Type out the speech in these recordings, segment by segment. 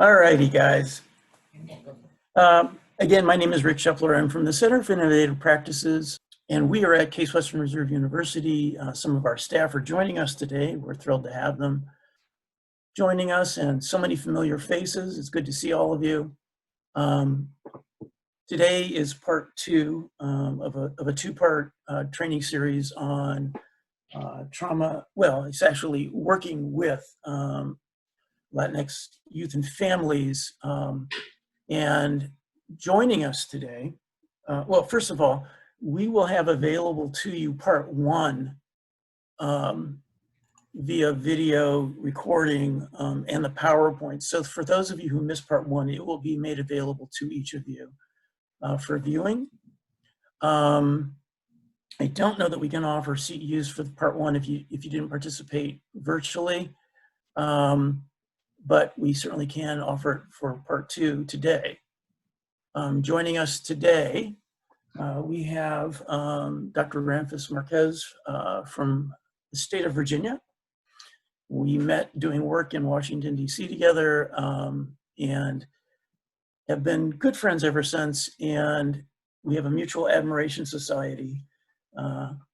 All righty, guys. Again, my name is Rick Scheffler. I'm from the Center for Innovative Practices, and we are at Case Western Reserve University. Some of our staff are joining us today. We're thrilled to have them joining us, and so many familiar faces. It's good to see all of you. Today is part two of a two-part training series on trauma. Well, it's actually working with Latinx youth and families. And joining us today, well, first of all, we will have available to you part one via video recording and the PowerPoint. So for those of you who missed part one, it will be made available to each of you for viewing. I don't know that we can offer CEUs for the part one if you didn't participate virtually, but we certainly can offer it for part two today. Joining us today, we have Dr. Graham Phasmotos from the state of Virginia. We met doing work in Washington, D.C. together and have been good friends ever since. And we have a mutual admiration society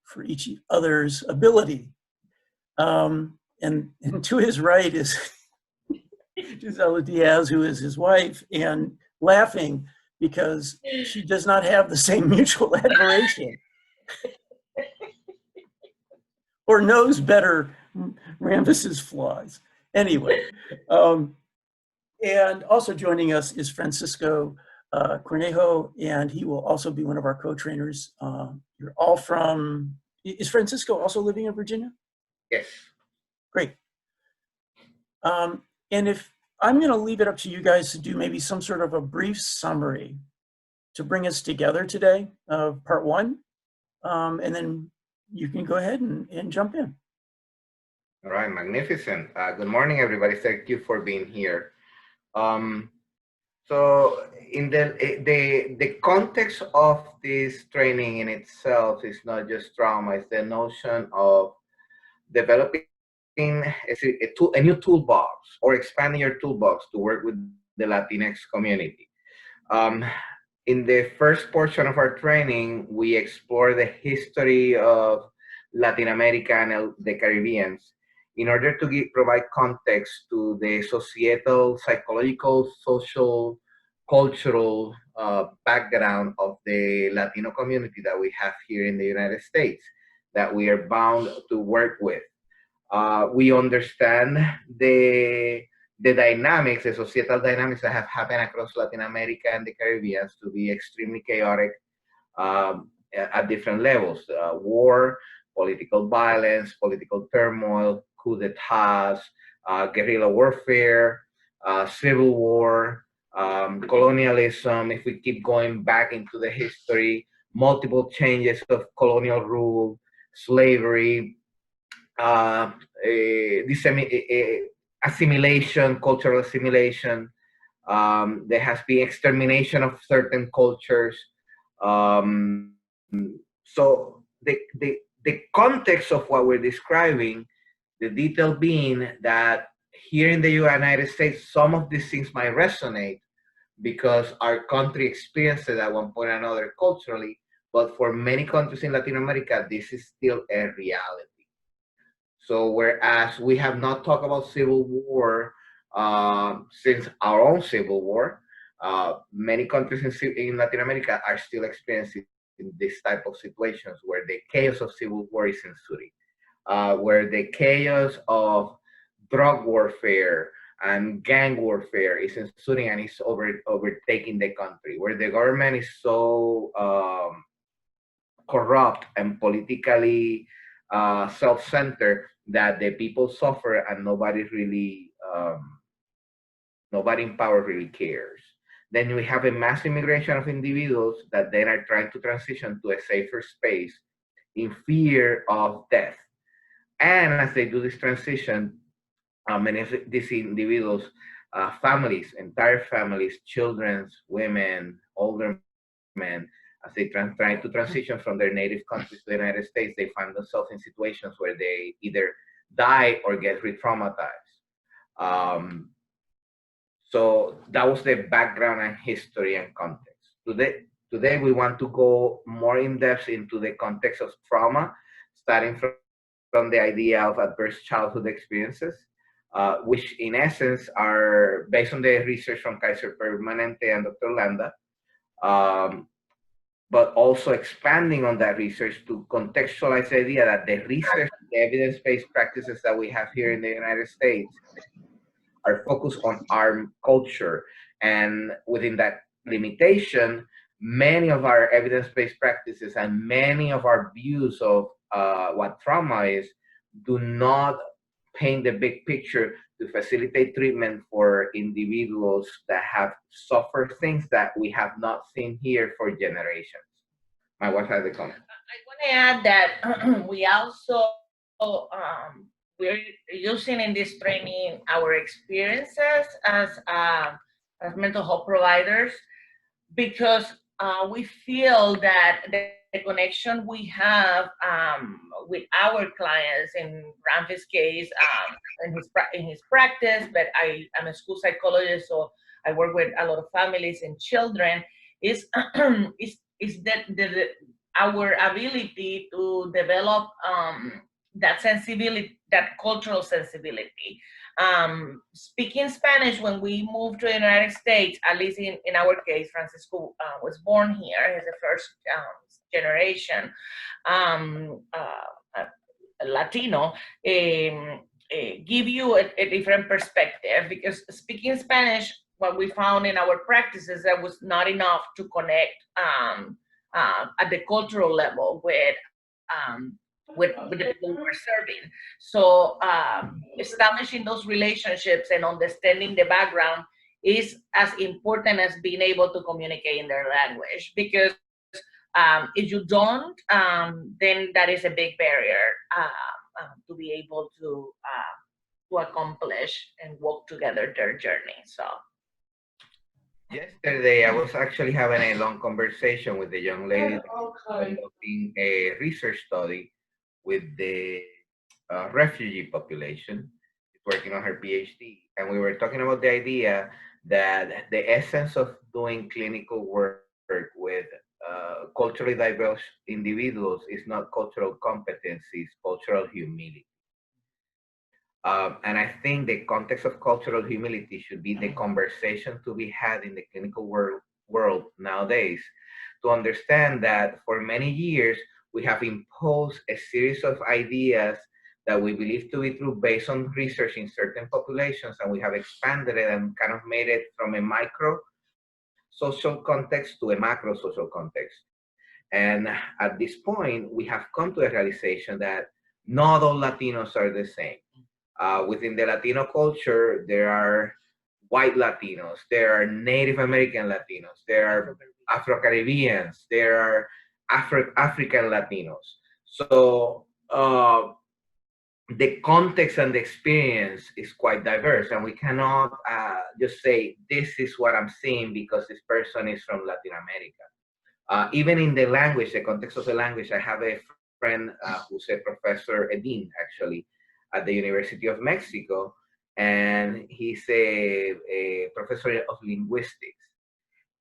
for each other's ability. And to his right is Gisela Diaz, who is his wife, and laughing because she does not have the same mutual admiration or knows better Rambus's flaws. Anyway, and also joining us is Francisco Cornejo, and he will also be one of our co-trainers. You're all from, is Francisco also living in Virginia? Yes. Great. And if I'm going to leave it up to you guys to do maybe some sort of a brief summary to bring us together today of part one, and then you can go ahead and jump in. All right, magnificent. Good morning, everybody. Thank you for being here. So in the context of this training in itself is not just trauma, it's the notion of developing a new toolbox or expanding your toolbox to work with the Latinx community. In the first portion of our training, we explore the history of Latin America and the Caribbean in order to provide context to the societal, psychological, social, cultural background of the Latino community that we have here in the United States that we are bound to work with. We understand the dynamics, the societal dynamics that have happened across Latin America and the Caribbean to be extremely chaotic at different levels. War, political violence, political turmoil, coup d'etats, guerrilla warfare, civil war, colonialism. If we keep going back into the history, multiple changes of colonial rule, slavery, assimilation, cultural assimilation. There has been extermination of certain cultures. So the context of what we're describing, the detail being that here in the United States, some of these things might resonate because our country experienced it at one point or another culturally, but for many countries in Latin America, this is still a reality. So whereas we have not talked about civil war since our own civil war, many countries in Latin America are still experiencing this type of situations where the chaos of civil war is ensuing, where the chaos of drug warfare and gang warfare is ensuing and is overtaking the country, where the government is so corrupt and politically self-centered that the people suffer and nobody in power really cares. Then we have a mass immigration of individuals that then are trying to transition to a safer space in fear of death. And as they do this transition, many of these individuals, families, entire families, children, women, older men, as they try to transition from their native countries to the United States, they find themselves in situations where they either die or get re-traumatized. So that was the background and history and context. Today we want to go more in depth into the context of trauma, starting from the idea of adverse childhood experiences, which in essence are based on the research from Kaiser Permanente and Dr. Landa, but also expanding on that research to contextualize the idea that the research, the evidence-based practices that we have here in the United States are focused on our culture. And within that limitation, many of our evidence-based practices and many of our views of what trauma is do not paint the big picture to facilitate treatment for individuals that have suffered things that we have not seen here for generations. My wife has a comment. I want to add that we also we're using in this training our experiences as mental health providers, because we feel that the connection we have with our clients, in Ramfi's case, in his practice, but I'm a school psychologist, so I work with a lot of families and children, is that our ability to develop that sensibility, that cultural sensibility. Speaking Spanish, when we moved to the United States, at least in our case, Francisco was born here, he's the first generation Latino, give you a different perspective, because speaking Spanish, what we found in our practices, that was not enough to connect at the cultural level with the people we're serving. So establishing those relationships and understanding the background is as important as being able to communicate in their language, because if you don't, then that is a big barrier to be able to accomplish and walk together their journey. So yesterday, I was actually having a long conversation with a young lady developing a research study with the refugee population. She's working on her PhD, and we were talking about the idea that the essence of doing clinical work with culturally diverse individuals is not cultural competencies, cultural humility. And I think the context of cultural humility should be the conversation to be had in the clinical world nowadays, to understand that for many years we have imposed a series of ideas that we believe to be true based on research in certain populations, and we have expanded it and kind of made it from a micro social context to a macro social context. And at this point, we have come to a realization that not all Latinos are the same. Within the Latino culture, there are white Latinos, there are Native American Latinos, there are Afro-Caribbeans, there are African Latinos. So the context and the experience is quite diverse, and we cannot just say, this is what I'm seeing because this person is from Latin America. Even in the language, the context of the language, I have a friend who's a professor, a dean actually, at the University of Mexico, and he's a professor of linguistics.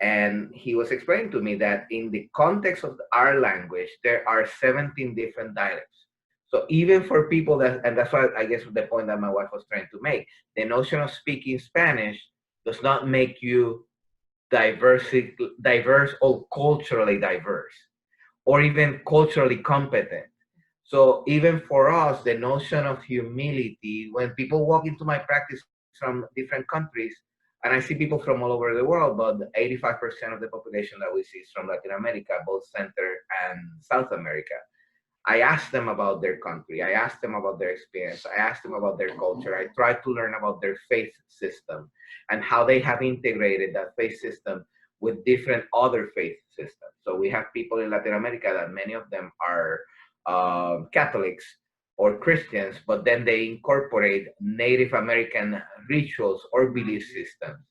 And he was explaining to me that in the context of our language, there are 17 different dialects. So even for people that, and that's why I guess the point that my wife was trying to make, the notion of speaking Spanish does not make you diverse or culturally diverse, or even culturally competent. So even for us, the notion of humility, when people walk into my practice from different countries, and I see people from all over the world, but 85% of the population that we see is from Latin America, both Central and South America. I ask them about their country. I ask them about their experience. I ask them about their culture. I try to learn about their faith system and how they have integrated that faith system with different other faith systems. So we have people in Latin America that many of them are Catholics or Christians, but then they incorporate Native American rituals or belief systems.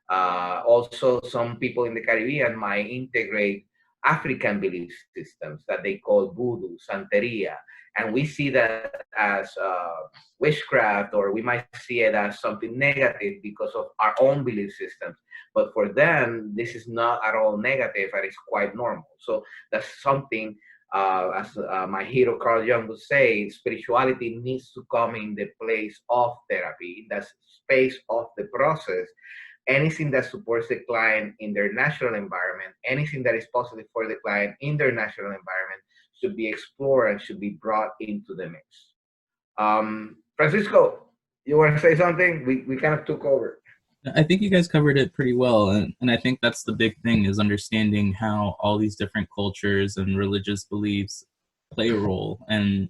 Also, some people in the Caribbean might integrate African belief systems that they call voodoo, santeria, And we see that as witchcraft, or we might see it as something negative because of our own belief systems. But for them, this is not at all negative, and it's quite normal. So that's something, as my hero Carl Jung would say, spirituality needs to come in the place of therapy, that's space of the process. Anything that supports the client in their natural environment, anything that is positive for the client in their natural environment should be explored and should be brought into the mix. Francisco, you want to say something? We kind of took over. I think you guys covered it pretty well, and I think that's the big thing, is understanding how all these different cultures and religious beliefs play a role. And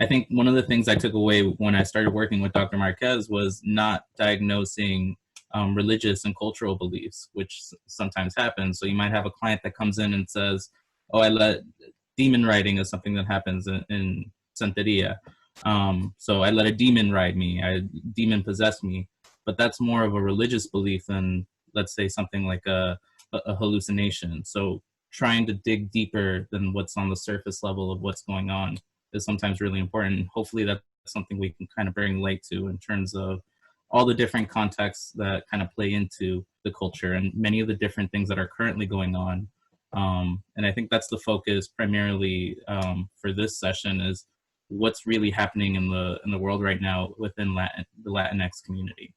I think one of the things I took away when I started working with Dr. Marquez was not diagnosing religious and cultural beliefs, which sometimes happens. So you might have a client that comes in and says, oh, I let demon riding is something that happens in Santeria. So I let a demon ride me, demon possess me. But that's more of a religious belief than, let's say, something like a hallucination. So trying to dig deeper than what's on the surface level of what's going on is sometimes really important. Hopefully that's something we can kind of bring light to in terms of all the different contexts that kind of play into the culture and many of the different things that are currently going on. And I think that's the focus primarily for this session, is what's really happening in the world right now within the Latinx community.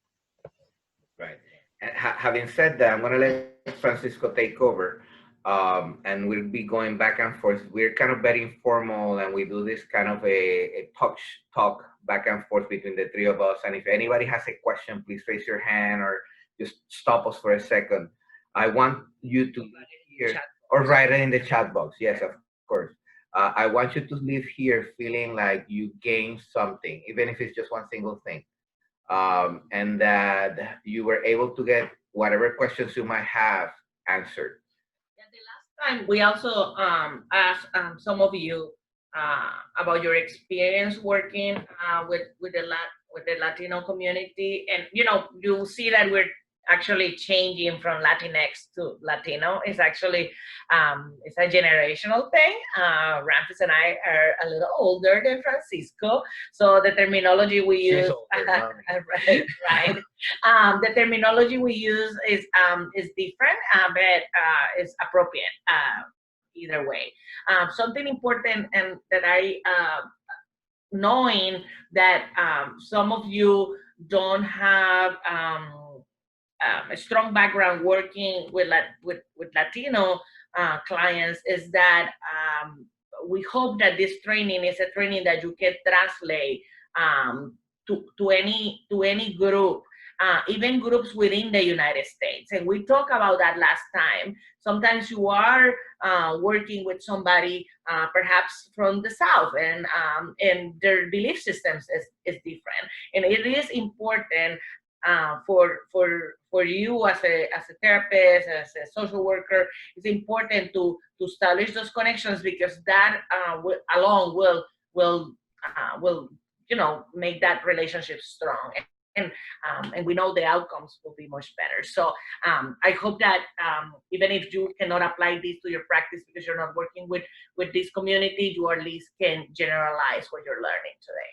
Right. And having said that, I'm going to let Francisco take over, and we'll be going back and forth. We're kind of very informal, and we do this kind of a talk back and forth between the three of us. And if anybody has a question, please raise your hand or just stop us for a second. I want you to hear, or write it in the chat box. Yes, of course. I want you to leave here feeling like you gained something, even if it's just one single thing. And that you were able to get whatever questions you might have answered. Yeah, the last time we also asked some of you about your experience working with the Latino community, and you see that we're actually changing from Latinx to Latino. It's actually it's a generational thing. Ramses and I are a little older than Francisco, so the terminology we use right. The terminology we use is different, but is appropriate either way. Something important, and that I knowing that some of you don't have a strong background working with Latino clients, is that we hope that this training is a training that you can translate to any group, even groups within the United States. And we talked about that last time. Sometimes you are working with somebody perhaps from the South, and their belief systems is different. And it is important for you as a therapist, as a social worker, it's important to establish those connections, because that alone will make that relationship strong, and we know the outcomes will be much better. So I hope that even if you cannot apply this to your practice because you're not working with this community, you at least can generalize what you're learning today.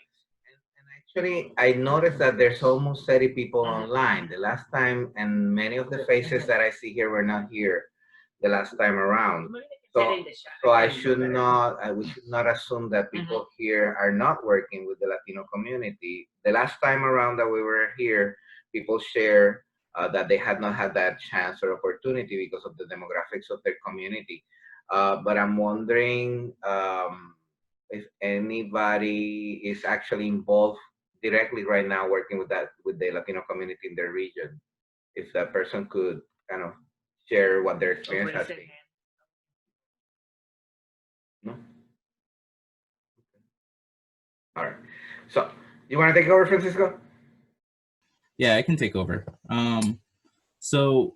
Actually, I noticed that there's almost 30 people online. The last time, and many of the faces that I see here were not here the last time around. So I should not, we should not assume that people here are not working with the Latino community. The last time around that we were here, people share that they had not had that chance or opportunity because of the demographics of their community. But I'm wondering if anybody is actually involved directly right now working with the Latino community in their region. If that person could kind of share what their experience has been. No? All right. So you want to take over, Francisco? Yeah, I can take over. So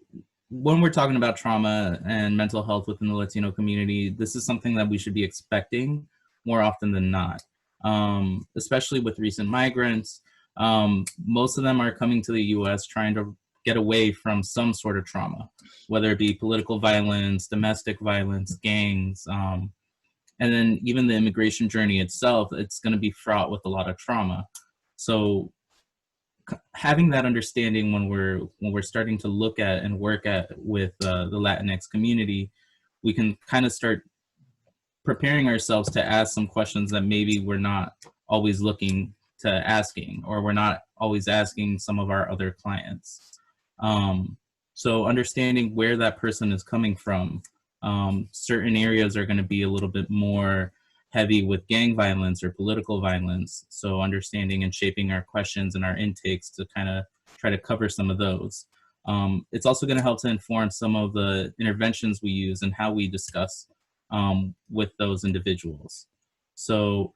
when we're talking about trauma and mental health within the Latino community, this is something that we should be expecting more often than not. Especially with recent migrants. Most of them are coming to the US trying to get away from some sort of trauma, whether it be political violence, domestic violence, gangs, And then even the immigration journey itself, it's going to be fraught with a lot of trauma. So having that understanding when we're starting to look at and work with the Latinx community, we can kind of start preparing ourselves to ask some questions that maybe we're not always looking to asking, or we're not always asking some of our other clients. So understanding where that person is coming from. Certain areas are going to be a little bit more heavy with gang violence or political violence. So understanding and shaping our questions and our intakes to kind of try to cover some of those. It's also going to help to inform some of the interventions we use and how we discuss with those individuals. So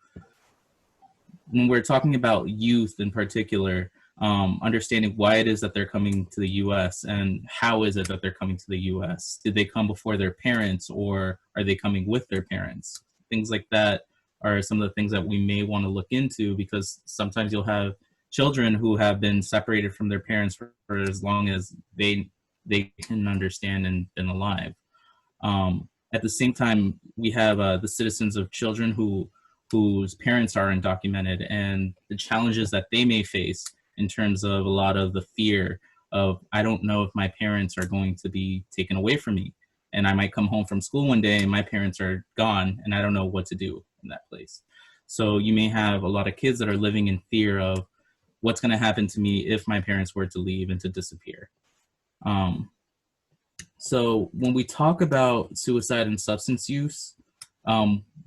when we're talking about youth in particular, understanding why it is that they're coming to the U.S. and how is it that they're coming to the U.S. Did they come before their parents, or are they coming with their parents? Things like that are some of the things that we may want to look into, because sometimes you'll have children who have been separated from their parents for as long as they can understand and been alive. At the same time, we have the citizens of children whose parents are undocumented, and the challenges that they may face in terms of a lot of the fear of, I don't know if my parents are going to be taken away from me. And I might come home from school one day and my parents are gone and I don't know what to do in that place. So you may have a lot of kids that are living in fear of what's going to happen to me if my parents were to leave and to disappear. So when we talk about suicide and substance use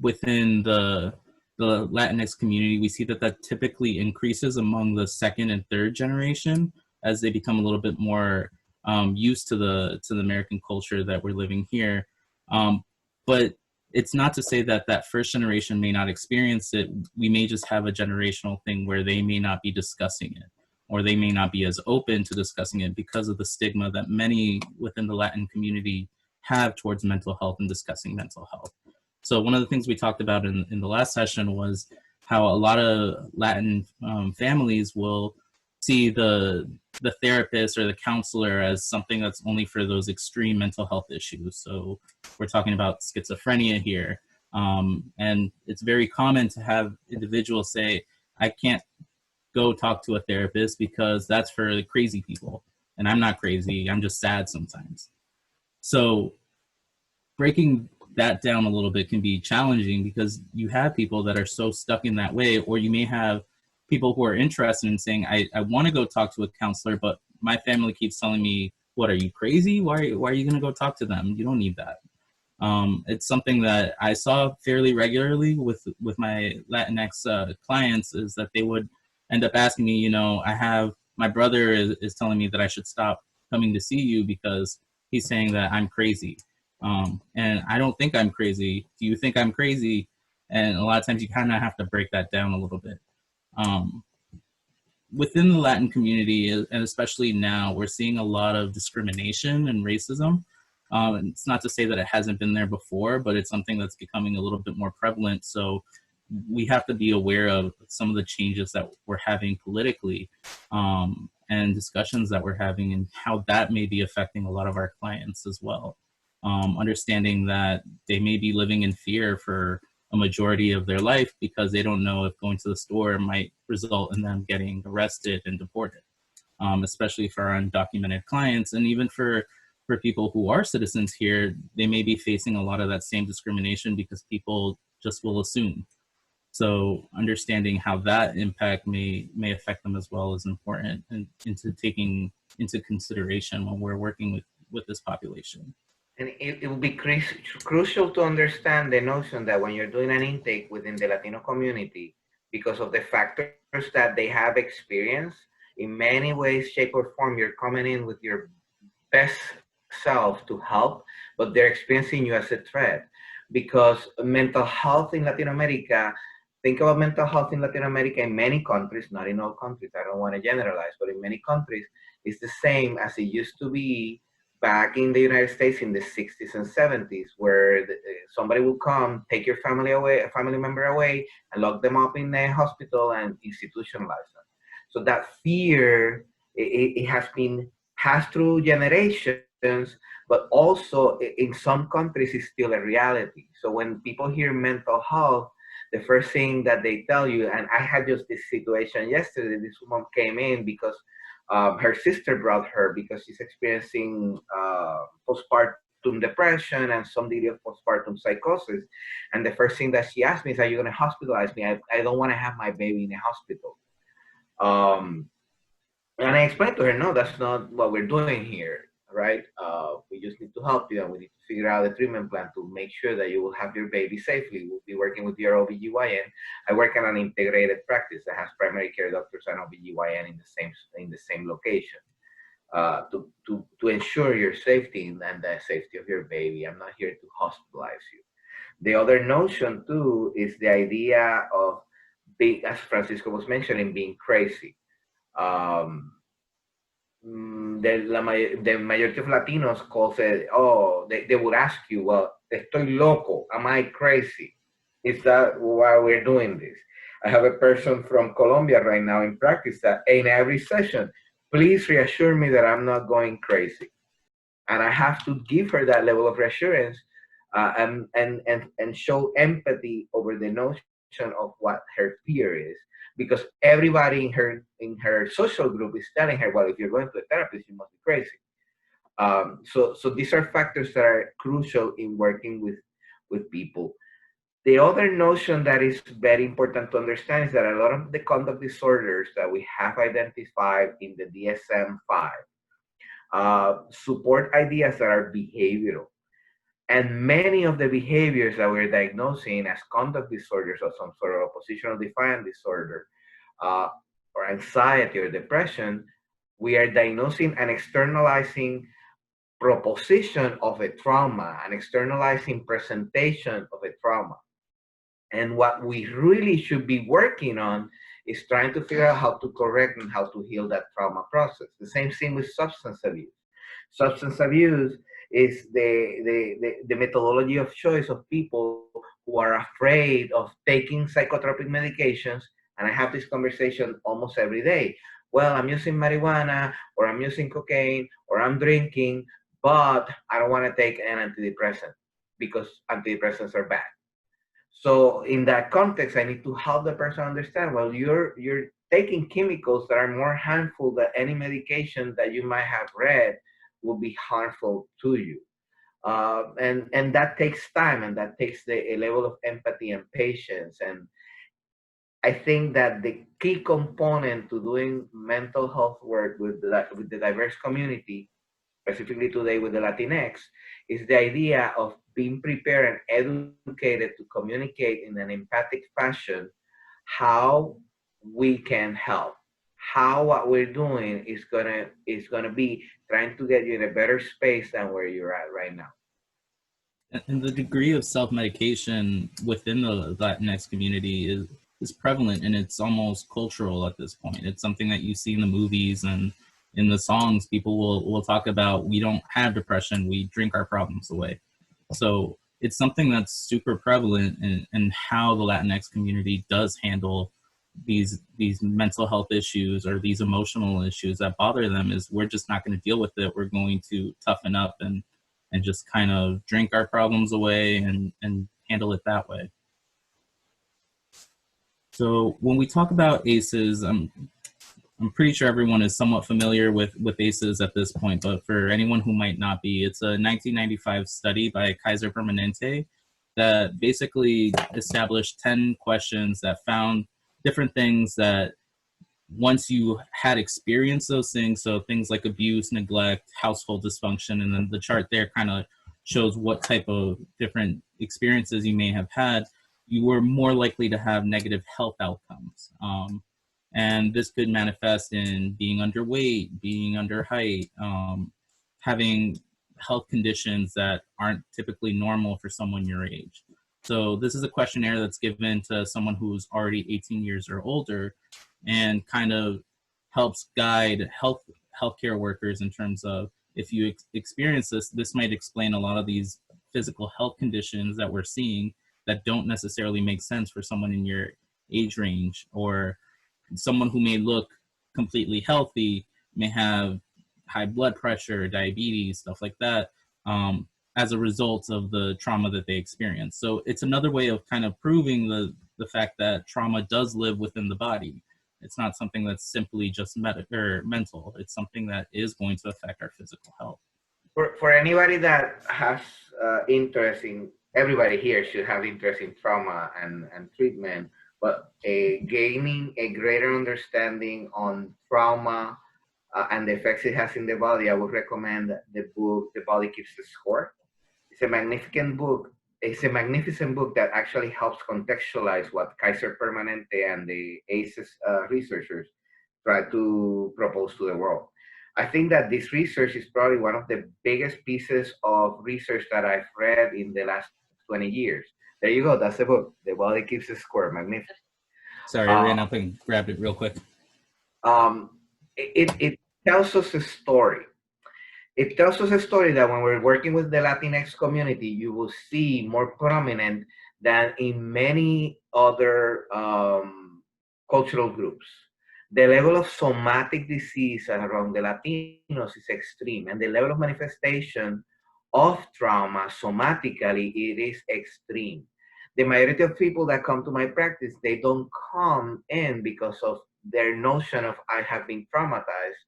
within the Latinx community, we see that typically increases among the second and third generation as they become a little bit more used to the American culture that we're living here. But it's not to say that that first generation may not experience it. We may just have a generational thing where they may not be discussing it, or they may not be as open to discussing it because of the stigma that many within the Latin community have towards mental health and discussing mental health. So one of the things we talked about in the last session was how a lot of Latin families will see the therapist or the counselor as something that's only for those extreme mental health issues. So we're talking about schizophrenia here. And it's very common to have individuals say, I can't go talk to a therapist because that's for the crazy people. And I'm not crazy, I'm just sad sometimes. So breaking that down a little bit can be challenging, because you have people that are so stuck in that way, or you may have people who are interested in saying, I want to go talk to a counselor, but my family keeps telling me, what, are you crazy? Why are you going to go talk to them? You don't need that. It's something that I saw fairly regularly with my Latinx clients, is that they would end up asking me, my brother is telling me that I should stop coming to see you because he's saying that I'm crazy. And I don't think I'm crazy. Do you think I'm crazy? And a lot of times you kind of have to break that down a little bit. Within the Latin community, and especially now, we're seeing a lot of discrimination and racism. And it's not to say that it hasn't been there before, but it's something that's becoming a little bit more prevalent. So we have to be aware of some of the changes that we're having politically, and discussions that we're having, and how that may be affecting a lot of our clients as well. Understanding that they may be living in fear for a majority of their life because they don't know if going to the store might result in them getting arrested and deported, especially for our undocumented clients. And even for people who are citizens here, they may be facing a lot of that same discrimination because people just will assume. So understanding how that impact may affect them as well is important, and into taking into consideration when we're working with this population. And it will be crucial to understand the notion that when you're doing an intake within the Latino community, because of the factors that they have experienced, in many ways, shape, or form, you're coming in with your best self to help, but they're experiencing you as a threat. Because mental health in Latin America, think about mental health in Latin America in many countries, not in all countries, I don't want to generalize, but in many countries, it's the same as it used to be back in the United States in the 60s and 70s, where somebody would come, take your family away, a family member away, and lock them up in a hospital and institutionalize them. So that fear, it has been passed through generations, but also in some countries it's still a reality. So when people hear mental health, the first thing that they tell you, and I had just this situation yesterday, this woman came in because her sister brought her because she's experiencing postpartum depression and some degree of postpartum psychosis. And the first thing that she asked me is, are you going to hospitalize me? I don't want to have my baby in a hospital. And I explained to her, no, that's not what we're doing here, right? We just need to help you, and we need to figure out a treatment plan to make sure that you will have your baby safely. We'll be working with your OBGYN. I work in an integrated practice that has primary care doctors and OBGYN in the same location to ensure your safety and the safety of your baby. I'm not here to hospitalize you. The other notion too is the idea of being, as Francisco was mentioning, being crazy. The majority of Latinos calls it, oh, they would ask you, well, estoy loco, am I crazy? Is that why we're doing this? I have a person from Colombia right now in practice that in every session, please reassure me that I'm not going crazy. And I have to give her that level of reassurance and show empathy over the notion of what her fear is, because everybody in her social group is telling her, well, if you're going to a therapist, you must be crazy. So these are factors that are crucial in working with people. The other notion that is very important to understand is that a lot of the conduct disorders that we have identified in the DSM-5 support ideas that are behavioral. And many of the behaviors that we're diagnosing as conduct disorders or some sort of oppositional defiant disorder or anxiety or depression, we are diagnosing and externalizing proposition of a trauma and externalizing presentation of a trauma. And what we really should be working on is trying to figure out how to correct and how to heal that trauma process. The same thing with substance abuse. Substance abuse is the methodology of choice of people who are afraid of taking psychotropic medications. And I have this conversation almost every day. Well, I'm using marijuana, or I'm using cocaine, or I'm drinking, but I don't want to take an antidepressant because antidepressants are bad. So in that context, I need to help the person understand, well, you're taking chemicals that are more harmful than any medication that you might have read will be harmful to you. And that takes time, and that takes a level of empathy and patience. And I think that the key component to doing mental health work with the diverse community, specifically today with the Latinx, is the idea of being prepared and educated to communicate in an empathic fashion how we can help, how what we're doing is gonna be trying to get you in a better space than where you're at right now. And the degree of self-medication within the Latinx community is prevalent, and it's almost cultural at this point. It's something that you see in the movies and in the songs. People will talk about, we don't have depression, we drink our problems away. So it's something that's super prevalent in how the Latinx community does handle these mental health issues or these emotional issues that bother them. Is we're just not going to deal with it. We're going to toughen up and just kind of drink our problems away and handle it that way. So when we talk about ACEs, I'm pretty sure everyone is somewhat familiar with ACEs at this point, but for anyone who might not be, it's a 1995 study by Kaiser Permanente that basically established 10 questions that found different things that once you had experienced those things, so things like abuse, neglect, household dysfunction, and then the chart there kind of shows what type of different experiences you may have had, you were more likely to have negative health outcomes. And this could manifest in being underweight, being under height, having health conditions that aren't typically normal for someone your age. So this is a questionnaire that's given to someone who's already 18 years or older, and kind of helps guide healthcare workers in terms of, if you experience this might explain a lot of these physical health conditions that we're seeing that don't necessarily make sense for someone in your age range, or someone who may look completely healthy may have high blood pressure, diabetes, stuff like that, as a result of the trauma that they experience. So it's another way of kind of proving the fact that trauma does live within the body. It's not something that's simply just mental. It's something that is going to affect our physical health. For anybody that has interest in, everybody here should have interest in trauma and treatment, but gaining a greater understanding on trauma and the effects it has in the body, I would recommend the book, The Body Keeps the Score. It's a magnificent book. It's a magnificent book that actually helps contextualize what Kaiser Permanente and the ACEs researchers try to propose to the world. I think that this research is probably one of the biggest pieces of research that I've read in the last 20 years. There you go. That's the book. The Body Keeps the Score. Magnificent. Sorry, I ran up and grabbed it real quick. It tells us a story. It tells us a story that when we're working with the Latinx community, you will see more prominent than in many other cultural groups. The level of somatic disease around the Latinos is extreme, and the level of manifestation of trauma somatically, it is extreme. The majority of people that come to my practice, they don't come in because of their notion of I have been traumatized,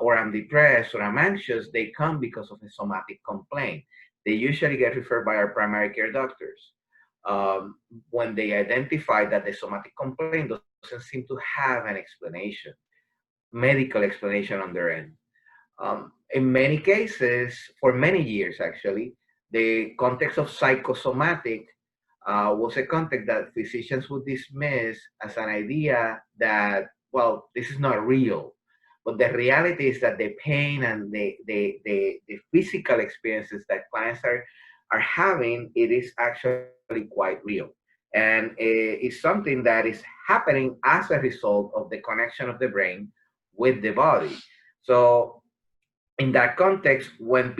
or I'm depressed, or I'm anxious. They come because of a somatic complaint. They usually get referred by our primary care doctors when they identify that the somatic complaint doesn't seem to have an explanation, medical explanation on their end. In many cases, for many years actually, the context of psychosomatic was a context that physicians would dismiss as an idea that, well, this is not real. But the reality is that the pain and the physical experiences that clients are having, it is actually quite real. And it's something that is happening as a result of the connection of the brain with the body. So in that context, when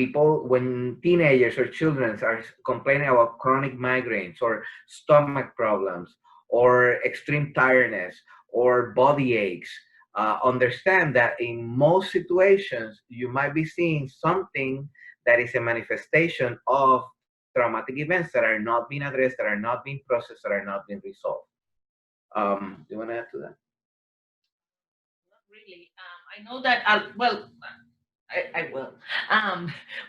teenagers or children are complaining about chronic migraines or stomach problems or extreme tiredness or body aches, understand that in most situations, you might be seeing something that is a manifestation of traumatic events that are not being addressed, that are not being processed, that are not being resolved. Do you want to add to that? Not really. I know that, well, I will.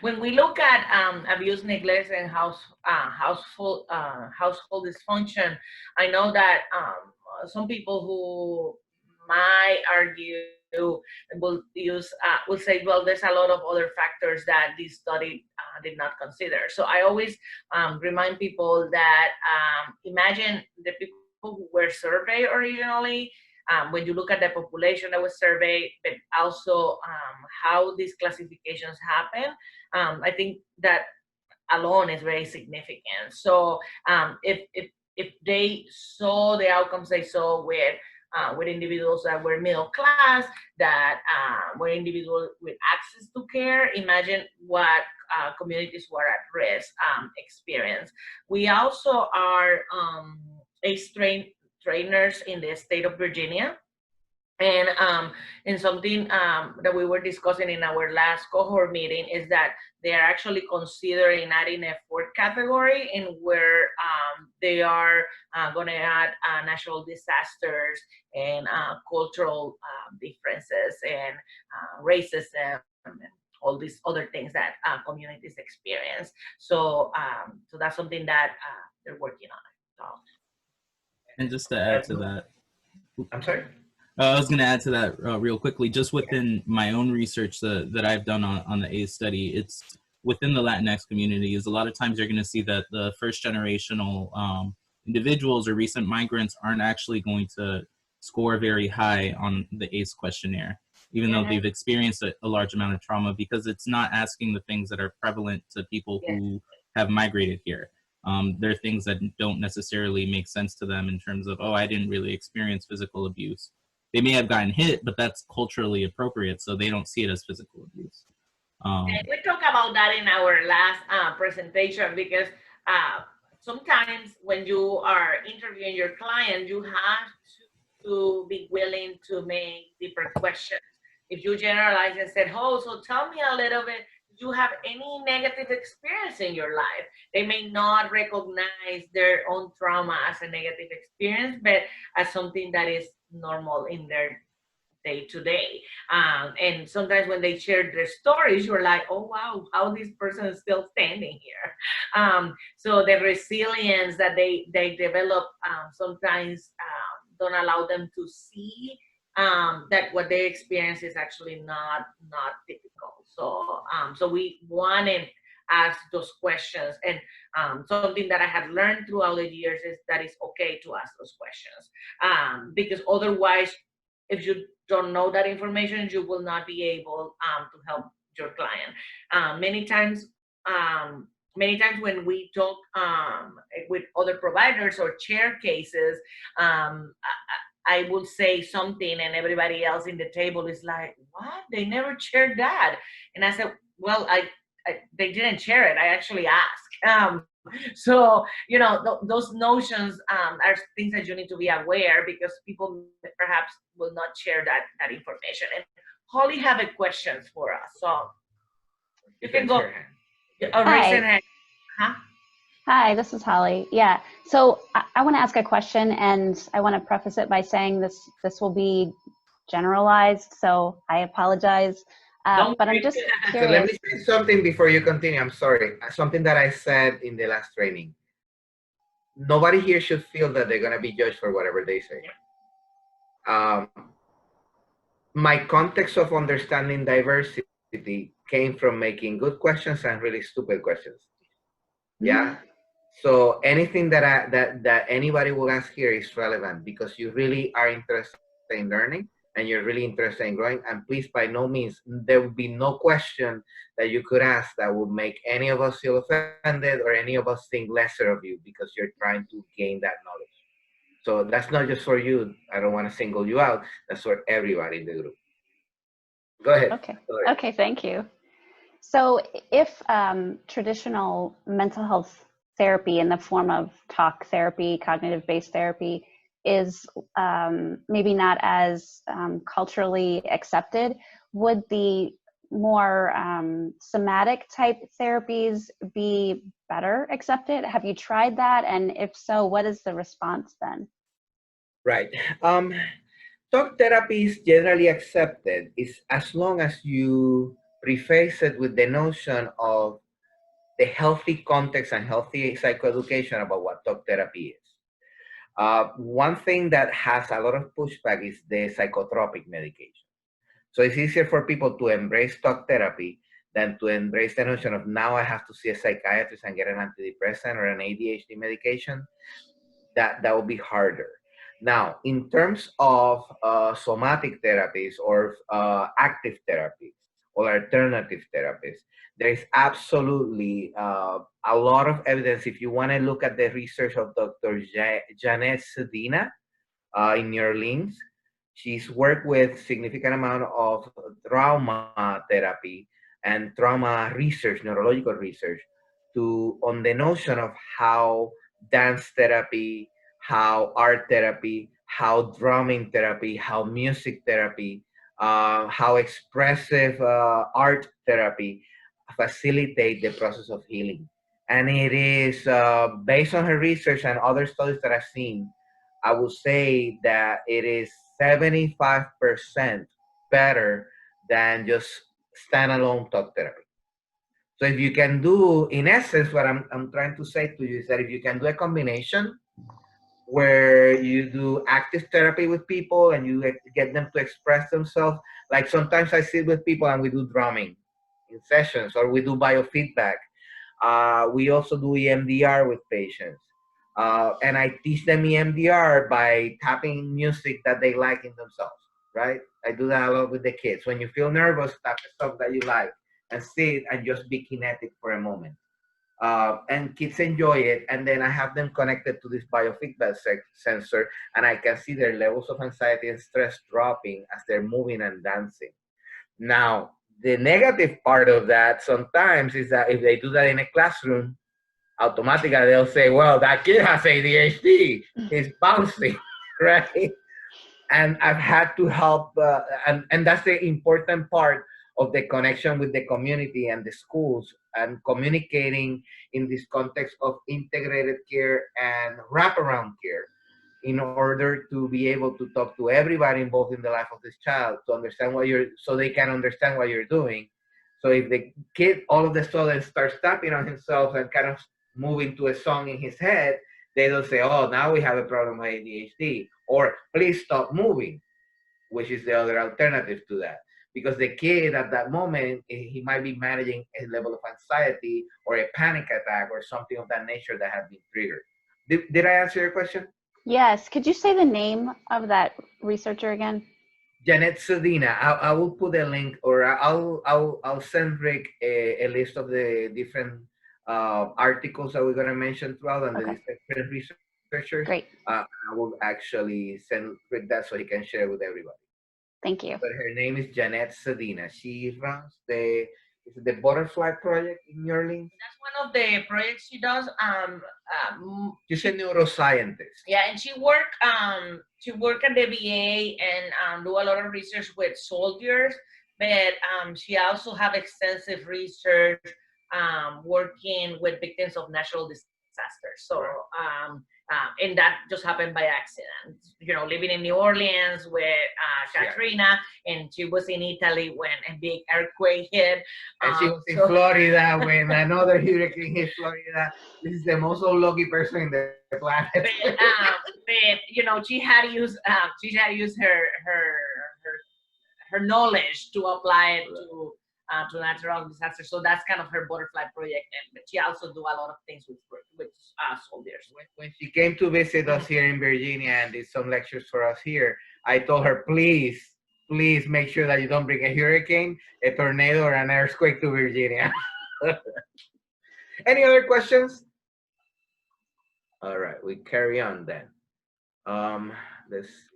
When we look at abuse, neglect, and household dysfunction, I know that some people who might argue will say, well, there's a lot of other factors that this study did not consider. So I always remind people that imagine the people who were surveyed originally. When you look at the population that was surveyed, but also how these classifications happen, I think that alone is very significant. So if they saw the outcomes they saw with individuals that were middle class, that were individuals with access to care, imagine what communities who are at risk experience. We also are trainers in the state of Virginia. And something that we were discussing in our last cohort meeting is that they are actually considering adding a fourth category in where they are going to add natural disasters and cultural differences and racism and all these other things that communities experience. So that's something that they're working on. So. And just to add to that, I'm sorry? I was going to add to that real quickly, just within my own research that I've done on the ACE study, it's within the Latinx community is a lot of times you're going to see that the first generational individuals or recent migrants aren't actually going to score very high on the ACE questionnaire, even though they've experienced a large amount of trauma, because it's not asking the things that are prevalent to people who have migrated here. There are things that don't necessarily make sense to them in terms of, oh, I didn't really experience physical abuse. They may have gotten hit, but that's culturally appropriate, so they don't see it as physical abuse. We talked about that in our last presentation, because sometimes when you are interviewing your client, you have to be willing to make different questions if you generalize and said, oh, so tell me a little bit, do you have any negative experience in your life? They may not recognize their own trauma as a negative experience, but as something that is normal in their day to day. And sometimes when they share their stories, you're like, oh, wow, how this person is still standing here. So the resilience that they develop sometimes don't allow them to see that what they experience is actually not typical. So we want to ask those questions, and something that I have learned throughout the years is that it's okay to ask those questions, because otherwise, if you don't know that information, you will not be able to help your client. Many times when we talk with other providers or share cases, I will say something and everybody else in the table is like, what? They never shared that. And I said, well, they didn't share it. I actually asked. So, you know, those notions are things that you need to be aware, because people perhaps will not share that information. And Holly have a questions for us. So you can go. Raise your hand. Huh? Hi, this is Holly. Yeah, so I want to ask a question, and I want to preface it by saying this will be generalized, so I apologize. But I'm just curious. So let me say something before you continue. I'm sorry. Something that I said in the last training. Nobody here should feel that they're going to be judged for whatever they say. My context of understanding diversity came from making good questions and really stupid questions. Yeah. So anything that that anybody will ask here is relevant, because you really are interested in learning and you're really interested in growing. And please, by no means, there would be no question that you could ask that would make any of us feel offended or any of us think lesser of you, because you're trying to gain that knowledge. So that's not just for you. I don't want to single you out. That's for everybody in the group. Go ahead. Okay. Okay, thank you. So if traditional mental health therapy in the form of talk therapy, cognitive-based therapy, is maybe not as culturally accepted, would the more somatic type therapies be better accepted? Have you tried that? And if so, what is the response then? Right. Talk therapy is generally accepted is as long as you preface it with the notion of the healthy context and healthy psychoeducation about what talk therapy is. One thing that has a lot of pushback is the psychotropic medication. So it's easier for people to embrace talk therapy than to embrace the notion of, now I have to see a psychiatrist and get an antidepressant or an ADHD medication. That will be harder. Now, in terms of somatic therapies or active therapies or alternative therapies, there is absolutely a lot of evidence. If you want to look at the research of Dr. Janet Sedina in New Orleans, she's worked with significant amount of trauma therapy and trauma research, neurological research, on the notion of how dance therapy, how art therapy, how drumming therapy, how music therapy, how expressive art therapy facilitate the process of healing. And it is based on her research and other studies that I've seen, I would say that it is 75% better than just standalone talk therapy. So if you can do, in essence, what I'm trying to say to you is that if you can do a combination where you do active therapy with people and you get them to express themselves, like sometimes I sit with people and we do drumming in sessions, or we do biofeedback. We also do EMDR with patients. And I teach them EMDR by tapping music that they like in themselves, right? I do that a lot with the kids. When you feel nervous, tap the stuff that you like and sit and just be kinetic for a moment. And kids enjoy it. And then I have them connected to this biofeedback sensor, and I can see their levels of anxiety and stress dropping as they're moving and dancing. Now, the negative part of that sometimes is that if they do that in a classroom, automatically they'll say, well, that kid has ADHD, he's bouncing, right? and I've had to help, and that's the important part of the connection with the community and the schools and communicating in this context of integrated care and wraparound care in order to be able to talk to everybody involved in the life of this child to understand what you're, so they can understand what you're doing. So if the kid all of a sudden starts tapping on himself and kind of moving to a song in his head, they don't say, oh, now we have a problem with ADHD, or please stop moving, which is the other alternative to that. Because the kid at that moment, he might be managing a level of anxiety or a panic attack or something of that nature that has been triggered. Did I answer your question? Yes. Could you say the name of that researcher again? Janet Sedina. I will put a link, or I'll send Rick a list of the different articles that we're going to mention throughout and Okay. the different researchers. Great. I will actually send Rick that so he can share with everybody. Thank you. But her name is Janet Sedina. She runs the Butterfly Project in New Orleans. That's one of the projects she does. She's a neuroscientist. Yeah, and she work at the VA and do a lot of research with soldiers, but she also have extensive research working with victims of natural disasters. So and that just happened by accident. You know, living in New Orleans with Katrina, and she was in Italy when a big earthquake hit. And she was in Florida when another hurricane hit Florida. This is the most unlucky person in the planet. But you know, she had to use her knowledge to apply it to natural disasters. So that's kind of her butterfly project, but she also do a lot of things with soldiers. When she came to visit us here in Virginia and did some lectures for us here, I told her, please make sure that you don't bring a hurricane, a tornado, or an earthquake to Virginia. Any other questions? All right, we carry on then. Let's see.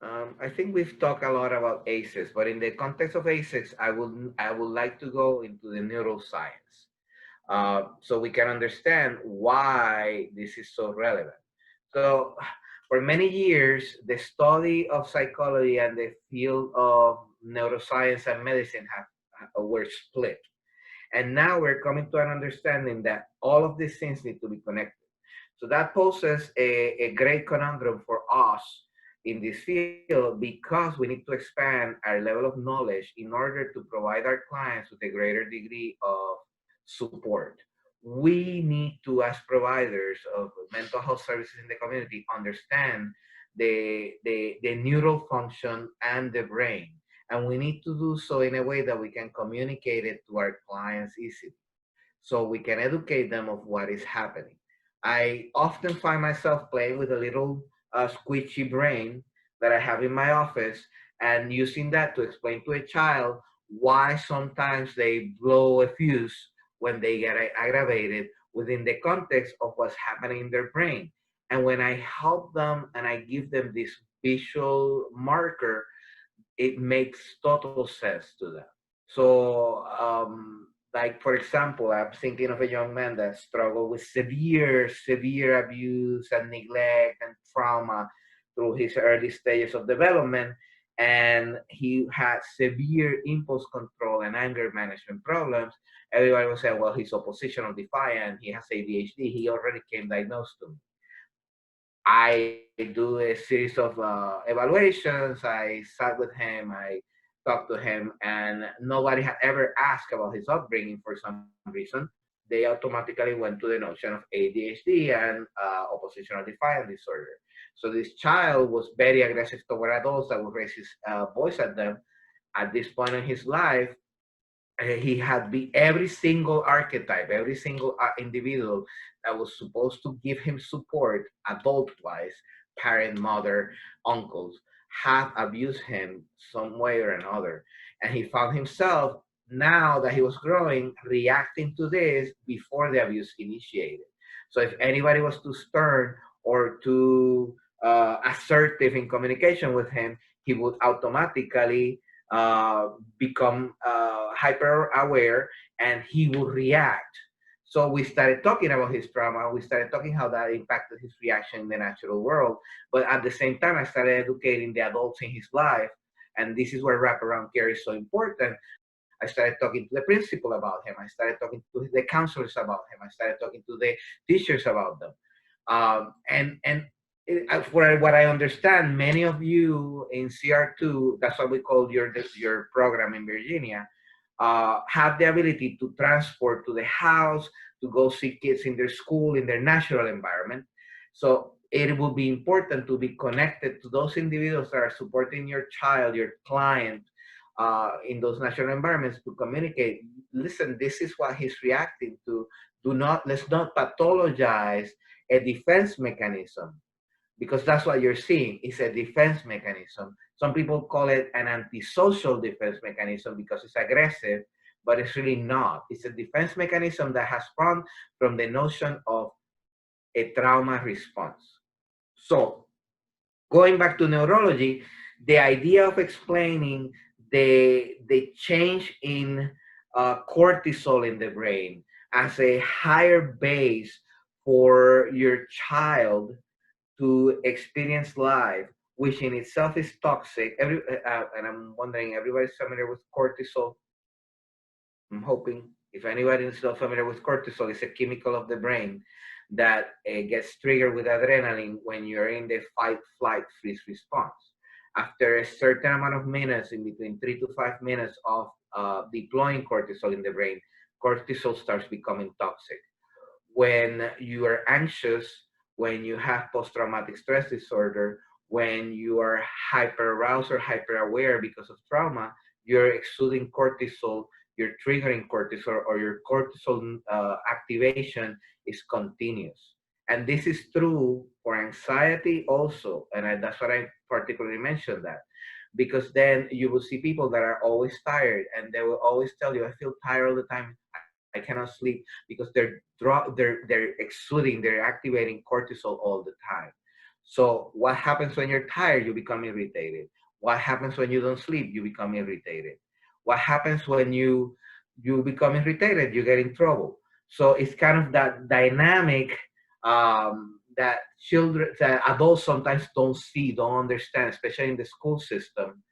I think we've talked a lot about ACEs, but in the context of ACEs, I would like to go into the neuroscience, so we can understand why this is so relevant. So, for many years, the study of psychology and the field of neuroscience and medicine were split, and now we're coming to an understanding that all of these things need to be connected. So that poses a great conundrum for us in this field, because we need to expand our level of knowledge in order to provide our clients with a greater degree of support. We need to, as providers of mental health services in the community, understand the neural function and the brain. And we need to do so in a way that we can communicate it to our clients easily, so we can educate them of what is happening. I often find myself playing with a little squishy brain that I have in my office, and using that to explain to a child why sometimes they blow a fuse when they get aggravated within the context of what's happening in their brain. And when I help them and I give them this visual marker, it makes total sense to them. So, like, for example, I'm thinking of a young man that struggled with severe abuse and neglect and trauma through his early stages of development. And he had severe impulse control and anger management problems. Everybody was saying, well, he's oppositional, defiant, he has ADHD, he already came diagnosed to me. I do a series of evaluations. I sat with him, I talked to him, and nobody had ever asked about his upbringing for some reason. They automatically went to the notion of ADHD and oppositional defiant disorder. So this child was very aggressive toward adults that would raise his voice at them. At this point in his life, he had every single archetype, every single individual that was supposed to give him support, adult-wise, parent, mother, uncles, have abused him some way or another. And he found himself, now that he was growing, reacting to this before the abuse initiated. So if anybody was too stern or too assertive in communication with him, he would automatically become hyper aware, and he will react. So we started talking about his trauma. We started talking how that impacted his reaction in the natural world. But at the same time, I started educating the adults in his life. And this is where wraparound care is so important. I started talking to the principal about him. I started talking to the counselors about him. I started talking to the teachers about them. For what I understand, many of you in CR2, that's what we call your program in Virginia, have the ability to transport to the house, to go see kids in their school, in their natural environment. So it will be important to be connected to those individuals that are supporting your child, your client, in those natural environments, to communicate, listen, this is what he's reacting to. Let's not pathologize a defense mechanism, because that's what you're seeing. It's a defense mechanism. Some people call it an antisocial defense mechanism because it's aggressive, but it's really not. It's a defense mechanism that has spawned from the notion of a trauma response. So going back to neurology, the idea of explaining the change in cortisol in the brain as a higher base for your child to experience life, which in itself is toxic. And I'm wondering, everybody's familiar with cortisol? I'm hoping. If anybody is not familiar with cortisol, it's a chemical of the brain that gets triggered with adrenaline when you're in the fight, flight, freeze response. After a certain amount of minutes, in between 3 to 5 minutes of deploying cortisol in the brain, cortisol starts becoming toxic. When you are anxious, when you have post-traumatic stress disorder, when you are hyper-aroused or hyper-aware because of trauma, you're exuding cortisol, you're triggering cortisol, or your cortisol activation is continuous. And this is true for anxiety also, and that's what I particularly mentioned that, because then you will see people that are always tired, and they will always tell you, I feel tired all the time, I cannot sleep, because they're exuding, they're activating cortisol all the time. So what happens when you're tired? You become irritated. What happens when you don't sleep? You become irritated. What happens when you become irritated? You get in trouble. So it's kind of that dynamic that adults sometimes don't see, don't understand, especially in the school system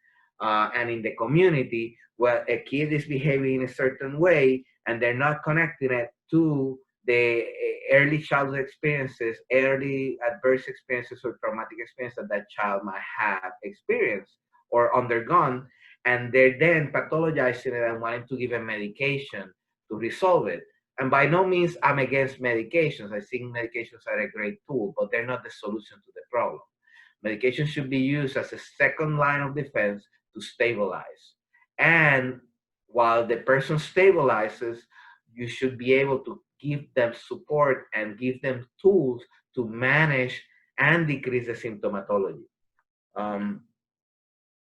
and in the community, where a kid is behaving in a certain way and they're not connecting it to the early childhood experiences, early adverse experiences or traumatic experiences that child might have experienced or undergone, and they're then pathologizing it and wanting to give a medication to resolve it. And by no means I'm against medications. I think medications are a great tool, but they're not the solution to the problem. Medication should be used as a second line of defense to stabilize. And while the person stabilizes, you should be able to give them support and give them tools to manage and decrease the symptomatology.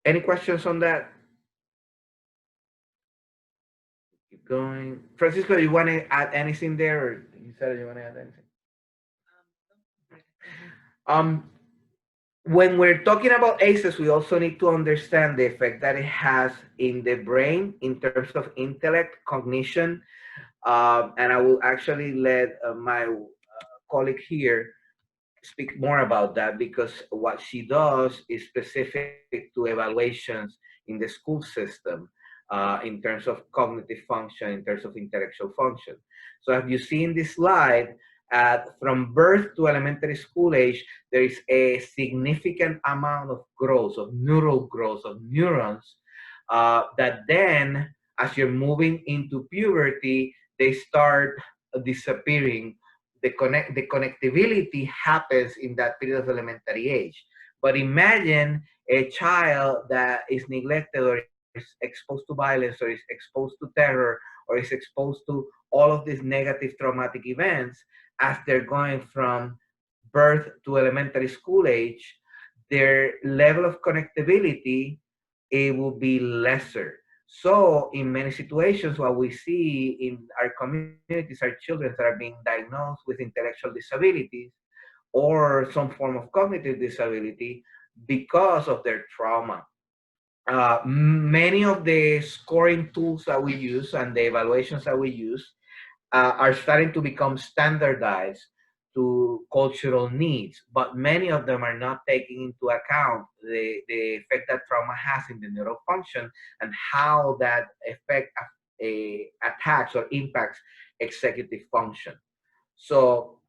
Any questions on that? Keep going. Francisco, you want to add anything there, or you said you want to add anything? When we're talking about ACEs, we also need to understand the effect that it has in the brain in terms of intellect, cognition, and I will actually let my colleague here speak more about that, because what she does is specific to evaluations in the school system in terms of cognitive function, in terms of intellectual function. So as you see in this slide, from birth to elementary school age, there is a significant amount of growth, of neural growth, of neurons, that then, as you're moving into puberty, they start disappearing. The connectivity happens in that period of elementary age. But imagine a child that is neglected or is exposed to violence or is exposed to terror or is exposed to all of these negative traumatic events as they're going from birth to elementary school age. Their level of connectability, it will be lesser. So in many situations, what we see in our communities are children that are being diagnosed with intellectual disabilities or some form of cognitive disability because of their trauma. Many of the scoring tools that we use and the evaluations that we use are starting to become standardized to cultural needs, but many of them are not taking into account the effect that trauma has in the neural function and how that effect attacks or impacts executive function. So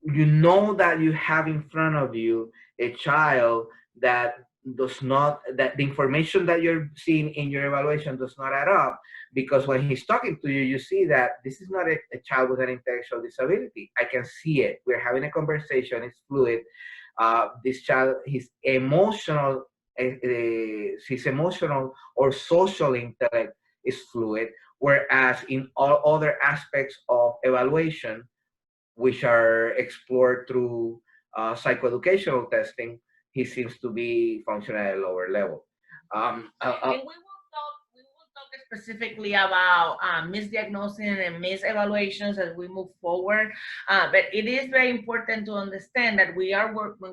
you know that you have in front of you a child that does not, that the information that you're seeing in your evaluation does not add up, because when he's talking to you, you see that this is not a child with an intellectual disability. I can see it. We're having a conversation. It's fluid. This child, his emotional or social intellect is fluid, whereas in all other aspects of evaluation, which are explored through psychoeducational testing, he seems to be functioning at a lower level. And we will talk specifically about misdiagnosing and misevaluations as we move forward. But it is very important to understand that when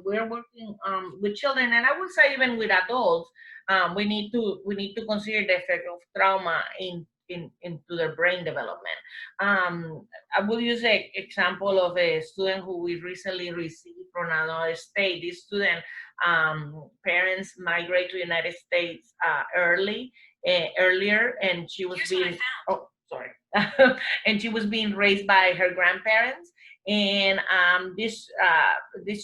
we are working with children, and I would say even with adults, we need to consider the effect of trauma into their brain development. I will use an example of a student who we recently received from another state. This student, parents migrate to the United States earlier, and she was and she was being raised by her grandparents. And this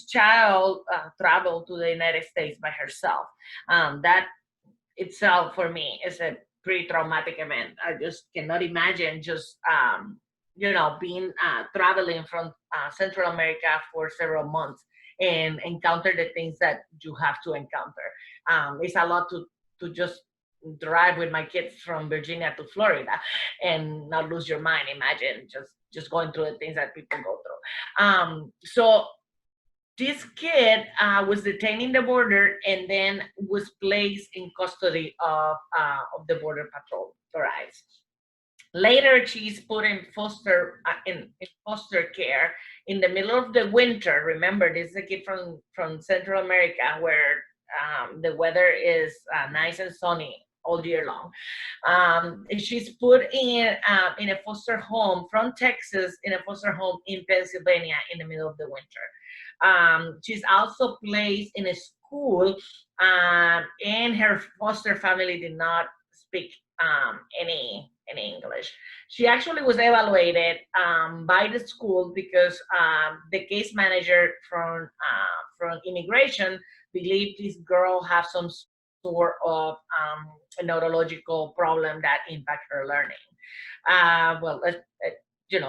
child traveled to the United States by herself. That itself for me is a pretty traumatic event. I just cannot imagine just being traveling from Central America for several months and encounter the things that you have to encounter. It's a lot to just drive with my kids from Virginia to Florida and not lose your mind. Imagine just going through the things that people go through. So this kid was detained in the border and then was placed in custody of the Border Patrol for ICE. Later, she's put in foster care in the middle of the winter. Remember, this is a kid from Central America where the weather is nice and sunny all year long. She's put in a foster home from Texas, in a foster home in Pennsylvania in the middle of the winter. She's also placed in a school, and her foster family did not speak any English. She actually was evaluated by the school because the case manager from immigration believed this girl had some sort of a neurological problem that impact her learning.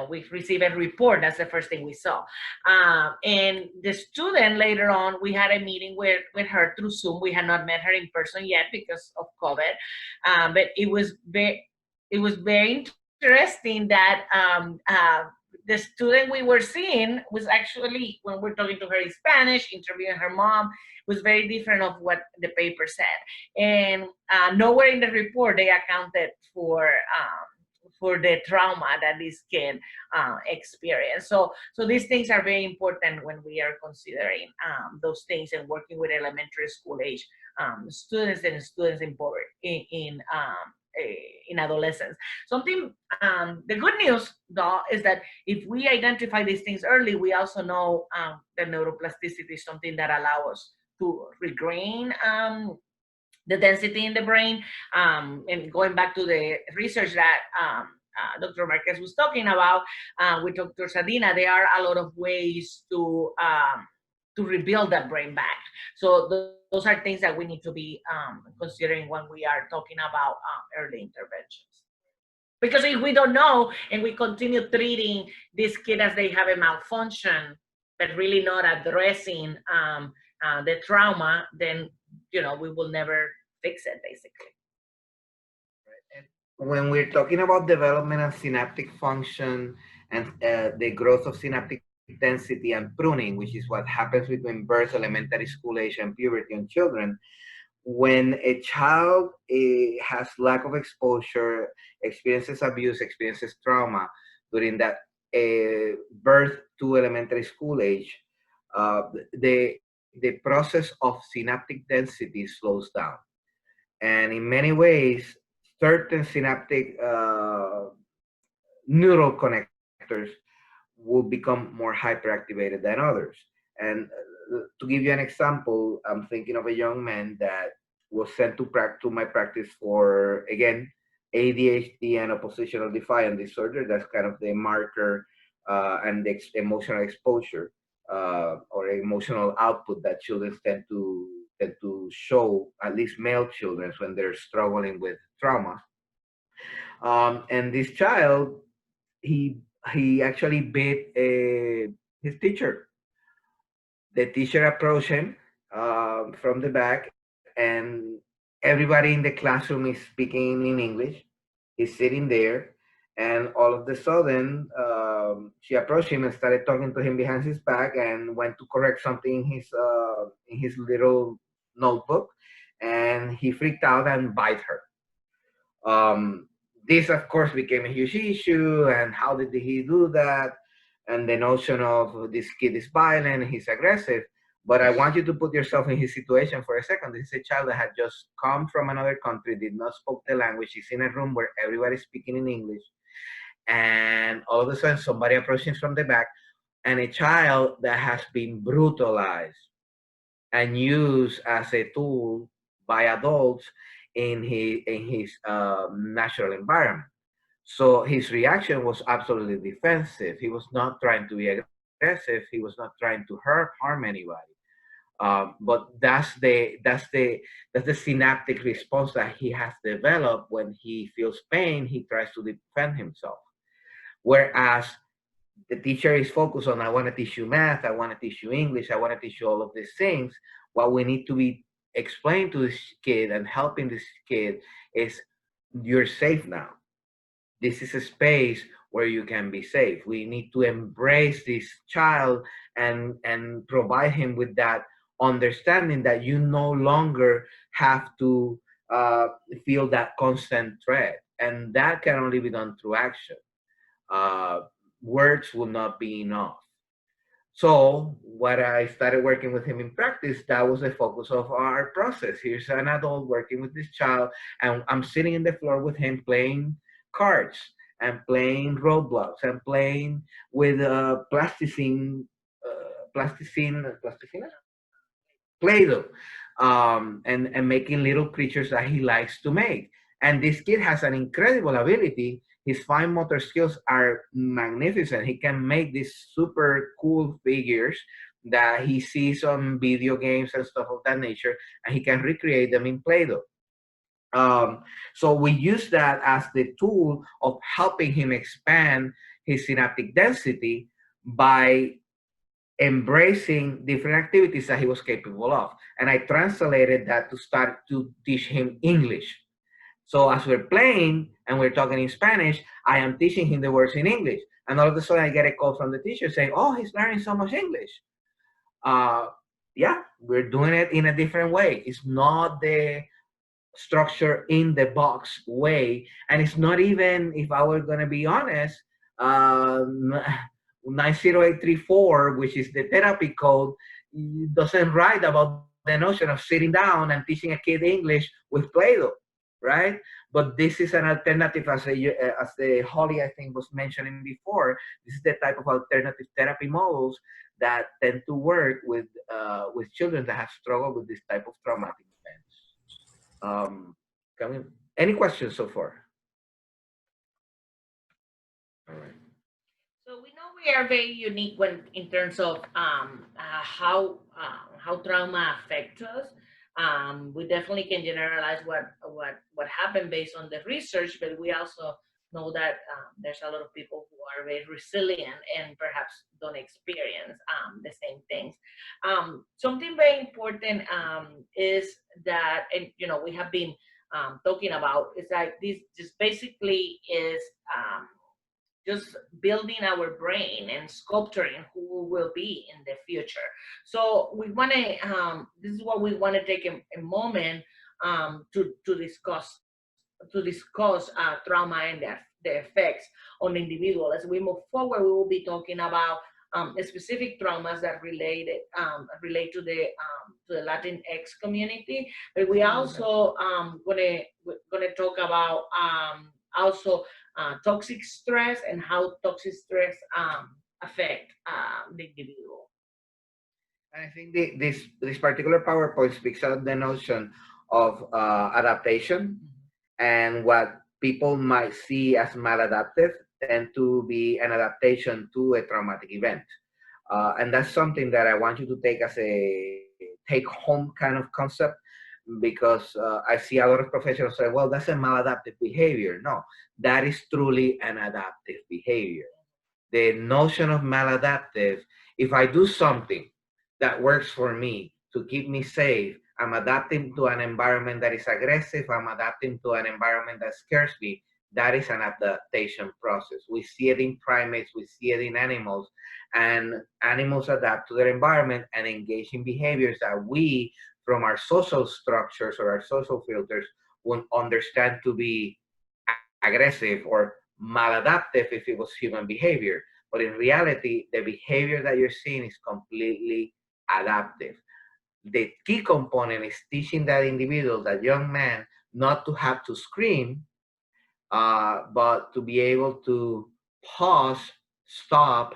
We received a report. That's the first thing we saw. And the student later on, we had a meeting with her through Zoom. We had not met her in person yet because of COVID. But it was very interesting that the student we were seeing was actually, when we're talking to her in Spanish, interviewing her mom, was very different of what the paper said. And nowhere in the report they accounted for the trauma that this kid experienced. So these things are very important when we are considering those things and working with elementary school age students and students in adolescence. The good news though is that if we identify these things early, we also know that neuroplasticity is something that allows us to regain the density in the brain. And going back to the research that Dr. Marquez was talking about with Dr. Sadina, there are a lot of ways to rebuild that brain back. So those are things that we need to be considering when we are talking about early interventions. Because if we don't know and we continue treating this kid as they have a malfunction, but really not addressing the trauma, then we will never fix it, basically. When we're talking about development and synaptic function and the growth of synaptic density and pruning, which is what happens between birth, elementary school age, and puberty in children, when a child has lack of exposure, experiences abuse, experiences trauma during that birth to elementary school age, the process of synaptic density slows down. And in many ways, certain synaptic neural connections connectors will become more hyperactivated than others. And to give you an example, I'm thinking of a young man that was sent to my practice for, again, ADHD and oppositional defiant disorder. That's kind of the marker and the emotional exposure or emotional output that children tend to show, at least male children, when they're struggling with trauma. And this child, he actually bit his teacher. The teacher approached him from the back, and everybody in the classroom is speaking in English. He's sitting there, and all of a sudden, she approached him and started talking to him behind his back, and went to correct something in his little notebook, and he freaked out and bite her. This, of course, became a huge issue. And how did he do that? And the notion of this kid is violent, he's aggressive. But I want you to put yourself in his situation for a second. This is a child that had just come from another country, did not speak the language. He's in a room where everybody's speaking in English. And all of a sudden, somebody approaches from the back, and a child that has been brutalized and used as a tool by adults in his natural environment. So his reaction was absolutely defensive. He was not trying to be aggressive. He was not trying to harm anybody. But that's the synaptic response that he has developed when he feels pain. He tries to defend himself. Whereas the teacher is focused on, I want to teach you math, I want to teach you English, I want to teach you all of these things. What we need to be explained to this kid and helping this kid is, you're safe now. This is a space where you can be safe. We need to embrace this child and provide him with that understanding that you no longer have to feel that constant threat. And that can only be done through action. Words will not be enough. So what I started working with him in practice, that was the focus of our process. Here's an adult working with this child, and I'm sitting in the floor with him playing cards and playing roadblocks and playing with plasticine, Play-Doh, and making little creatures that he likes to make. And this kid has an incredible ability. His fine motor skills are magnificent. He can make these super cool figures that he sees on video games and stuff of that nature, and he can recreate them in Play-Doh. So we use that as the tool of helping him expand his synaptic density by embracing different activities that he was capable of. And I translated that to start to teach him English. So as we're playing and we're talking in Spanish, I am teaching him the words in English. And all of a sudden I get a call from the teacher saying, oh, he's learning so much English. Yeah, we're doing it in a different way. It's not the structure in the box way. And it's not even, if I were going to be honest, 90834, which is the therapy code, doesn't write about the notion of sitting down and teaching a kid English with Play-Doh, right? But this is an alternative, as the Holly, I think, was mentioning before. This is the type of alternative therapy models that tend to work with children that have struggled with this type of traumatic events. Any questions so far? All right. So we know we are very unique in terms of how trauma affects us. We definitely can generalize what happened based on the research, but we also know that there's a lot of people who are very resilient and perhaps don't experience the same things. Something very important is that, and we have been talking about, is that this just basically is just building our brain and sculpturing who we will be in the future. So we want to, this is what we want to take a moment to discuss trauma and the effects on the individual. As we move forward, we will be talking about specific traumas that relate to the Latinx community, but we also gonna talk about also toxic stress and how toxic stress affect the individual. I think this particular PowerPoint speaks of the notion of adaptation, and what people might see as maladaptive tend to be an adaptation to a traumatic event. And that's something that I want you to take as a take-home kind of concept, because I see a lot of professionals say, well, that's a maladaptive behavior. No, that is truly an adaptive behavior. The notion of maladaptive, if I do something that works for me to keep me safe, I'm adapting to an environment that is aggressive, I'm adapting to an environment that scares me, that is an adaptation process. We see it in primates, we see it in animals, and animals adapt to their environment and engage in behaviors that we, from our social structures or our social filters, would understand to be aggressive or maladaptive if it was human behavior. But in reality, the behavior that you're seeing is completely adaptive. The key component is teaching that individual, that young man, not to have to scream, but to be able to pause, stop,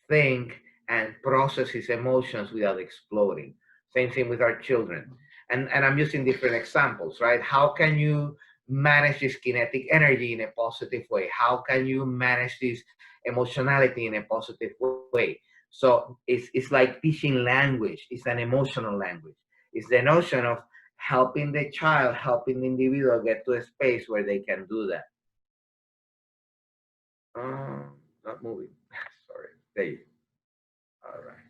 think, and process his emotions without exploding. Same thing with our children. And I'm using different examples, right? How can you manage this kinetic energy in a positive way? How can you manage this emotionality in a positive way? So it's like teaching language. It's an emotional language. It's the notion of helping the child, helping the individual get to a space where they can do that. Not moving. Sorry. There you go. All right.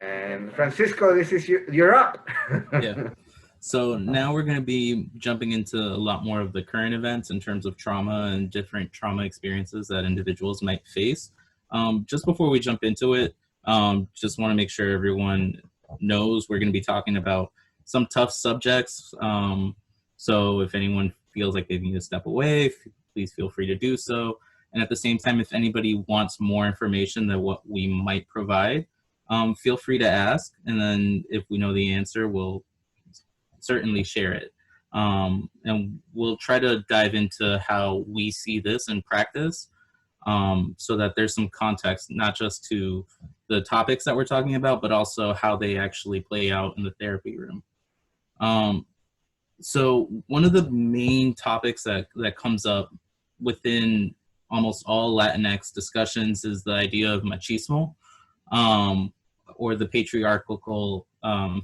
And Francisco, this is you're up. Yeah. So now we're going to be jumping into a lot more of the current events in terms of trauma and different trauma experiences that individuals might face. Just before we jump into it, just want to make sure everyone knows we're going to be talking about some tough subjects. So if anyone feels like they need to step away, please feel free to do so. And at the same time, if anybody wants more information than what we might provide, feel free to ask. And then if we know the answer, we'll certainly share it. And we'll try to dive into how we see this in practice, so that there's some context, not just to the topics that we're talking about, but also how they actually play out in the therapy room. So one of the main topics that comes up within almost all Latinx discussions is the idea of machismo, or the patriarchal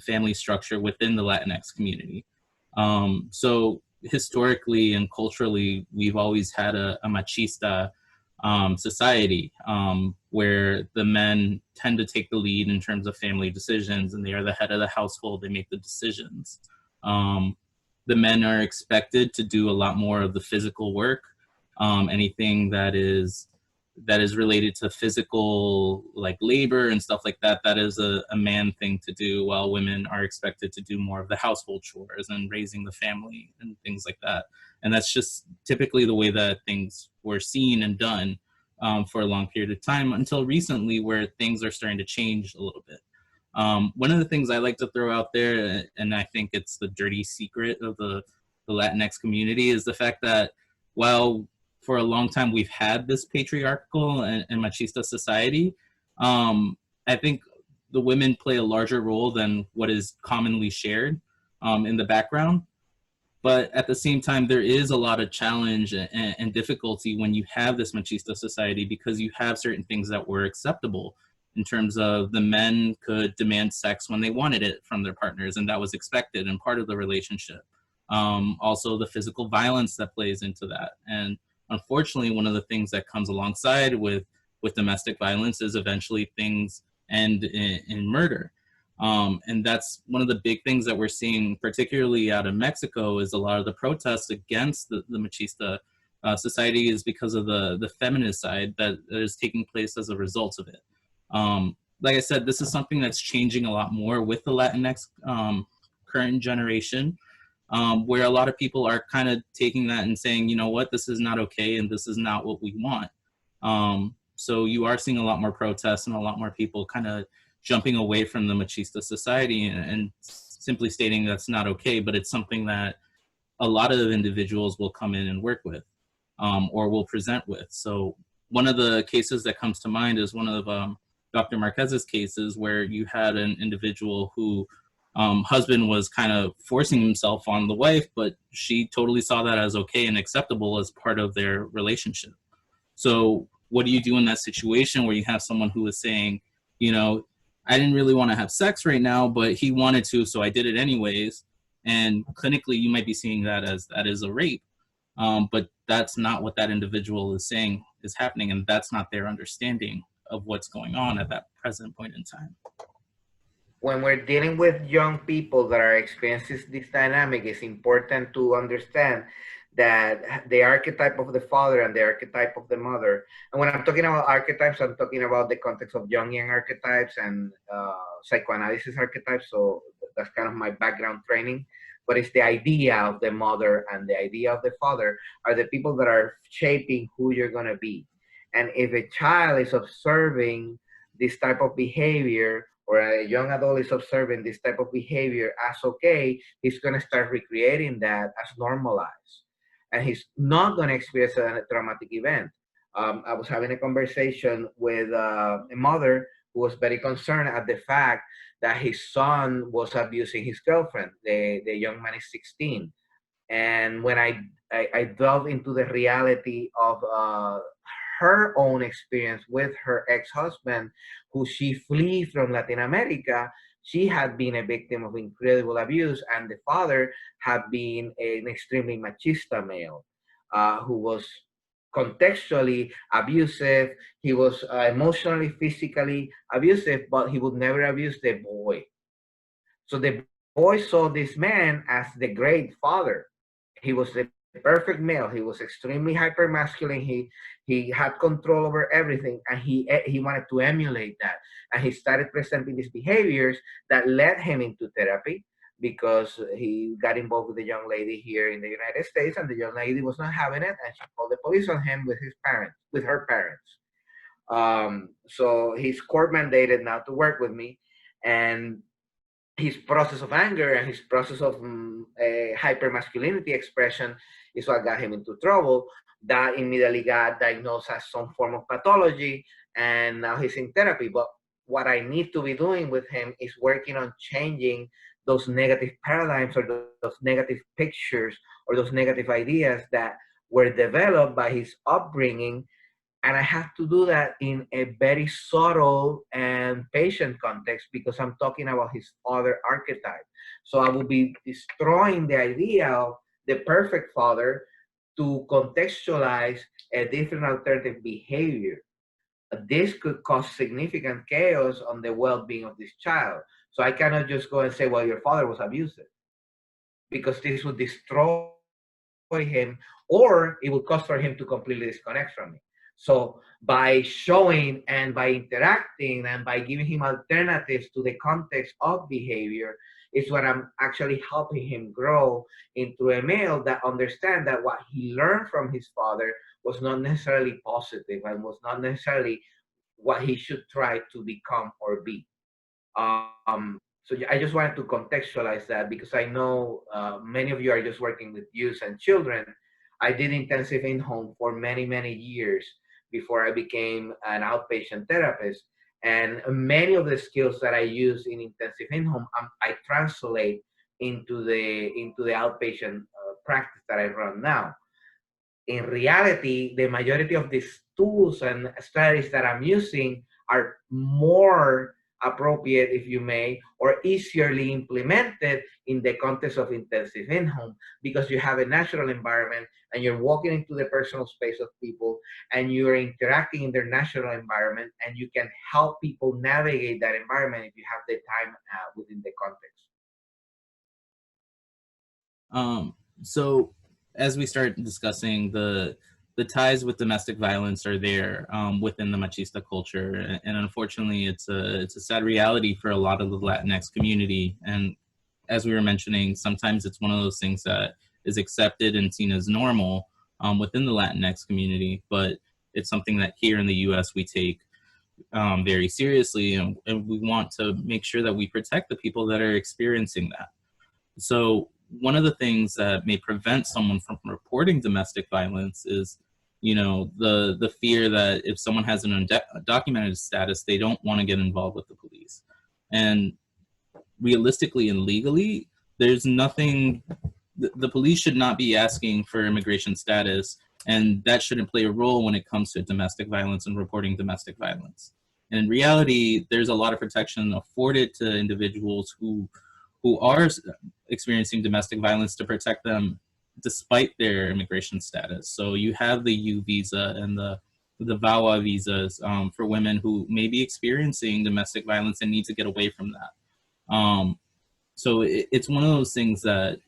family structure within the Latinx community. So historically and culturally, we've always had a machista society, where the men tend to take the lead in terms of family decisions, and they are the head of the household, they make the decisions. The men are expected to do a lot more of the physical work, anything that is related to physical, like labor and stuff like that, that is a man thing to do, while women are expected to do more of the household chores and raising the family and things like that. And that's just typically the way that things were seen and done for a long period of time, until recently, where things are starting to change a little bit. One of the things I like to throw out there, and I think it's the dirty secret of the Latinx community, is the fact that while for a long time we've had this patriarchal and machista society, I think the women play a larger role than what is commonly shared in the background. But at the same time, there is a lot of challenge and difficulty when you have this machista society, because you have certain things that were acceptable in terms of the men could demand sex when they wanted it from their partners, and that was expected and part of the relationship. Also the physical violence that plays into that. And unfortunately, one of the things that comes alongside with domestic violence is eventually things end in murder. And that's one of the big things that we're seeing, particularly out of Mexico, is a lot of the protests against the machista society is because of the feminist side that is taking place as a result of it. Like I said, this is something that's changing a lot more with the Latinx current generation, where a lot of people are kind of taking that and saying, you know what, this is not okay and this is not what we want. So you are seeing a lot more protests and a lot more people kind of jumping away from the machista society and simply stating that's not okay, but it's something that a lot of individuals will come in and work with, or will present with. So one of the cases that comes to mind is one of Dr. Marquez's cases, where you had an individual who husband was kind of forcing himself on the wife, but she totally saw that as okay and acceptable as part of their relationship. So what do you do in that situation where you have someone who is saying, you know, I didn't really want to have sex right now, but he wanted to, so I did it anyways. And clinically, you might be seeing that as that is a rape, but that's not what that individual is saying is happening, and that's not their understanding of what's going on at that present point in time. When we're dealing with young people that are experiencing this dynamic, it's important to understand that the archetype of the father and the archetype of the mother, and when I'm talking about archetypes, I'm talking about the context of Jungian archetypes and psychoanalysis archetypes. So that's kind of my background training. But it's the idea of the mother and the idea of the father are the people that are shaping who you're going to be. And if a child is observing this type of behavior, or a young adult is observing this type of behavior as okay, he's going to start recreating that as normalized. And he's not going to experience a traumatic event. I was having a conversation with a mother who was very concerned at the fact that his son was abusing his girlfriend. The young man is 16. And when I delve into the reality of her own experience with her ex-husband, who she fled from Latin America, she had been a victim of incredible abuse, and the father had been an extremely machista male who was contextually abusive. He was emotionally, physically abusive, but he would never abuse the boy. So the boy saw this man as the great father. He was the perfect male. He was extremely hyper masculine. He had control over everything, and he wanted to emulate that. And he started presenting these behaviors that led him into therapy, because he got involved with a young lady here in the United States, and the young lady was not having it, and she called the police on him with her parents. So he's court mandated now to work with me, and his process of anger and his process of hypermasculinity expression is what got him into trouble. That immediately got diagnosed as some form of pathology, and now he's in therapy. But what I need to be doing with him is working on changing those negative paradigms, or those negative pictures, or those negative ideas that were developed by his upbringing. And I have to do that in a very subtle and patient context, because I'm talking about his father archetype. So I will be destroying the idea of the perfect father to contextualize a different alternative behavior. This could cause significant chaos on the well-being of this child. So I cannot just go and say, well, your father was abusive, because this would destroy him, or it would cause for him to completely disconnect from me. So by showing and by interacting and by giving him alternatives to the context of behavior is what I'm actually helping him grow into a male that understands that what he learned from his father was not necessarily positive and was not necessarily what he should try to become or be. So I just wanted to contextualize that, because I know many of you are just working with youth and children. I did intensive in-home for many, many years before I became an outpatient therapist. And many of the skills that I use in intensive in-home, I translate into the outpatient practice that I run now. In reality, the majority of these tools and strategies that I'm using are more appropriate, if you may, or easily implemented in the context of intensive in-home, because you have a natural environment and you're walking into the personal space of people and you're interacting in their natural environment, and you can help people navigate that environment if you have the time within the context. So as we start discussing, the ties with domestic violence are there within the machista culture, and unfortunately, it's a sad reality for a lot of the Latinx community. And as we were mentioning, sometimes it's one of those things that is accepted and seen as normal within the Latinx community, but it's something that here in the U.S. we take very seriously, and we want to make sure that we protect the people that are experiencing that. So one of the things that may prevent someone from reporting domestic violence is, you know, the fear that if someone has an undocumented status, they don't want to get involved with the police. And realistically and legally, there's nothing, the police should not be asking for immigration status, and that shouldn't play a role when it comes to domestic violence and reporting domestic violence. And in reality, there's a lot of protection afforded to individuals who are experiencing domestic violence to protect them despite their immigration status. So you have the U visa and the VAWA visas for women who may be experiencing domestic violence and need to get away from that. So it's one of those things that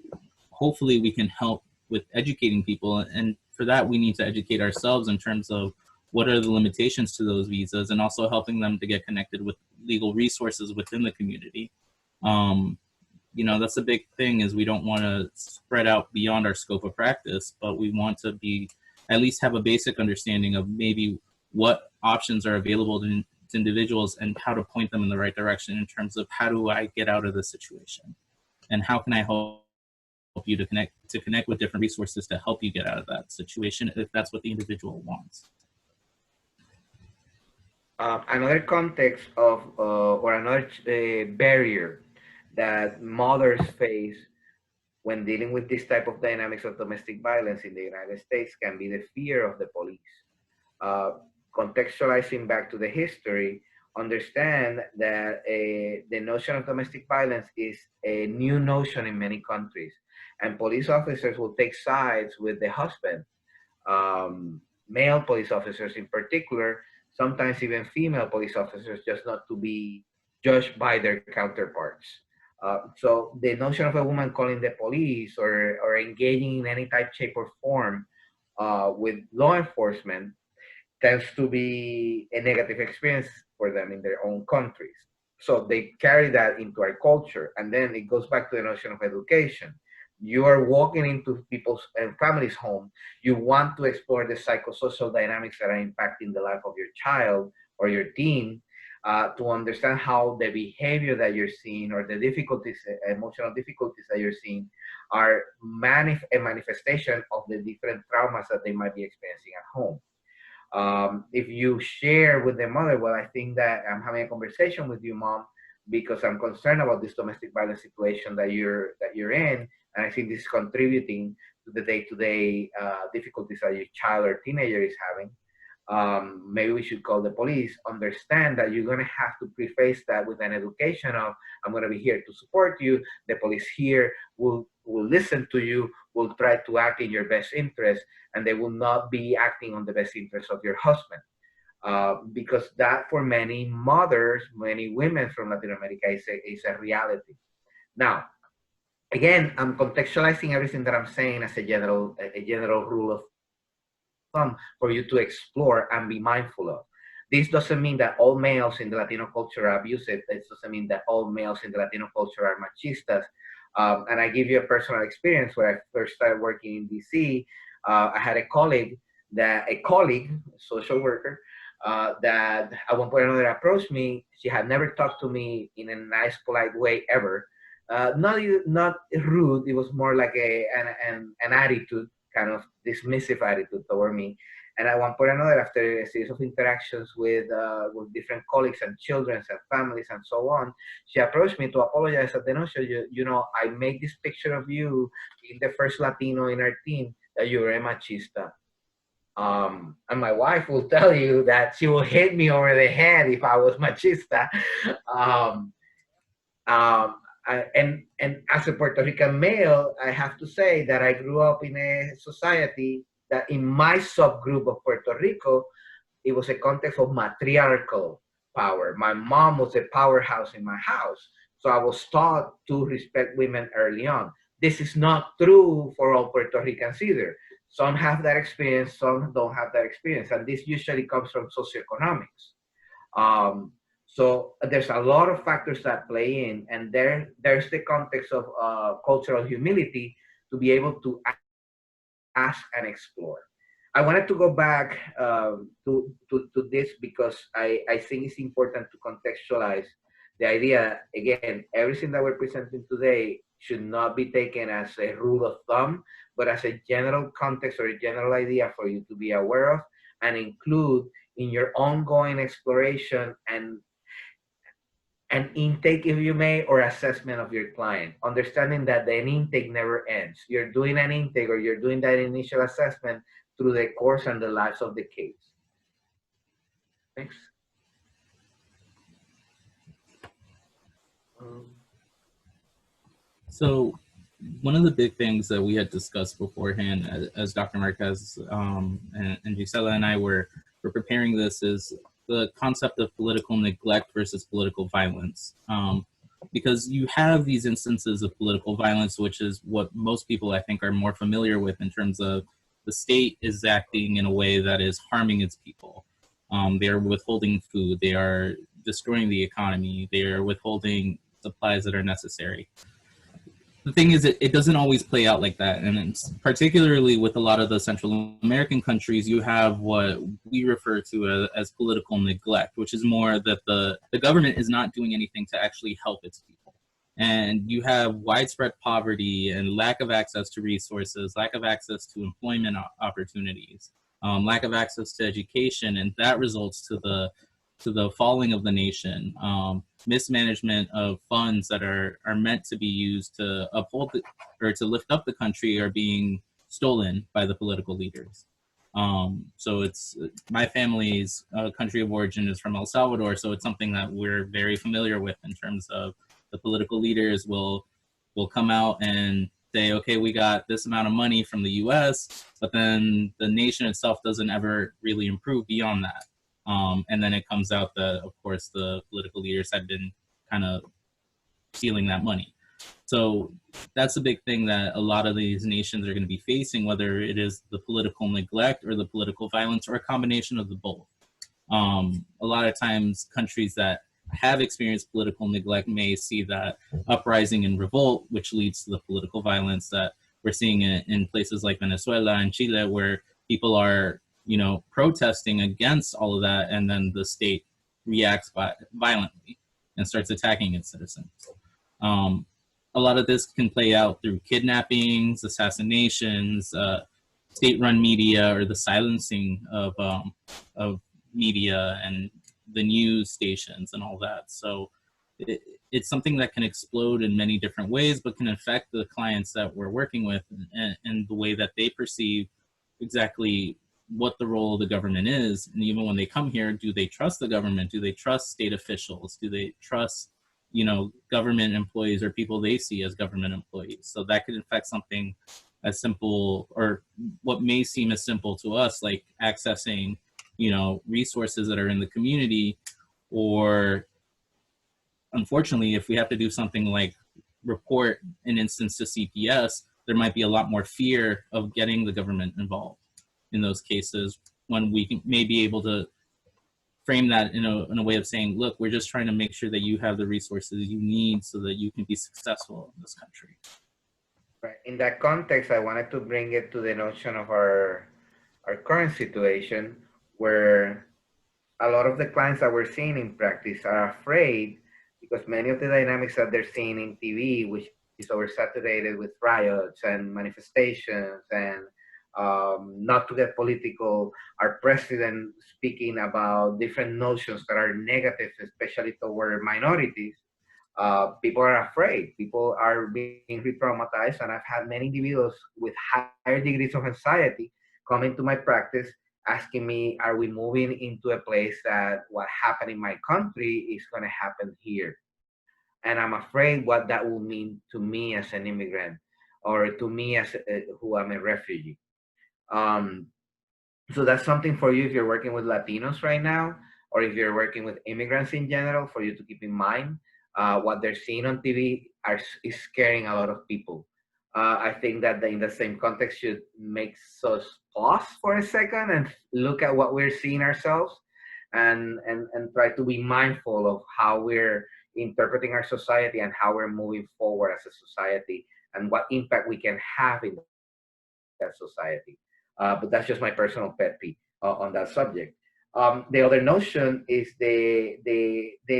hopefully we can help with educating people. And for that, we need to educate ourselves in terms of what are the limitations to those visas, and also helping them to get connected with legal resources within the community. You know, that's a big thing, is we don't want to spread out beyond our scope of practice, but we want to at least have a basic understanding of maybe what options are available to individuals and how to point them in the right direction in terms of how do I get out of this situation, and how can I help you to connect with different resources to help you get out of that situation if that's what the individual wants. Another context of or another barrier that mothers face when dealing with this type of dynamics of domestic violence in the United States can be the fear of the police. Contextualizing back to the history, understand that the notion of domestic violence is a new notion in many countries, and police officers will take sides with the husband. Male police officers in particular, sometimes even female police officers, just not to be judged by their counterparts. So the notion of a woman calling the police or engaging in any type, shape, or form with law enforcement tends to be a negative experience for them in their own countries. So they carry that into our culture. And then it goes back to the notion of education. You are walking into people's and families' home. You want to explore the psychosocial dynamics that are impacting the life of your child or your teen, to understand how the behavior that you're seeing or the difficulties, emotional difficulties that you're seeing, are a manifestation of the different traumas that they might be experiencing at home. If you share with the mother, well, I think that I'm having a conversation with you, mom, because I'm concerned about this domestic violence situation that you're in, and I think this is contributing to the day-to-day difficulties that your child or teenager is having. Maybe we should call the police. Understand that you're going to have to preface that with an education of, I'm going to be here to support you. The police here will listen to you, will try to act in your best interest, and they will not be acting on the best interest of your husband. Because that, for many mothers, many women from Latin America, is a reality. Now, again, I'm contextualizing everything that I'm saying as a general rule of thumb for you to explore and be mindful of. This doesn't mean that all males in the Latino culture are abusive. This doesn't mean that all males in the Latino culture are machistas. And I give you a personal experience where I first started working in DC. I had a colleague, social worker, that at one point or another approached me. She had never talked to me in a nice, polite way ever. Not rude. It was more like an attitude, kind of dismissive attitude toward me. And at one point or another, after a series of interactions with different colleagues and children and families and so on, she approached me to apologize at the notion, you know, I made this picture of you being the first Latino in our team, that you were a machista. And my wife will tell you that she will hit me over the head if I was machista. And as a Puerto Rican male, I have to say that I grew up in a society that, in my subgroup of Puerto Rico, it was a context of matriarchal power. My mom was a powerhouse in my house, so I was taught to respect women early on. This is not true for all Puerto Ricans either. Some have that experience, some don't have that experience, and this usually comes from socioeconomics. So there's a lot of factors that play in, and there's the context of cultural humility to be able to ask and explore. I wanted to go back to this because I think it's important to contextualize the idea. Again, everything that we're presenting today should not be taken as a rule of thumb, but as a general context or a general idea for you to be aware of and include in your ongoing exploration and intake, if you may, or assessment of your client. Understanding that an intake never ends. You're doing an intake or you're doing that initial assessment through the course and the lives of the case. Thanks. So one of the big things that we had discussed beforehand, as Dr. Marquez and Gisela and I were preparing this, is the concept of political neglect versus political violence. Because you have these instances of political violence, which is what most people I think are more familiar with in terms of the state is acting in a way that is harming its people. They are withholding food, they are destroying the economy, they are withholding supplies that are necessary. The thing is, it doesn't always play out like that. And it's particularly with a lot of the Central American countries, you have what we refer to as political neglect, which is more that the government is not doing anything to actually help its people. And you have widespread poverty and lack of access to resources, lack of access to employment opportunities, lack of access to education, and that results to the falling of the nation, mismanagement of funds that are meant to be used to uphold or to lift up the country are being stolen by the political leaders. So it's my family's country of origin is from El Salvador, so it's something that we're very familiar with in terms of the political leaders will come out and say, okay, we got this amount of money from the US, but then the nation itself doesn't ever really improve beyond that. And then it comes out that, of course, the political leaders had been kind of stealing that money. So that's a big thing that a lot of these nations are going to be facing, whether it is the political neglect or the political violence or a combination of the both. A lot of times countries that have experienced political neglect may see that uprising and revolt, which leads to the political violence that we're seeing in places like Venezuela and Chile, where people are protesting against all of that, and then the state reacts violently and starts attacking its citizens. A lot of this can play out through kidnappings, assassinations, state-run media, or the silencing of media and the news stations and all that. So it's something that can explode in many different ways, but can affect the clients that we're working with and the way that they perceive exactly what the role of the government is. And even when they come here, do they trust the government? Do they trust state officials? Do they trust, government employees or people they see as government employees? So that could affect something as simple, or what may seem as simple to us, like accessing, resources that are in the community. Or unfortunately, if we have to do something like report an instance to CPS, there might be a lot more fear of getting the government involved in those cases, when we may be able to frame that in a way of saying, look, we're just trying to make sure that you have the resources you need so that you can be successful in this country. Right. In that context, I wanted to bring it to the notion of our current situation, where a lot of the clients that we're seeing in practice are afraid because many of the dynamics that they're seeing in TV, which is oversaturated with riots and manifestations and not to get political, our president speaking about different notions that are negative, especially toward minorities. People are afraid. People are being re-traumatized, and I've had many individuals with higher degrees of anxiety come into my practice asking me, are we moving into a place that what happened in my country is going to happen here? And I'm afraid what that will mean to me as an immigrant, or to me as who am a refugee. So that's something for you if you're working with Latinos right now, or if you're working with immigrants in general, for you to keep in mind. What they're seeing on TV is scaring a lot of people. I think that in the same context should make us pause for a second and look at what we're seeing ourselves, and try to be mindful of how we're interpreting our society and how we're moving forward as a society, and what impact we can have in that society. But that's just my personal pet peeve on that subject. The other notion is the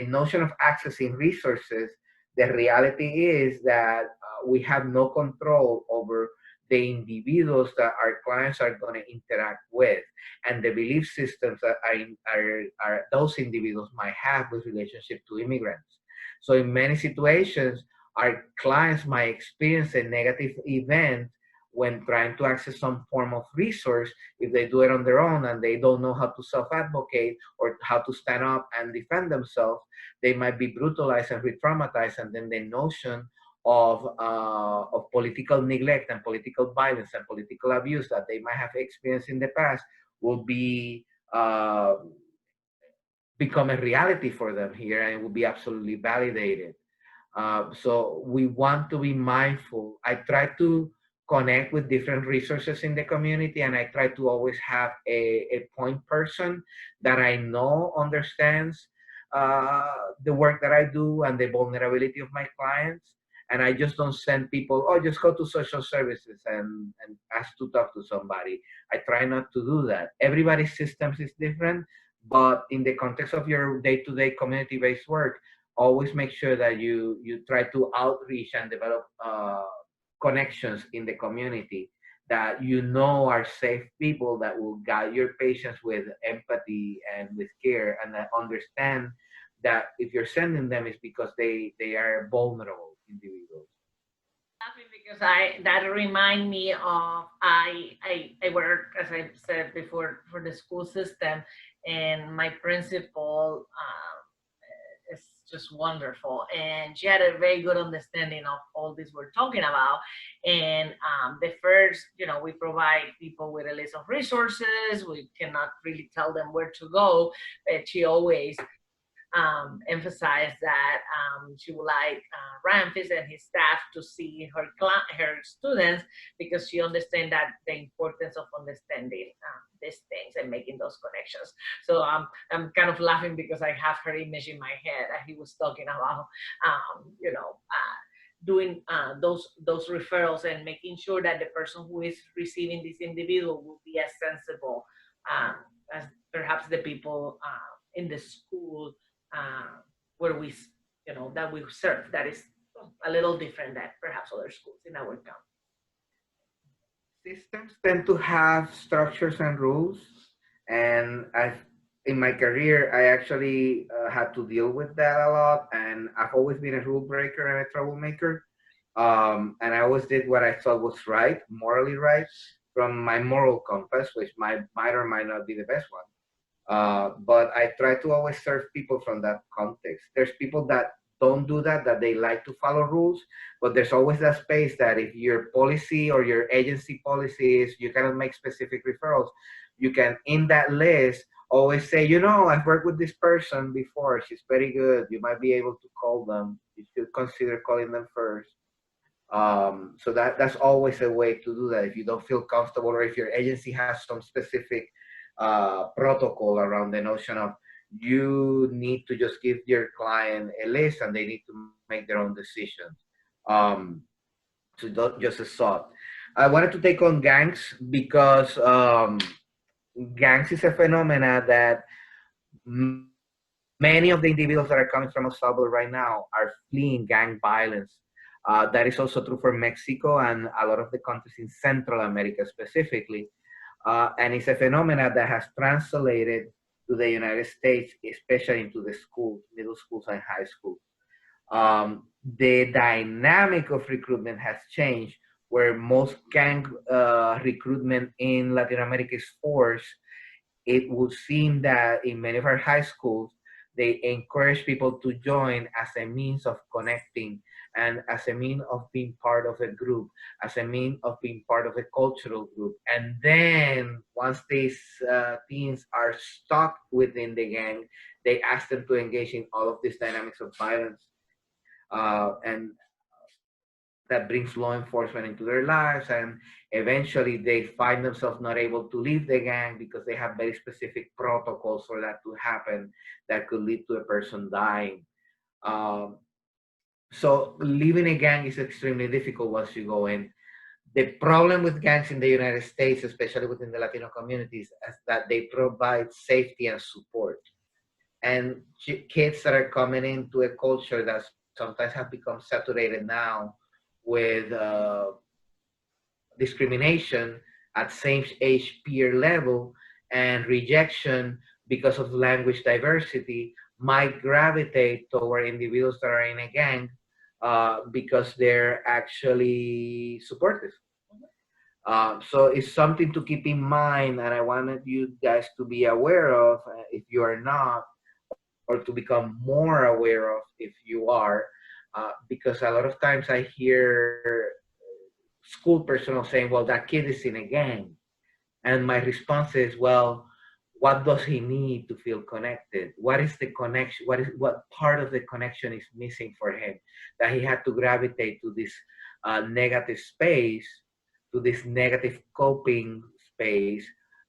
notion of accessing resources. The reality is that we have no control over the individuals that our clients are going to interact with, and the belief systems that are those individuals might have with relationship to immigrants. So in many situations, our clients might experience a negative event when trying to access some form of resource. If they do it on their own and they don't know how to self-advocate or how to stand up and defend themselves, they might be brutalized and re-traumatized, and then the notion of political neglect and political violence and political abuse that they might have experienced in the past will be become a reality for them here, and it will be absolutely validated. So we want to be mindful. I try to connect with different resources in the community, and I try to always have a point person that I know understands the work that I do and the vulnerability of my clients. And I just don't send people, oh, just go to social services and ask to talk to somebody. I try not to do that. Everybody's systems is different, but in the context of your day-to-day community-based work, always make sure that you try to outreach and develop connections in the community that you know are safe people that will guide your patients with empathy and with care, and that understand that if you're sending them, it's because they are vulnerable individuals. Laughing because that remind me of I work, as I said before, for the school system, and my principal is just wonderful, and she had a very good understanding of all this we're talking about. And the first, we provide people with a list of resources. We cannot really tell them where to go, but she always emphasized that she would like Graham and his staff to see her students, because she understands that the importance of understanding these things and making those connections. So I'm kind of laughing because I have her image in my head that he was talking about, doing those referrals and making sure that the person who is receiving this individual will be as sensible as perhaps the people in the school where we, that we serve. That is a little different than perhaps other schools in our county. Systems tend to have structures and rules, and in my career, I actually had to deal with that a lot, and I've always been a rule breaker and a troublemaker, and I always did what I thought was right, morally right, from my moral compass, which might or might not be the best one. But I try to always serve people from that context. There's people that don't do that they like to follow rules, but there's always that space that if your policy or your agency policy is you cannot make specific referrals, you can, in that list, always say, I've worked with this person before, she's very good, you might be able to call them, you should consider calling them first. So that's always a way to do that. If you don't feel comfortable, or if your agency has some specific protocol around the notion of you need to just give your client a list and they need to make their own decisions. So don't just a thought. I wanted to take on gangs because gangs is a phenomena that many of the individuals that are coming from El Salvador right now are fleeing gang violence. That is also true for Mexico and a lot of the countries in Central America specifically. And it's a phenomena that has translated to the United States, especially into the schools, middle schools and high schools. The dynamic of recruitment has changed, where most gang recruitment in Latin America is forced. It would seem that in many of our high schools, they encourage people to join as a means of connecting and as a means of being part of a group, as a means of being part of a cultural group. And then once these teens are stuck within the gang, they ask them to engage in all of these dynamics of violence. And that brings law enforcement into their lives, and eventually they find themselves not able to leave the gang because they have very specific protocols for that to happen that could lead to a person dying. So leaving a gang is extremely difficult once you go in. The problem with gangs in the United States, especially within the Latino communities, is that they provide safety and support. And kids that are coming into a culture that sometimes have become saturated now, with discrimination at same age peer level, and rejection because of language diversity might gravitate toward individuals that are in a gang because they're actually supportive. So it's something to keep in mind, and I wanted you guys to be aware of if you are not, or to become more aware of if you are, because a lot of times I hear school personnel saying, well, that kid is in a gang. And my response is, well, what does he need to feel connected? What is the connection? What part of the connection is missing for him that he had to gravitate to this negative space, to this negative coping space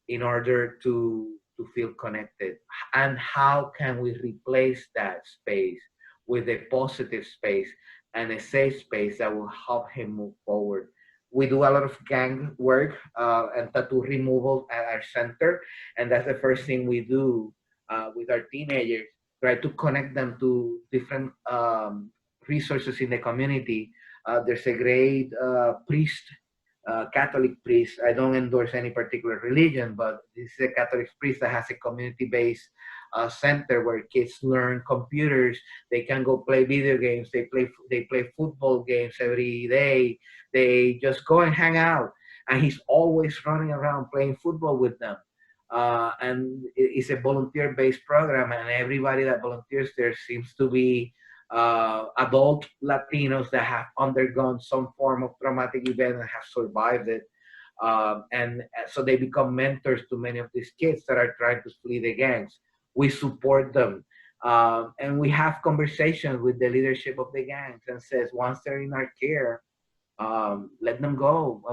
in order to feel connected? And how can we replace that space with a positive space and a safe space that will help him move forward? We do a lot of gang work and tattoo removal at our center, and that's the first thing we do with our teenagers, try to connect them to different resources in the community. There's a great priest, Catholic priest. I don't endorse any particular religion, but this is a Catholic priest that has a community-based center where kids learn computers. They can go play video games. They play football games every day. They just go and hang out, and he's always running around playing football with them. And it's a volunteer-based program, and everybody that volunteers there seems to be adult Latinos that have undergone some form of traumatic event and have survived it. And so they become mentors to many of these kids that are trying to flee the gangs. We support them. And we have conversations with the leadership of the gangs and says, once they're in our care, let them go.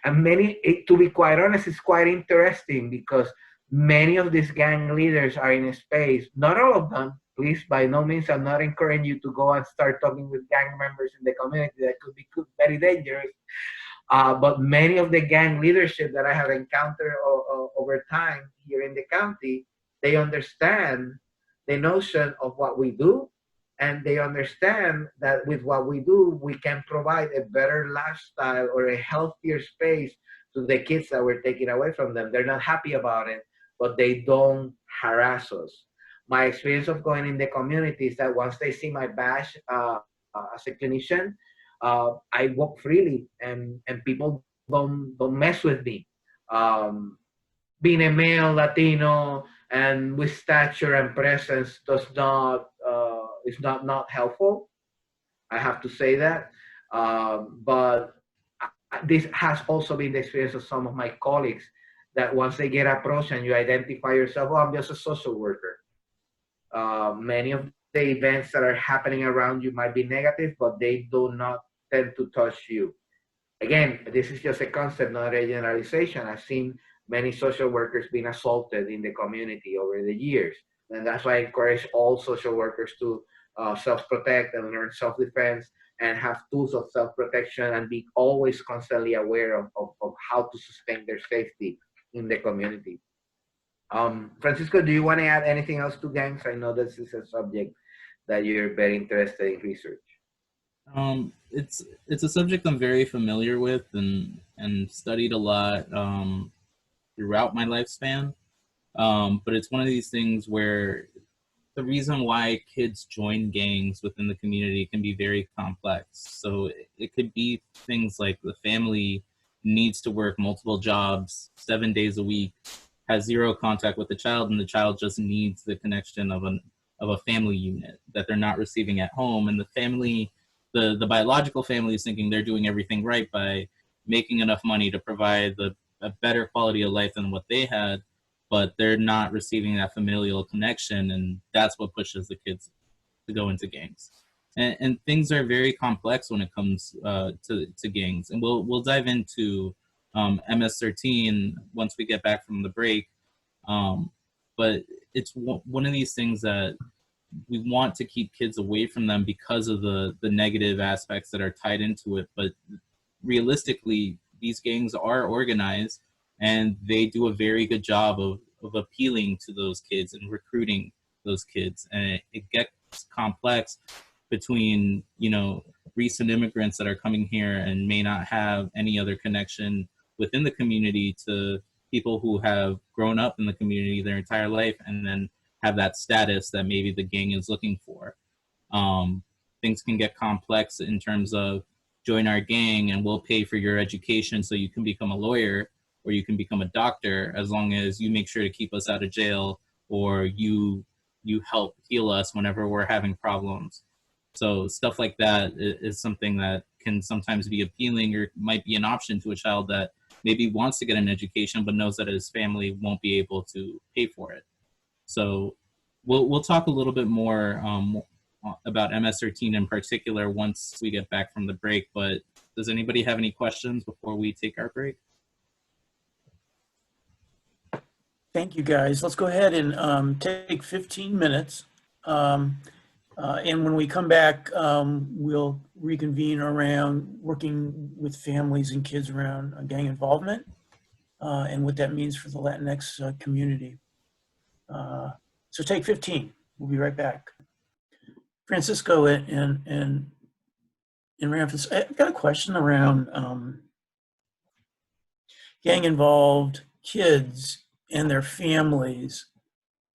And many, to be quite honest, it's quite interesting because many of these gang leaders are in a space, not all of them, please, by no means, I'm not encouraging you to go and start talking with gang members in the community. That could be very dangerous. But many of the gang leadership that I have encountered over time here in the county, they understand the notion of what we do, and they understand that with what we do, we can provide a better lifestyle or a healthier space to the kids that we're taking away from them. They're not happy about it, but they don't harass us. My experience of going in the community is that once they see my badge as a clinician, I walk freely, and people don't mess with me. Being a male Latino and with stature and presence does not is not helpful. I have to say that. But this has also been the experience of some of my colleagues, that once they get approached and you identify yourself, oh, I'm just a social worker. Many of the events that are happening around you might be negative, but they do not tend to touch you. Again, this is just a concept, not a generalization. I've seen many social workers being assaulted in the community over the years. And that's why I encourage all social workers to self-protect and learn self-defense and have tools of self-protection and be always constantly aware of how to sustain their safety in the community. Francisco, do you want to add anything else to gangs? I know this is a subject that you're very interested in research. It's a subject I'm very familiar with and studied a lot throughout my lifespan. But it's one of these things where the reason why kids join gangs within the community can be very complex. So it could be things like the family needs to work multiple jobs 7 days a week, has zero contact with the child, and the child just needs the connection of a family unit that they're not receiving at home. And the family, the biological family is thinking they're doing everything right by making enough money to provide a better quality of life than what they had, but they're not receiving that familial connection, and that's what pushes the kids to go into gangs. And things are very complex when it comes to gangs, and we'll dive into MS-13 once we get back from the break. But it's one of these things that we want to keep kids away from them because of the negative aspects that are tied into it. But realistically, these gangs are organized, and they do a very good job of appealing to those kids and recruiting those kids. And it gets complex between, you know, recent immigrants that are coming here and may not have any other connection within the community to people who have grown up in the community their entire life and then have that status that maybe the gang is looking for. Things can get complex in terms of join our gang and we'll pay for your education so you can become a lawyer or you can become a doctor, as long as you make sure to keep us out of jail or you help heal us whenever we're having problems. So stuff like that is something that can sometimes be appealing or might be an option to a child that maybe wants to get an education but knows that his family won't be able to pay for it. So we'll talk a little bit more about MS-13 in particular once we get back from the break, but does anybody have any questions before we take our break? Thank you, guys. Let's go ahead and take 15 minutes. And when we come back, we'll reconvene around working with families and kids around gang involvement and what that means for the Latinx community. So take 15. We'll be right back. Francisco and Ramphis, I've got a question around gang involved kids and their families.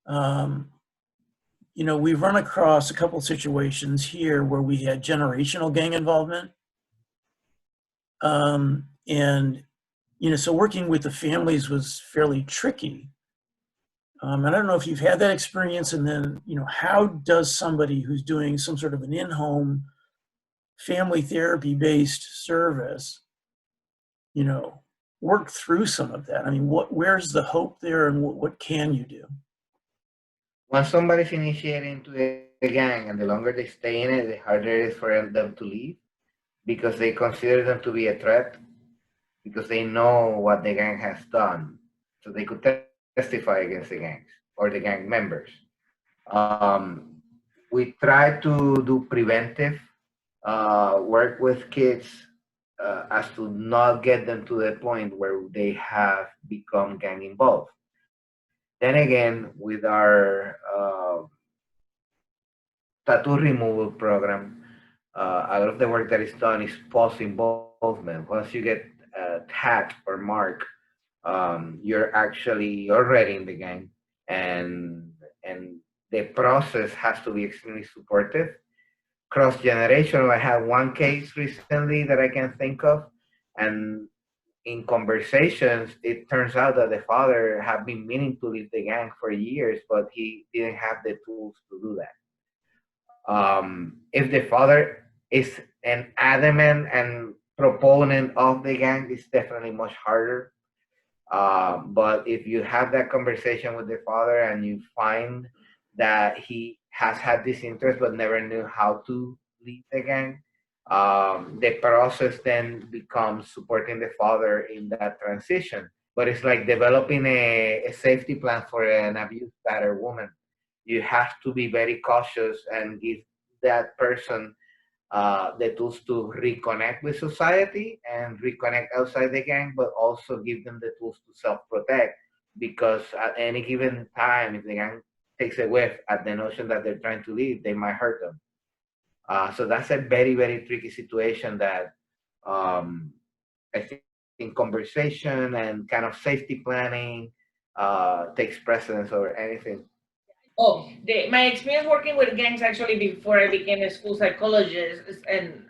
You know, we've run across a couple situations here where we had generational gang involvement. And, you know, so working with the families was fairly tricky. And I don't know if you've had that experience, and then, you know, how does somebody who's doing some sort of an in-home family therapy-based service, you know, work through some of that? I mean, where's the hope there, and what can you do? Once somebody's initiated into the gang, and the longer they stay in it, the harder it is for them to leave, because they consider them to be a threat, because they know what the gang has done. So they could testify against the gangs or the gang members. We try to do preventive work with kids as to not get them to the point where they have become gang involved. Then again, with our tattoo removal program, a lot of the work that is done is post-involvement. Once you get tagged or marked, you're actually already in the gang, and the process has to be extremely supportive. Cross-generational, I had one case recently that I can think of, and in conversations, it turns out that the father had been meaning to leave the gang for years, but he didn't have the tools to do that. If the father is an adamant and proponent of the gang, it's definitely much harder. But if you have that conversation with the father and you find that he has had this interest but never knew how to leave the gang, the process then becomes supporting the father in that transition. But it's like developing a safety plan for an abused, battered woman. You have to be very cautious and give that person the tools to reconnect with society and reconnect outside the gang, but also give them the tools to self-protect, because at any given time, if the gang takes a whiff at the notion that they're trying to leave, they might hurt them. So that's a very, very tricky situation that I think in conversation and kind of safety planning takes precedence over anything. Oh, my experience working with gangs actually before I became a school psychologist, and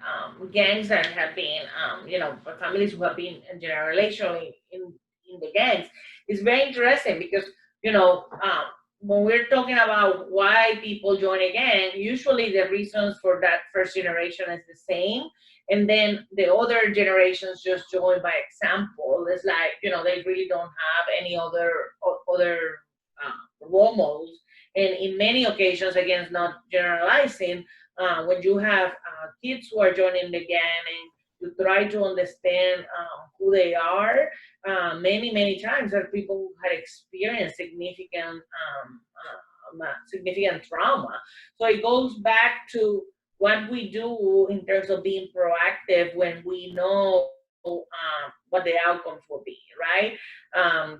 gangs that have been, you know, families who have been generationally in the gangs, is very interesting because, you know, when we're talking about why people join a gang, usually the reasons for that first generation is the same. And then the other generations just join by example. It's like, you know, they really don't have any other role models. And in many occasions, again, not generalizing, when you have kids who are joining the gang and you try to understand who they are, many times there are people who had experienced significant trauma. So it goes back to what we do in terms of being proactive when we know what the outcomes will be, right?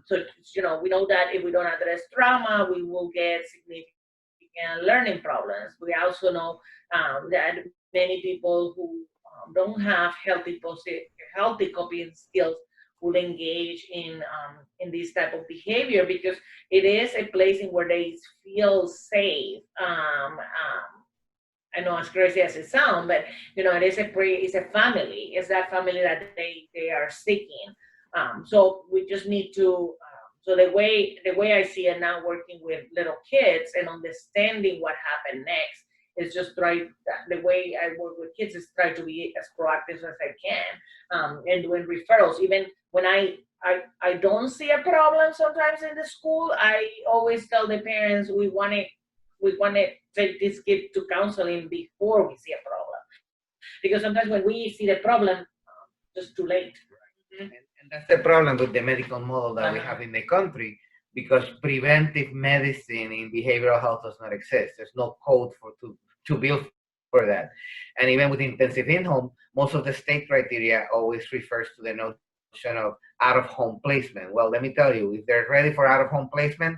So, you know, we know that if we don't address trauma, we will get significant and learning problems. We also know that many people who don't have healthy coping skills would engage in this type of behavior because it is a place in where they feel safe. I know as crazy as it sounds, but you know, it's a family. It's that family that they are seeking. So we just need to. So the way I see it now, working with little kids and understanding what happened next, is just the way I work with kids is try to be as proactive as I can, and doing referrals. Even when I don't see a problem sometimes in the school, I always tell the parents we want to take this kid to counseling before we see a problem, because sometimes when we see the problem, just too late. And that's the problem with the medical model that we have in the country, because preventive medicine in behavioral health does not exist. There's no code to build for that. And even with intensive in-home, most of the state criteria always refers to the notion of out-of-home placement. Well, let me tell you, if they're ready for out-of-home placement,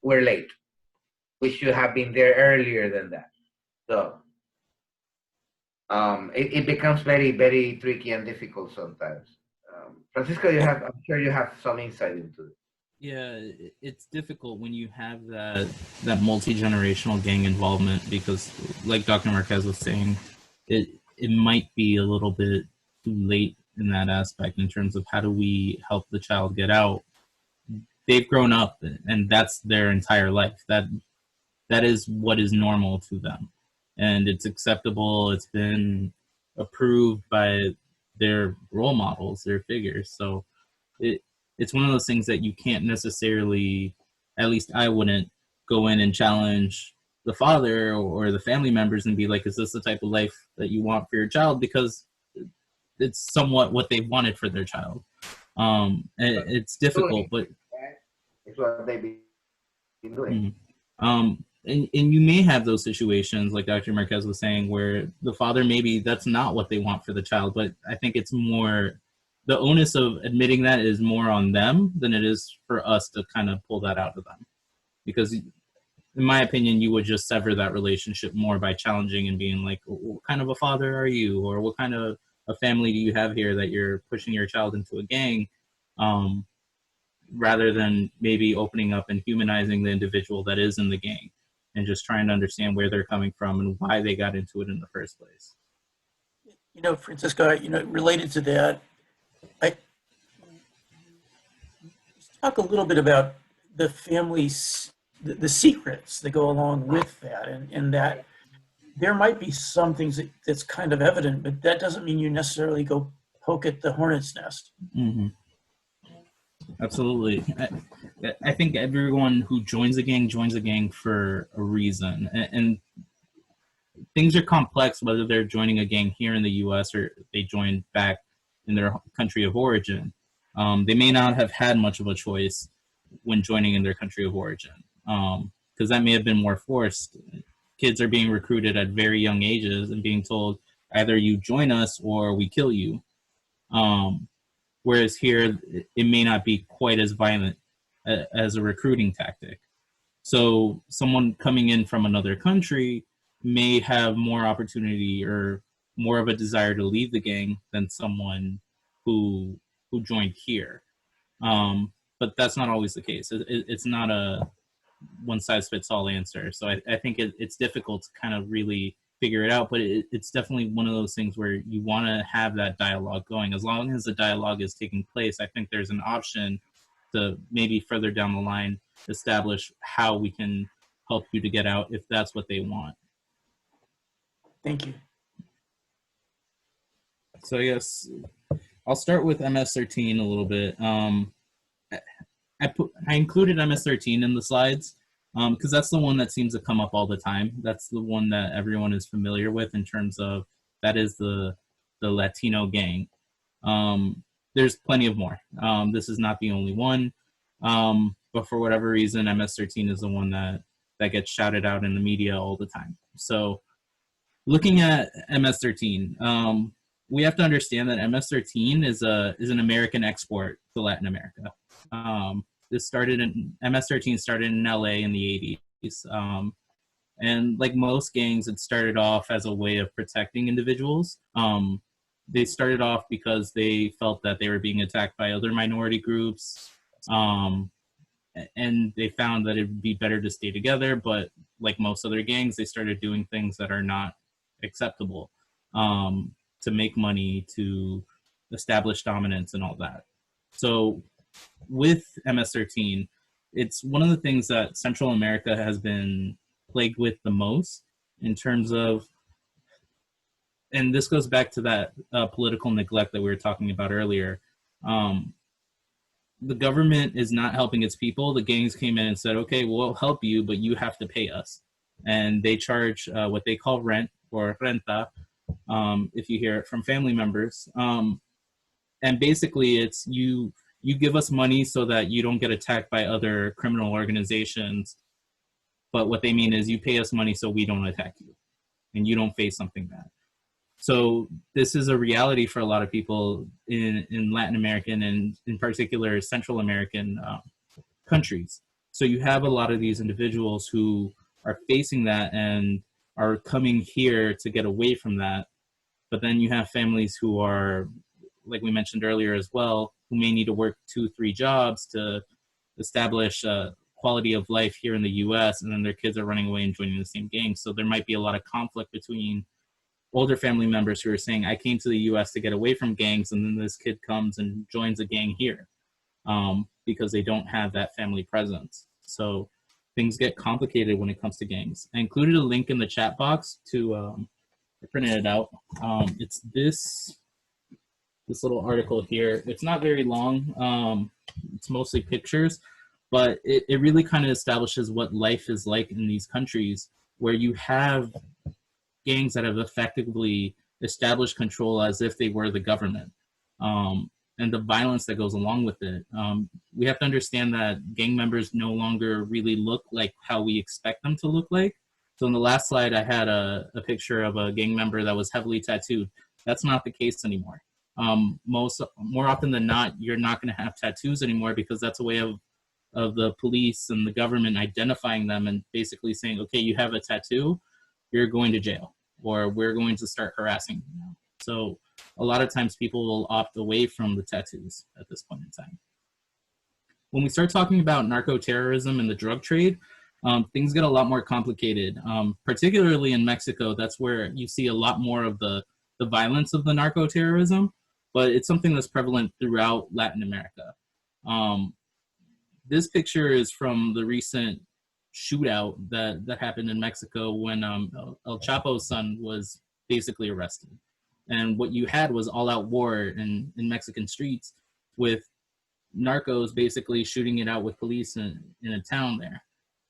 we're late. We should have been there earlier than that. So it becomes very, very tricky and difficult sometimes. Francisco, I'm sure you have some insight into it. Yeah, it's difficult when you have that multi-generational gang involvement, because like Dr. Marquez was saying, it might be a little bit too late in that aspect in terms of how do we help the child get out. They've grown up and that's their entire life. That is what is normal to them, and it's acceptable. It's been approved by their role models, their figures. So it's one of those things that you can't necessarily, at least I wouldn't, go in and challenge the father or the family members and be like, is this the type of life that you want for your child? Because it's somewhat what they've wanted for their child. And it's difficult, but it's what they've been doing. And you may have those situations, like Dr. Marquez was saying, where the father, maybe that's not what they want for the child, but I think it's more, the onus of admitting that is more on them than it is for us to kind of pull that out of them. Because in my opinion, you would just sever that relationship more by challenging and being like, what kind of a father are you? Or what kind of a family do you have here that you're pushing your child into a gang? Rather than maybe opening up and humanizing the individual that is in the gang and just trying to understand where they're coming from and why they got into it in the first place. You know, Francisco, related to that, I talk a little bit about the families, the secrets that go along with that, and that there might be some things that's kind of evident, but that doesn't mean you necessarily go poke at the hornet's nest. Mm-hmm. Absolutely. I think everyone who joins a gang for a reason. And things are complex, whether they're joining a gang here in the U.S. or they joined back in their country of origin. They may not have had much of a choice when joining in their country of origin, because that may have been more forced. Kids are being recruited at very young ages and being told, either you join us or we kill you. Whereas here, it may not be quite as violent as a recruiting tactic. So someone coming in from another country may have more opportunity or more of a desire to leave the gang than someone who joined here. But that's not always the case. It's not a one-size-fits-all answer. So I think it's difficult to kind of really figure it out, but it's definitely one of those things where you want to have that dialogue going. As long as the dialogue is taking place, I think there's an option to maybe further down the line establish how we can help you to get out if that's what they want. Thank you. So I guess I'll start with MS-13 a little bit. I included MS-13 in the slides because that's the one that seems to come up all the time. That's the one that everyone is familiar with in terms of that is the Latino gang. There's plenty of more. This is not the only one, but for whatever reason, MS-13 is the one that gets shouted out in the media all the time. So looking at MS-13, we have to understand that MS-13 is an American export to Latin America. MS-13 started in LA in the 80s. And like most gangs, it started off as a way of protecting individuals. They started off because they felt that they were being attacked by other minority groups. And they found that it would be better to stay together. But like most other gangs, they started doing things that are not acceptable, to make money, to establish dominance and all that. So with MS-13, it's one of the things that Central America has been plagued with the most in terms of, and this goes back to that political neglect that we were talking about earlier. The government is not helping its people. The gangs came in and said, okay, we'll help you, but you have to pay us. And they charge what they call rent, or renta, if you hear it from family members. And basically it's you give us money so that you don't get attacked by other criminal organizations. But what they mean is you pay us money so we don't attack you and you don't face something bad. So this is a reality for a lot of people in Latin American and in particular Central American countries. So you have a lot of these individuals who are facing that and are coming here to get away from that. But then you have families who are, like we mentioned earlier as well, who may need to work 2-3 jobs to establish quality of life here in the US, and then their kids are running away and joining the same gang. So there might be a lot of conflict between older family members who are saying, I came to the US to get away from gangs, and then this kid comes and joins a gang here because they don't have that family presence. So things get complicated when it comes to gangs. I included a link in the chat box to, I printed it out. It's this little article here. It's not very long. It's mostly pictures, but it really kind of establishes what life is like in these countries where you have gangs that have effectively established control as if they were the government, and the violence that goes along with it. We have to understand that gang members no longer really look like how we expect them to look like. So in the last slide, I had a picture of a gang member that was heavily tattooed. That's not the case anymore. More often than not, you're not going to have tattoos anymore because that's a way of the police and the government identifying them and basically saying, okay, you have a tattoo, you're going to jail, or we're going to start harassing you now. So a lot of times people will opt away from the tattoos at this point in time. When we start talking about narco-terrorism and the drug trade, things get a lot more complicated, particularly in Mexico. That's where you see a lot more of the violence of the narco-terrorism, but it's something that's prevalent throughout Latin America. This picture is from the recent shootout that happened in Mexico when El Chapo's son was basically arrested. And what you had was all-out war in Mexican streets with narcos basically shooting it out with police in a town there.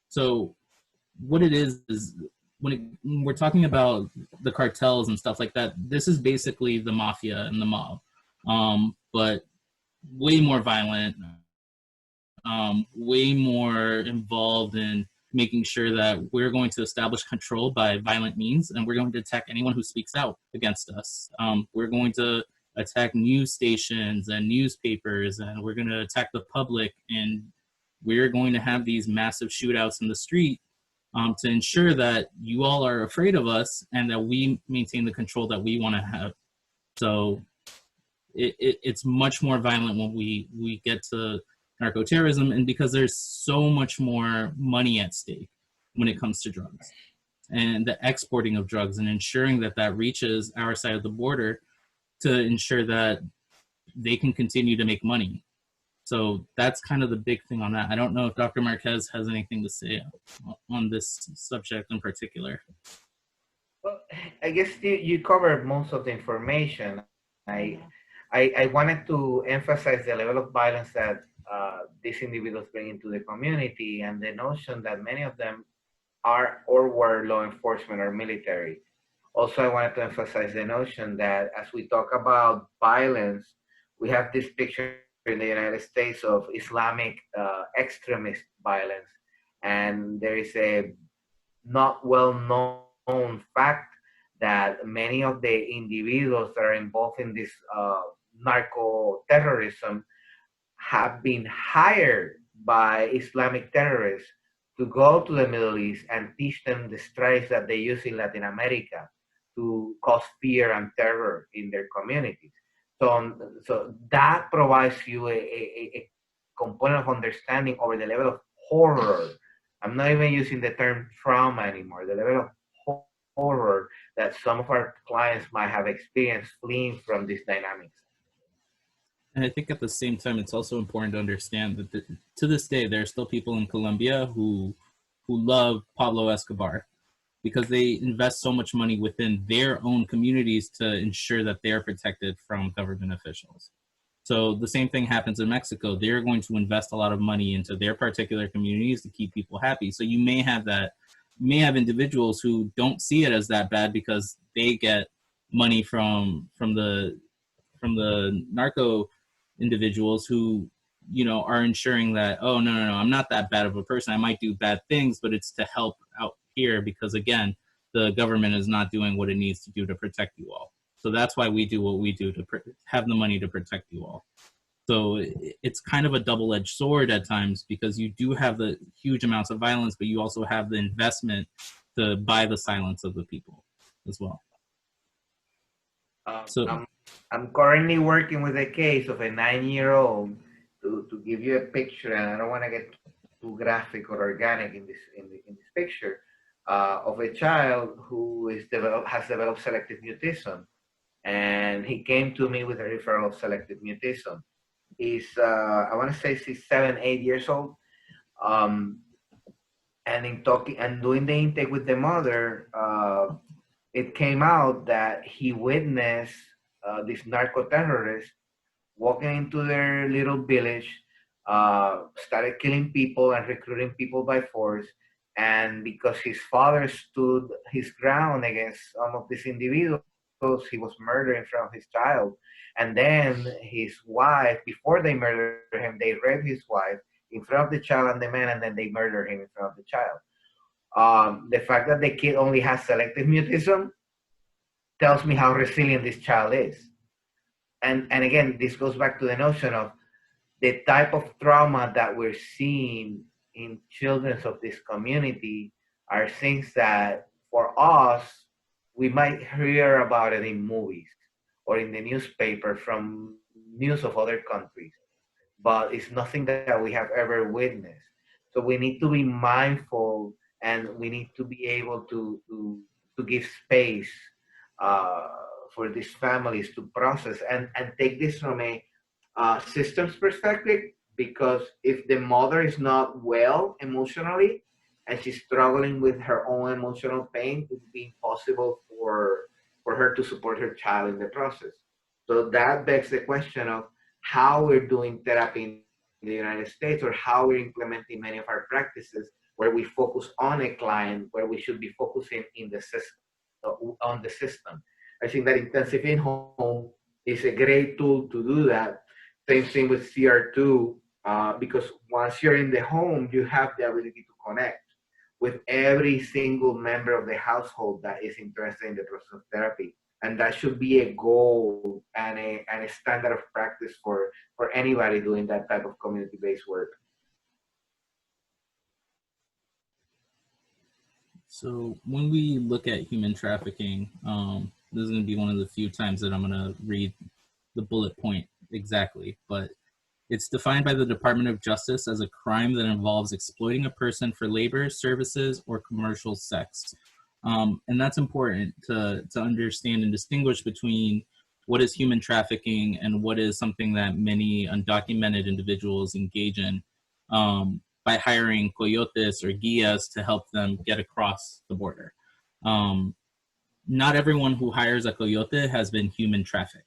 So what it is when we're talking about the cartels and stuff like that, this is basically the mafia and the mob, but way more violent, way more involved in making sure that we're going to establish control by violent means, and we're going to attack anyone who speaks out against us. We're going to attack news stations and newspapers, and we're going to attack the public, and we're going to have these massive shootouts in the street to ensure that you all are afraid of us and that we maintain the control that we want to have. So it's much more violent when we get to narco-terrorism, and because there's so much more money at stake when it comes to drugs and the exporting of drugs and ensuring that reaches our side of the border to ensure that they can continue to make money. So that's kind of the big thing on that. I don't know if Dr. Marquez has anything to say on this subject in particular. Well, I guess you covered most of the information. I wanted to emphasize the level of violence that these individuals bring into the community, and the notion that many of them are or were law enforcement or military. Also, I wanted to emphasize the notion that as we talk about violence, we have this picture in the United States of Islamic extremist violence. And there is a not well-known fact that many of the individuals that are involved in this narco-terrorism have been hired by Islamic terrorists to go to the Middle East and teach them the strategies that they use in Latin America to cause fear and terror in their communities. So that provides you a component of understanding over the level of horror. I'm not even using the term trauma anymore, the level of horror that some of our clients might have experienced fleeing from these dynamics. And I think at the same time, it's also important to understand that to this day, there are still people in Colombia who love Pablo Escobar because they invest so much money within their own communities to ensure that they are protected from government officials. So the same thing happens in Mexico. They're going to invest a lot of money into their particular communities to keep people happy. So you may have individuals who don't see it as that bad because they get money from the narco individuals who, you know, are ensuring that, oh, no, I'm not that bad of a person. I might do bad things, but it's to help out here because, again, the government is not doing what it needs to do to protect you all. So that's why we do what we do, to have the money to protect you all. So it's kind of a double-edged sword at times because you do have the huge amounts of violence, but you also have the investment to buy the silence of the people as well. I'm currently working with a case of a 9-year-old to give you a picture, and I don't want to get too graphic or organic in this picture, of a child who has developed selective mutism, and he came to me with a referral of selective mutism. He's I want to say he's 7, 8 years old, and in talking and doing the intake with the mother, it came out that he witnessed these narco terrorists walking into their little village, started killing people and recruiting people by force. And because his father stood his ground against some of these individuals, he was murdered in front of his child. And then his wife, before they murdered him, they raped his wife in front of the child and the man, and then they murdered him in front of the child. The fact that the kid only has selective mutism tells me how resilient this child is. And again, this goes back to the notion of the type of trauma that we're seeing in children of this community are things that for us, we might hear about it in movies or in the newspaper from news of other countries, but it's nothing that we have ever witnessed. So we need to be mindful, and we need to be able to give space for these families to process and take this from a systems perspective, because if the mother is not well emotionally and she's struggling with her own emotional pain, it would be impossible for her to support her child in the process. So that begs the question of how we're doing therapy in the United States, or how we're implementing many of our practices where we focus on a client, where we should be focusing in the system, on the system. I think that intensive in-home is a great tool to do that. Same thing with CR2, because once you're in the home, you have the ability to connect with every single member of the household that is interested in the process of therapy. And that should be a goal and a standard of practice for anybody doing that type of community-based work. So when we look at human trafficking, this is going to be one of the few times that I'm going to read the bullet point exactly, but it's defined by the Department of Justice as a crime that involves exploiting a person for labor, services, or commercial sex. And that's important to understand and distinguish between what is human trafficking and what is something that many undocumented individuals engage in by hiring coyotes or guías to help them get across the border. Not everyone who hires a coyote has been human trafficked.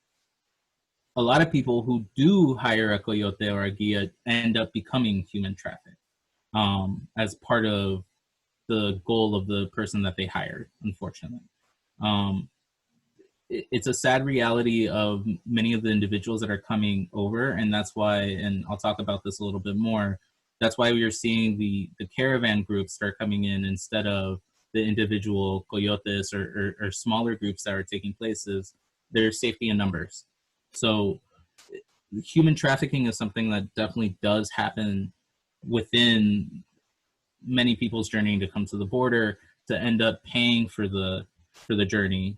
A lot of people who do hire a coyote or a guía end up becoming human trafficked as part of the goal of the person that they hired, unfortunately. It's a sad reality of many of the individuals that are coming over, and that's why, and I'll talk about this a little bit more, that's why we are seeing the caravan groups start coming in instead of the individual coyotes or smaller groups that are taking place. Is there's safety in numbers. So human trafficking is something that definitely does happen within many people's journey to come to the border to end up paying for the journey.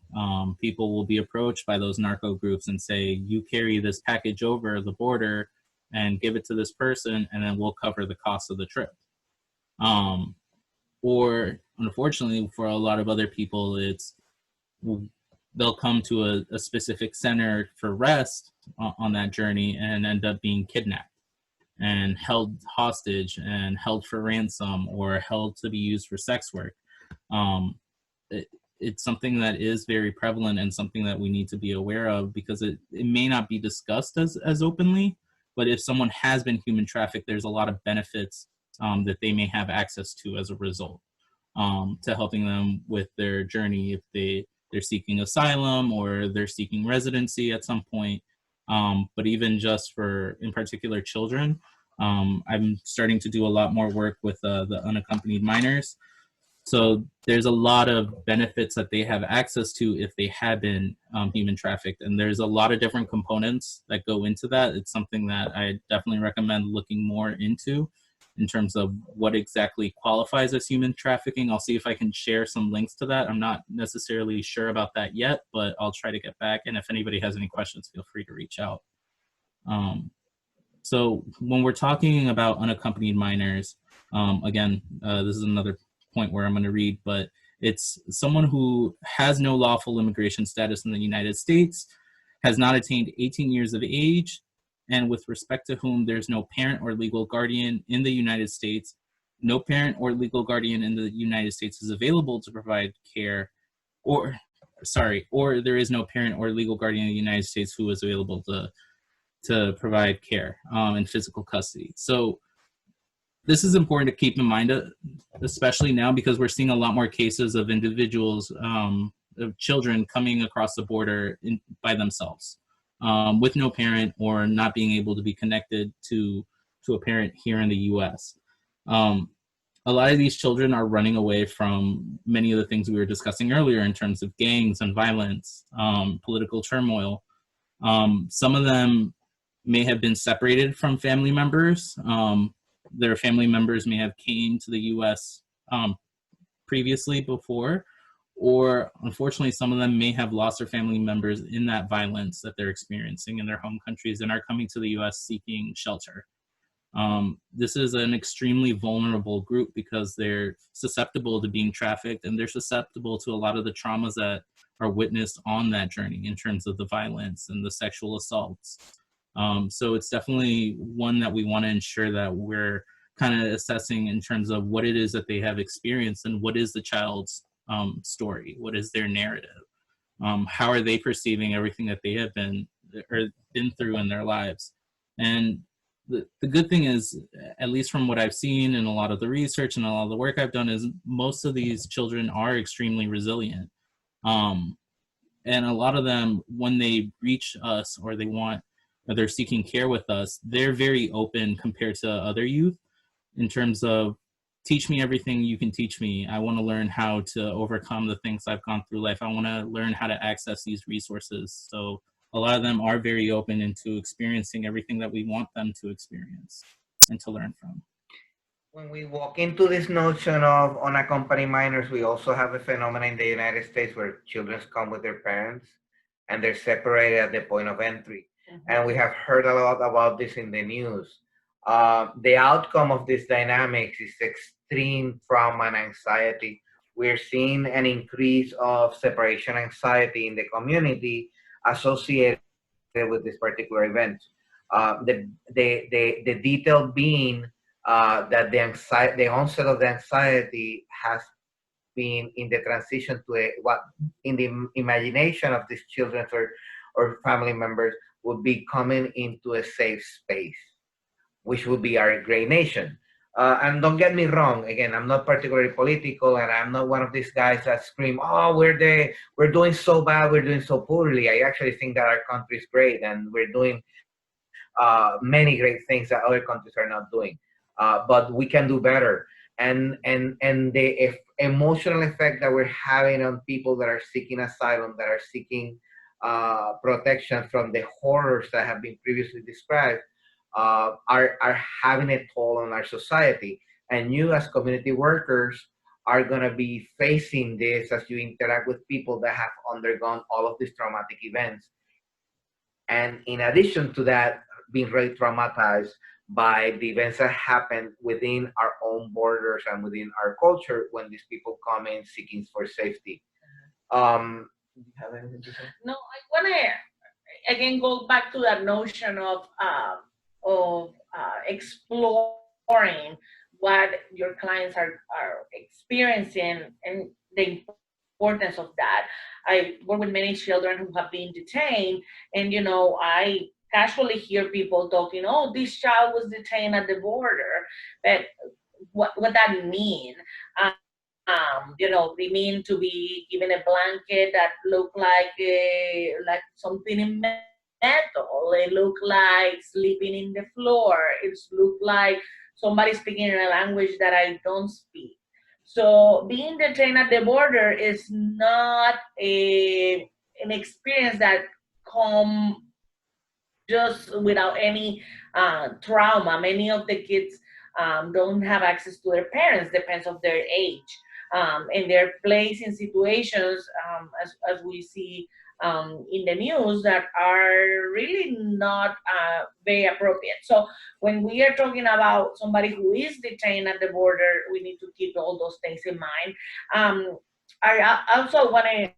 People will be approached by those narco groups and say, you carry this package over the border and give it to this person, and then we'll cover the cost of the trip. Or unfortunately, for a lot of other people, they'll come to a specific center for rest on that journey and end up being kidnapped and held hostage and held for ransom or held to be used for sex work. It's something that is very prevalent and something that we need to be aware of, because it may not be discussed as openly, but if someone has been human trafficked, there's a lot of benefits that they may have access to as a result, to helping them with their journey if they're seeking asylum or they're seeking residency at some point. But even just for, in particular, children, I'm starting to do a lot more work with the unaccompanied minors. So there's a lot of benefits that they have access to if they have been human trafficked. And there's a lot of different components that go into that. It's something that I definitely recommend looking more into in terms of what exactly qualifies as human trafficking. I'll see if I can share some links to that. I'm not necessarily sure about that yet, but I'll try to get back. And if anybody has any questions, feel free to reach out. So when we're talking about unaccompanied minors, again, this is another point where I'm going to read, but it's someone who has no lawful immigration status in the United States, has not attained 18 years of age, and with respect to whom there's no parent or legal guardian in the United States, no parent or legal guardian in the United States is available to provide care, or there is no parent or legal guardian in the United States who is available to provide care in physical custody. So this is important to keep in mind, especially now, because we're seeing a lot more cases of individuals, of children coming across the border by themselves, with no parent or not being able to be connected to a parent here in the US. A lot of these children are running away from many of the things we were discussing earlier in terms of gangs and violence, political turmoil. Some of them may have been separated from family members. Their family members may have came to the US previously before, or unfortunately some of them may have lost their family members in that violence that they're experiencing in their home countries and are coming to the US seeking shelter. This is an extremely vulnerable group because they're susceptible to being trafficked, and they're susceptible to a lot of the traumas that are witnessed on that journey in terms of the violence and the sexual assaults. So it's definitely one that we want to ensure that we're kind of assessing in terms of what it is that they have experienced and what is the child's story, what is their narrative, how are they perceiving everything that they have been through in their lives. And the good thing is, at least from what I've seen in a lot of the research and a lot of the work I've done, is most of these children are extremely resilient. And a lot of them, when they reach us or they're seeking care with us, they're very open compared to other youth in terms of, teach me everything you can teach me. I want to learn how to overcome the things I've gone through life. I want to learn how to access these resources. So a lot of them are very open into experiencing everything that we want them to experience and to learn from. When we walk into this notion of unaccompanied minors, we also have a phenomenon in the United States where children come with their parents and they're separated at the point of entry. And we have heard a lot about this in the news. The outcome of this dynamics is extreme trauma and anxiety. We're seeing an increase of separation anxiety in the community associated with this particular event. The detail being that the onset of the anxiety has been in the transition to what in the imagination of these children or family members would be coming into a safe space, which would be our great nation. And don't get me wrong, again, I'm not particularly political, and I'm not one of these guys that scream, oh, we're doing so bad, we're doing so poorly. I actually think that our country is great, and we're doing many great things that other countries are not doing. But we can do better. And the emotional effect that we're having on people that are seeking asylum, that are seeking protection from the horrors that have been previously described, are having a toll on our society. And you as community workers are going to be facing this as you interact with people that have undergone all of these traumatic events. And in addition to that, being really traumatized by the events that happen within our own borders and within our culture when these people come in seeking for safety. Do you have anything to say? No, I want to again go back to that notion of exploring what your clients are experiencing and the importance of that. I work with many children who have been detained, and I casually hear people talking, "Oh, this child was detained at the border," but what that mean? They mean to be given a blanket that look like something in metal. It look like sleeping in the floor. It look like somebody speaking in a language that I don't speak. So being detained at the border is not an experience that come just without any trauma. Many of the kids don't have access to their parents, depends of their age. And they're placed in situations, as we see in the news, that are really not very appropriate. So when we are talking about somebody who is detained at the border, we need to keep all those things in mind. I also want to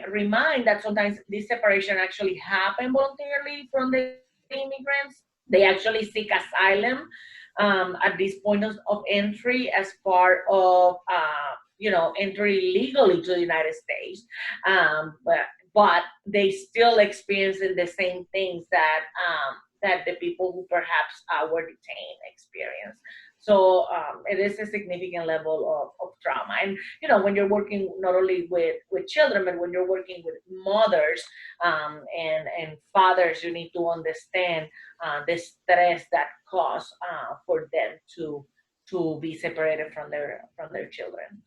remind that sometimes this separation actually happen voluntarily from the immigrants. They actually seek asylum at this point of entry as part of entry legally to the United States, but they still experiencing the same things that the people who perhaps were detained experience. So it is a significant level of trauma. And when you're working not only with children, but when you're working with mothers and fathers, you need to understand the stress that cause for them to be separated from their children.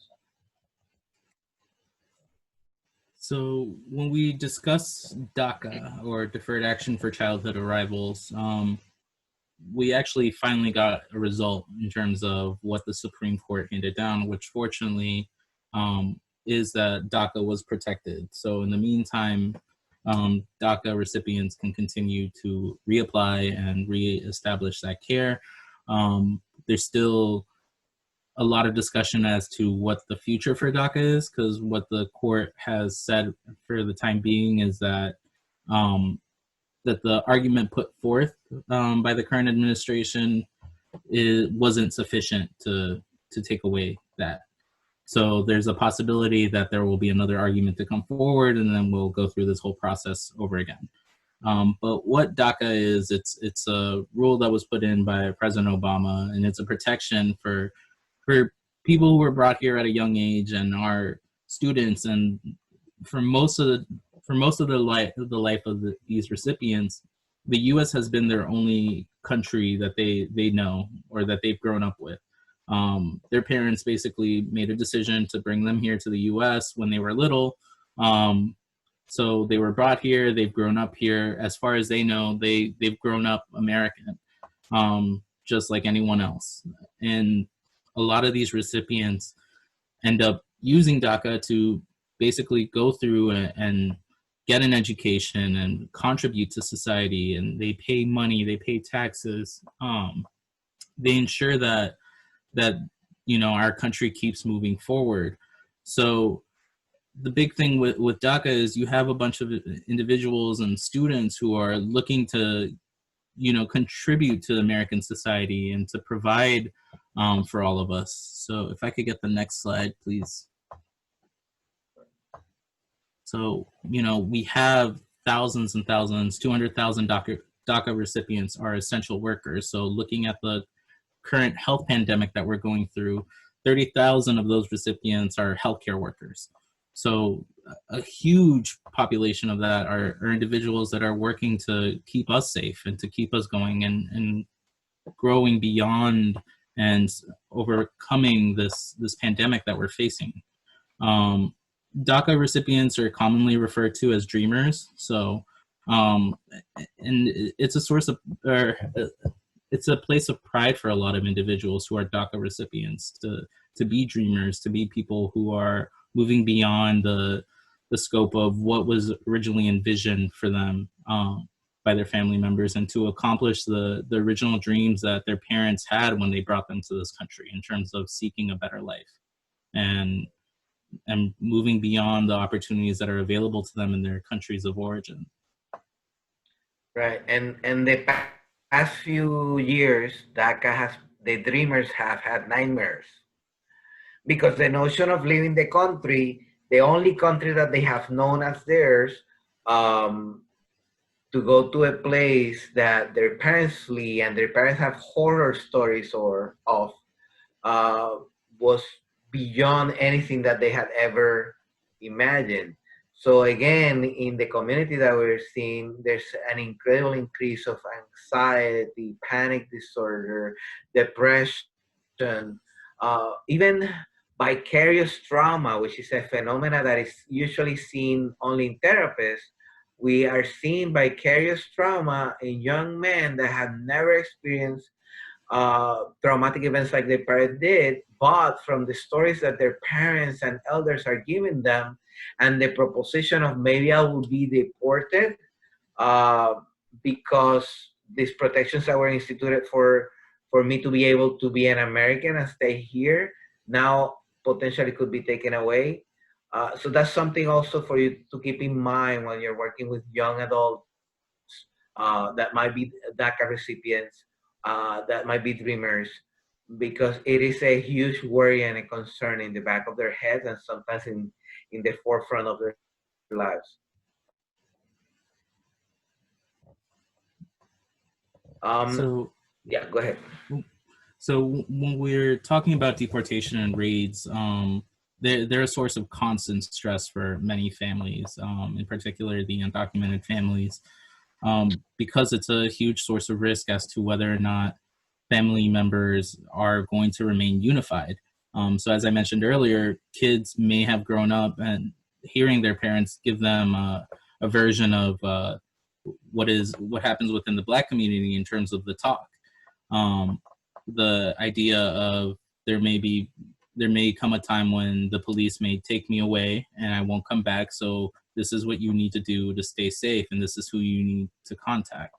So when we discuss Daca, or Deferred Action for Childhood Arrivals, we actually finally got a result in terms of what the Supreme Court handed down, which fortunately is that Daca was protected. So in the meantime, Daca recipients can continue to reapply and reestablish that care. There's still a lot of discussion as to what the future for Daca is, because what the court has said for the time being is that that the argument put forth by the current administration wasn't sufficient to take away that. So there's a possibility that there will be another argument to come forward, and then we'll go through this whole process over again. But what Daca is, it's a rule that was put in by President Obama, and it's a protection for people who were brought here at a young age and are students. And for most of the life of these recipients, the U.S. has been their only country that they know or that they've grown up with. Their parents basically made a decision to bring them here to the U.S. when they were little. So they were brought here, they've grown up here. As far as they know, they've grown up American, just like anyone else. And a lot of these recipients end up using Daca to basically go through and get an education and contribute to society, and they pay money, they pay taxes. They ensure that our country keeps moving forward. So the big thing with Daca is you have a bunch of individuals and students who are looking to contribute to American society and to provide for all of us. So if I could get the next slide, please. So, we have thousands and thousands, 200,000 Daca recipients are essential workers. So looking at the current health pandemic that we're going through, 30,000 of those recipients are healthcare workers. So a huge population of that are individuals that are working to keep us safe and to keep us going and growing beyond and overcoming this pandemic that we're facing. Daca recipients are commonly referred to as dreamers. So, and it's a source of, it's a place of pride for a lot of individuals who are DACA recipients to be dreamers, to be people who are moving beyond the scope of what was originally envisioned for them by their family members, and to accomplish the original dreams that their parents had when they brought them to this country in terms of seeking a better life and moving beyond the opportunities that are available to them in their countries of origin. Right, and the past few years, the dreamers have had nightmares, because the notion of leaving the country, the only country that they have known as theirs, to go to a place that their parents flee and their parents have horror stories of, was beyond anything that they had ever imagined. So again, in the community that we're seeing, there's an incredible increase of anxiety, panic disorder, depression, even vicarious trauma, which is a phenomena that is usually seen only in therapists. We are seeing vicarious trauma in young men that have never experienced traumatic events like their parents did, but from the stories that their parents and elders are giving them, and the proposition of maybe I will be deported because these protections that were instituted for me to be able to be an American and stay here now potentially could be taken away. So that's something also for you to keep in mind when you're working with young adults that might be DACA recipients, that might be dreamers, because it is a huge worry and a concern in the back of their heads and sometimes in the forefront of their lives. So yeah, go ahead. So when we're talking about deportation and raids, they're a source of constant stress for many families, in particular the undocumented families, because it's a huge source of risk as to whether or not family members are going to remain unified. So as I mentioned earlier, kids may have grown up and hearing their parents give them a version of what happens within the Black community in terms of the talk. The idea of there may come a time when the police may take me away and I won't come back, so this is what you need to do to stay safe, and this is who you need to contact.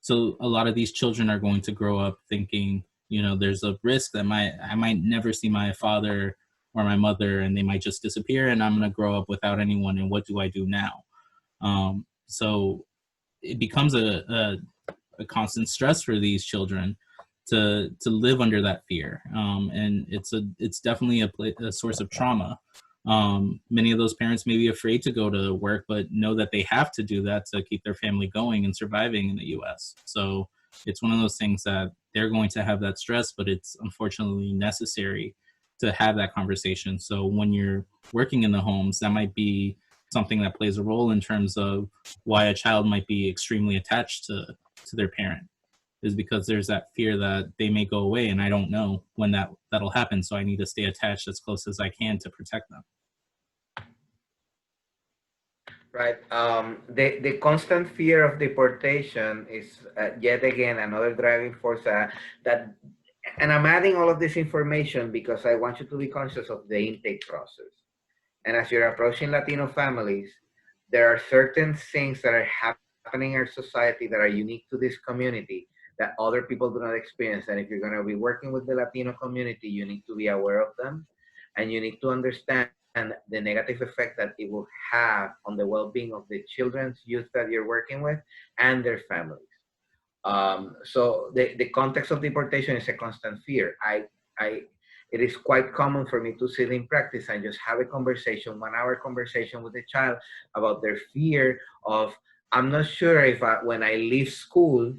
So a lot of these children are going to grow up thinking, you know, there's a risk that I might never see my father or my mother, and they might just disappear, and I'm going to grow up without anyone, and what do I do now? So it becomes a constant stress for these children to live under that fear, and it's definitely a source of trauma. Many of those parents may be afraid to go to work, but know that they have to do that to keep their family going and surviving in the U.S. So it's one of those things that they're going to have that stress, but it's unfortunately necessary to have that conversation. So when you're working in the homes, that might be something that plays a role in terms of why a child might be extremely attached to their parent, is because there's that fear that they may go away and I don't know when that'll happen. So I need to stay attached as close as I can to protect them. Right. The constant fear of deportation is yet again another driving force that, and I'm adding all of this information because I want you to be conscious of the intake process. And as you're approaching Latino families, there are certain things that are happening in our society that are unique to this community that other people do not experience. And if you're going to be working with the Latino community, you need to be aware of them, and you need to understand the negative effect that it will have on the well-being of the children's youth that you're working with and their families. So the context of deportation is a constant fear. It is quite common for me to sit in practice and just have a conversation, 1 hour conversation with the child about their fear of, I'm not sure if when I leave school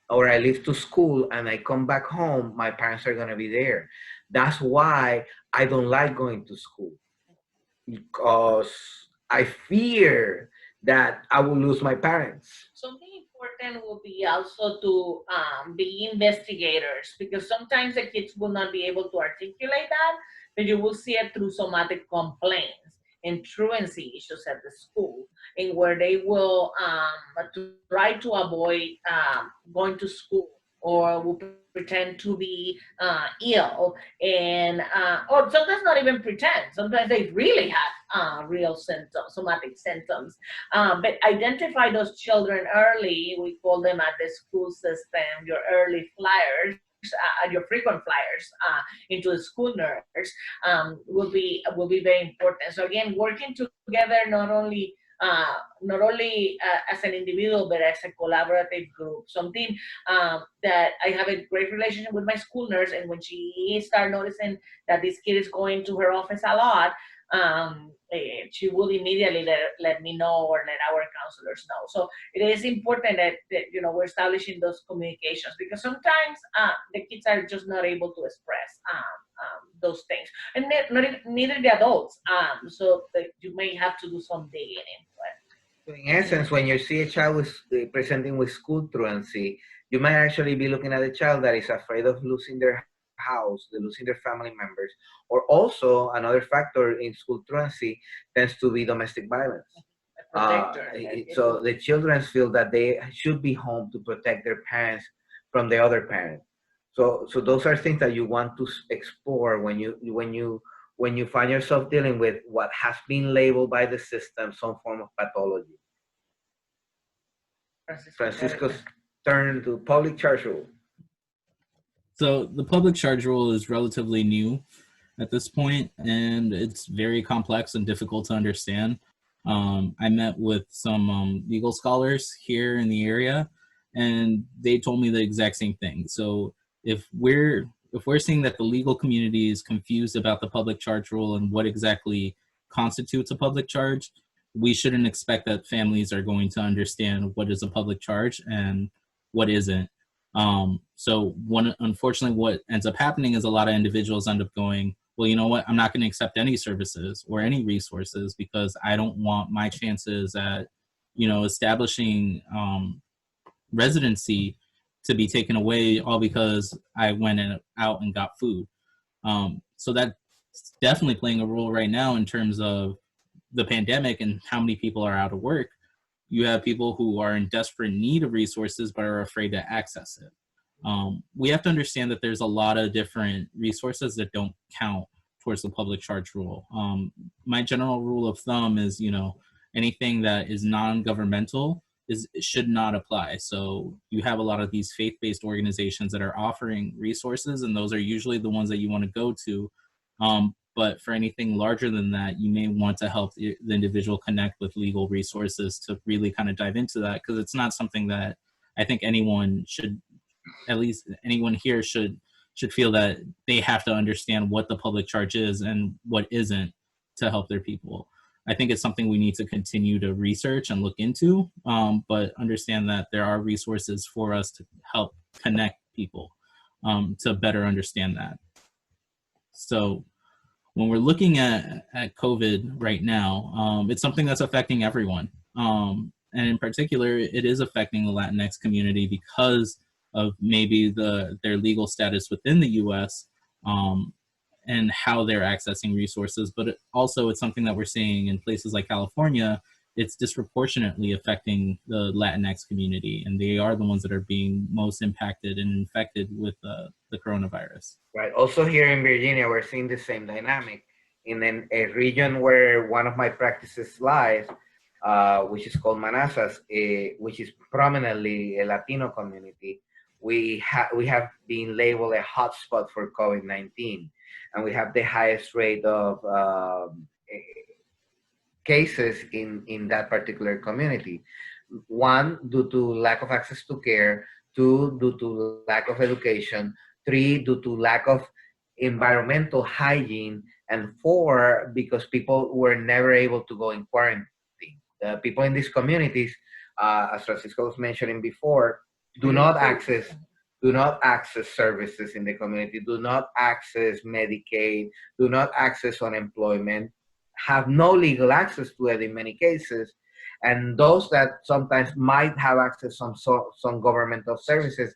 or I leave to school and I come back home, my parents are gonna be there. That's why I don't like going to school, because I fear that I will lose my parents. Something important will be also to be investigators, because sometimes the kids will not be able to articulate that, but you will see it through somatic complaints and truancy issues at the school. in where they will try to avoid going to school, or will pretend to be ill, and or sometimes not even pretend. Sometimes they really have real symptoms, somatic symptoms. But identify those children early. We call them at the school system your early flyers, your frequent flyers into the school nurse, will be very important. So again, working together, not only as an individual, but as a collaborative group. Something that I have a great relationship with my school nurse, and when she started noticing that this kid is going to her office a lot, she will immediately let me know, or let our counselors know. So it is important that we're establishing those communications, because sometimes the kids are just not able to express those things, and neither the adults. So that you may have to do some digging into it. So in essence, when you see a child presenting with school truancy, you might actually be looking at a child that is afraid of losing their house, losing their family members, or also another factor in school truancy tends to be domestic violence. So the children feel that they should be home to protect their parents from the other parent. So those are things that you want to explore when you find yourself dealing with what has been labeled by the system some form of pathology. Francisco's turn to public charge rule. So the public charge rule is relatively new at this point, and it's very complex and difficult to understand. I met with some legal scholars here in the area, and they told me the exact same thing. So if we're seeing that the legal community is confused about the public charge rule and what exactly constitutes a public charge, we shouldn't expect that families are going to understand what is a public charge and what isn't. So unfortunately, what ends up happening is a lot of individuals end up going, well, you know what, I'm not going to accept any services or any resources because I don't want my chances at, establishing residency to be taken away all because I went out and got food. So that's definitely playing a role right now in terms of the pandemic and how many people are out of work. You have people who are in desperate need of resources but are afraid to access it. We have to understand that there's a lot of different resources that don't count towards the public charge rule. My general rule of thumb is, anything that is non-governmental should not apply. So you have a lot of these faith-based organizations that are offering resources, and those are usually the ones that you want to go to. But for anything larger than that, you may want to help the individual connect with legal resources to really kind of dive into that, because it's not something that I think anyone should, at least anyone here should feel that they have to understand what the public charge is and what isn't to help their people. I think it's something we need to continue to research and look into, but understand that there are resources for us to help connect people to better understand that. So when we're looking at COVID right now, it's something that's affecting everyone. And in particular, it is affecting the Latinx community because of maybe their legal status within the US and how they're accessing resources. But it's something that we're seeing in places like California. It's disproportionately affecting the Latinx community, and they are the ones that are being most impacted and infected with the coronavirus. Right. Also here in Virginia, we're seeing the same dynamic. In a region where one of my practices lies, which is called Manassas, which is prominently a Latino community, we have been labeled a hotspot for COVID-19, and we have the highest rate of cases in that particular community. One, due to lack of access to care. Two, due to lack of education. Three, due to lack of environmental hygiene. And four, because people were never able to go in quarantine. The people in these communities, as Francisco was mentioning before, do not access services in the community, do not access Medicaid, do not access unemployment, have no legal access to it in many cases. And those that sometimes might have access to some governmental services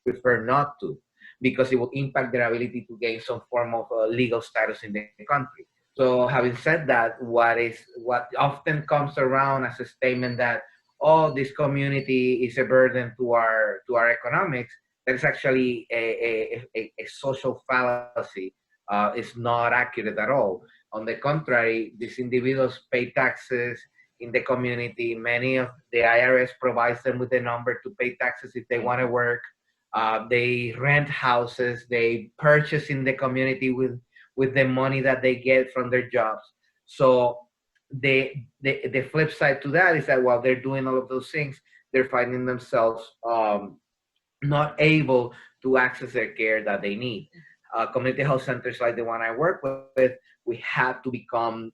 prefer not to, because it will impact their ability to gain some form of legal status in the country. So having said that, what often comes around as a statement that, oh, this community is a burden to our economics, that is actually a social fallacy. It's not accurate at all. On the contrary, these individuals pay taxes in the community. Many of the IRS provides them with a number to pay taxes if they want to work. They rent houses. They purchase in the community with the money that they get from their jobs. So the flip side to that is that while they're doing all of those things, they're finding themselves not able to access their care that they need. Community health centers like the one I work with, we had to become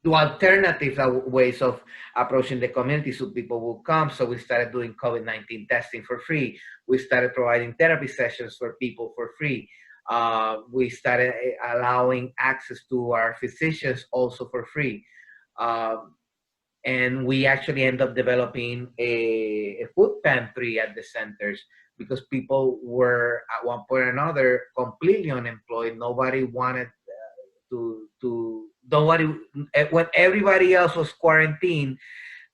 do alternative ways of approaching the community so people will come. So we started doing COVID-19 testing for free. We started providing therapy sessions for people for free. We started allowing access to our physicians also for free. And we actually end up developing a food pantry at the centers because people were at one point or another completely unemployed. Nobody wanted nobody, when everybody else was quarantined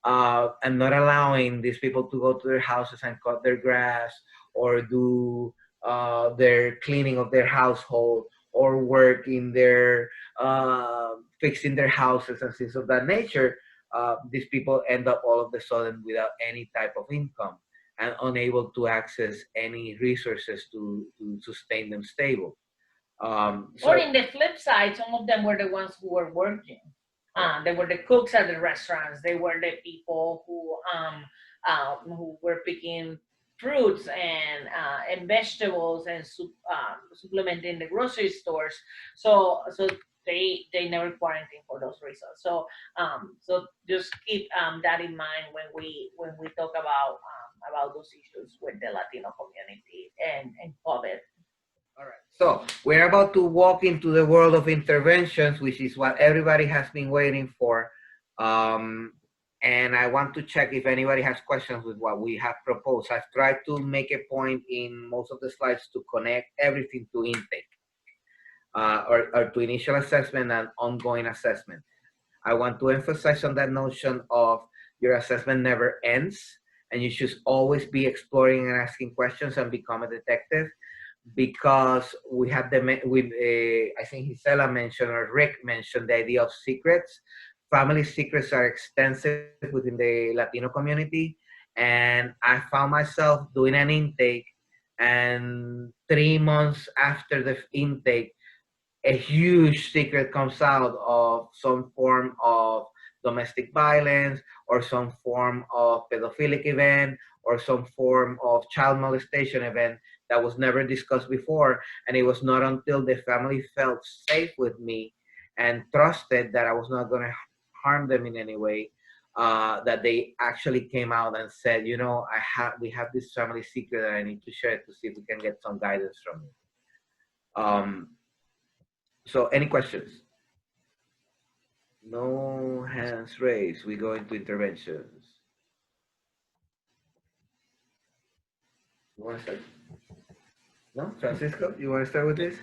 and not allowing these people to go to their houses and cut their grass or do their cleaning of their household or work in their fixing their houses and things of that nature, these people end up all of a sudden without any type of income and unable to access any resources to sustain them stable. Or in the flip side, some of them were the ones who were working. They were the cooks at the restaurants. They were the people who were picking fruits and vegetables and supplementing the grocery stores. So they never quarantined for those reasons. So just keep that in mind when we talk about those issues with the Latino community and COVID. All right, so we're about to walk into the world of interventions, which is what everybody has been waiting for. And I want to check if anybody has questions with what we have proposed. I've tried to make a point in most of the slides to connect everything to intake or to initial assessment and ongoing assessment. I want to emphasize on that notion of your assessment never ends, and you should always be exploring and asking questions and become a detective. Because we have I think Gisela mentioned or Rick mentioned the idea of secrets. Family secrets are extensive within the Latino community. And I found myself doing an intake, and 3 months after the intake, a huge secret comes out of some form of domestic violence or some form of pedophilic event or some form of child molestation event that was never discussed before. And it was not until the family felt safe with me and trusted that I was not going to harm them in any way that they actually came out and said, you know, we have this family secret that I need to share to see if we can get some guidance from you. So any questions? No hands raised. We go into interventions. You want to start? No, Francisco, you want to start with this?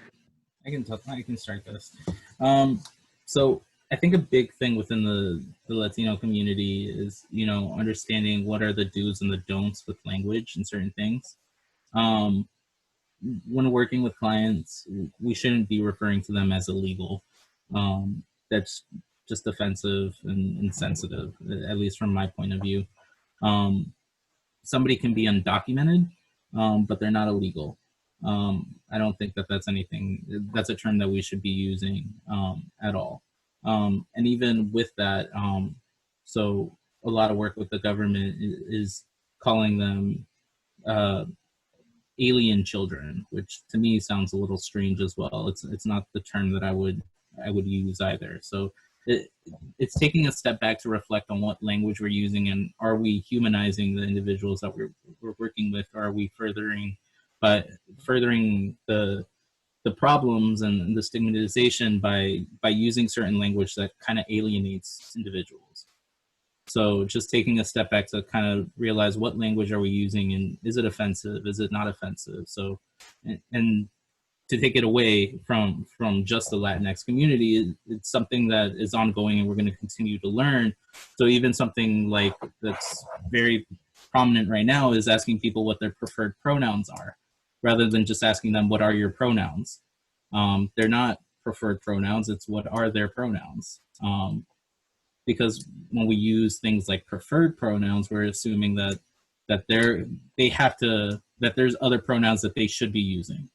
I can start this. So I think a big thing within the Latino community is, you know, understanding what are the do's and the don'ts with language and certain things. When working with clients, we shouldn't be referring to them as illegal. That's just offensive and insensitive, at least from my point of view. Somebody can be undocumented, but they're not illegal. I don't think that that's a term that we should be using at all. And even with that, so a lot of work with the government is calling them alien children, which to me sounds a little strange as well. It's not the term that I would use either. So it's taking a step back to reflect on what language we're using, and are we humanizing the individuals that we're working with, or are we furthering the problems and the stigmatization by using certain language that kind of alienates individuals. So just taking a step back to kind of realize what language are we using, and is it offensive? Is it not offensive? So, and to take it away from just the Latinx community. It's something that is ongoing, and we're going to continue to learn. So even something like that's very prominent right now is asking people what their preferred pronouns are, rather than just asking them, what are your pronouns? They're not preferred pronouns, it's what are their pronouns? Because when we use things like preferred pronouns, we're assuming that there's other pronouns that they should be using.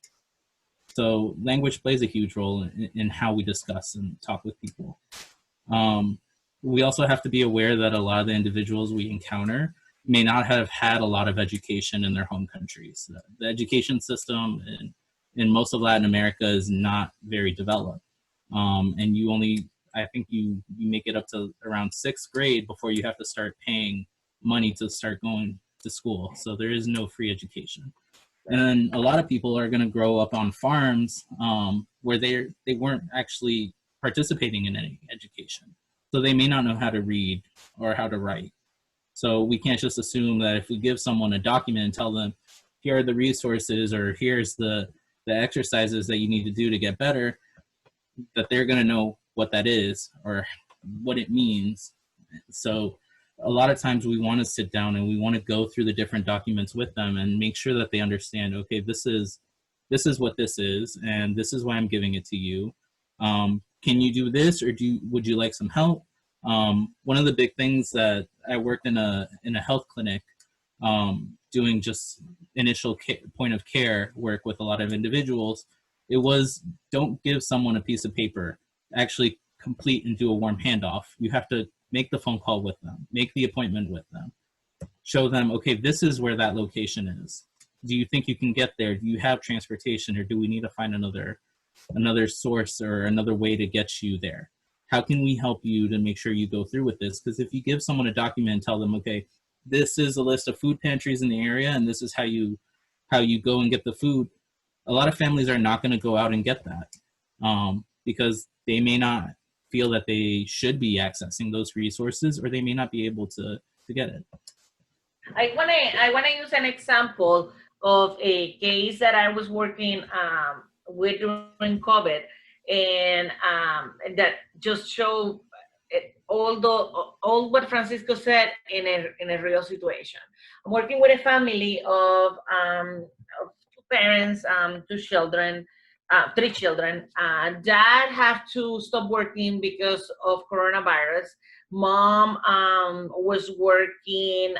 So language plays a huge role in how we discuss and talk with people. We also have to be aware that a lot of the individuals we encounter may not have had a lot of education in their home countries. The education system in most of Latin America is not very developed. And I think you make it up to around 6th grade before you have to start paying money to start going to school. So there is no free education. And a lot of people are going to grow up on farms where they weren't actually participating in any education. So they may not know how to read or how to write. So we can't just assume that if we give someone a document and tell them, here are the resources, or here's the exercises that you need to do to get better, that they're going to know what that is or what it means. So a lot of times we want to sit down and we want to go through the different documents with them and make sure that they understand, okay, this is what this is, and this is why I'm giving it to you. Can you do this, or would you like some help? One of the big things that I worked in a health clinic doing just initial point of care work with a lot of individuals, it was, don't give someone a piece of paper, actually complete and do a warm handoff. You have to make the phone call with them, make the appointment with them, show them, okay, this is where that location is. Do you think you can get there? Do you have transportation, or do we need to find another source or another way to get you there? How can we help you to make sure you go through with this? Because if you give someone a document and tell them, okay, this is a list of food pantries in the area and this is how you go and get the food, a lot of families are not going to go out and get that because they may not feel that they should be accessing those resources, or they may not be able to get it. I wanna use an example of a case that I was working with during COVID, and that just showed all what Francisco said in a real situation. I'm working with a family of 2 parents, 2 children, 3 children. Dad had to stop working because of coronavirus. Mom was working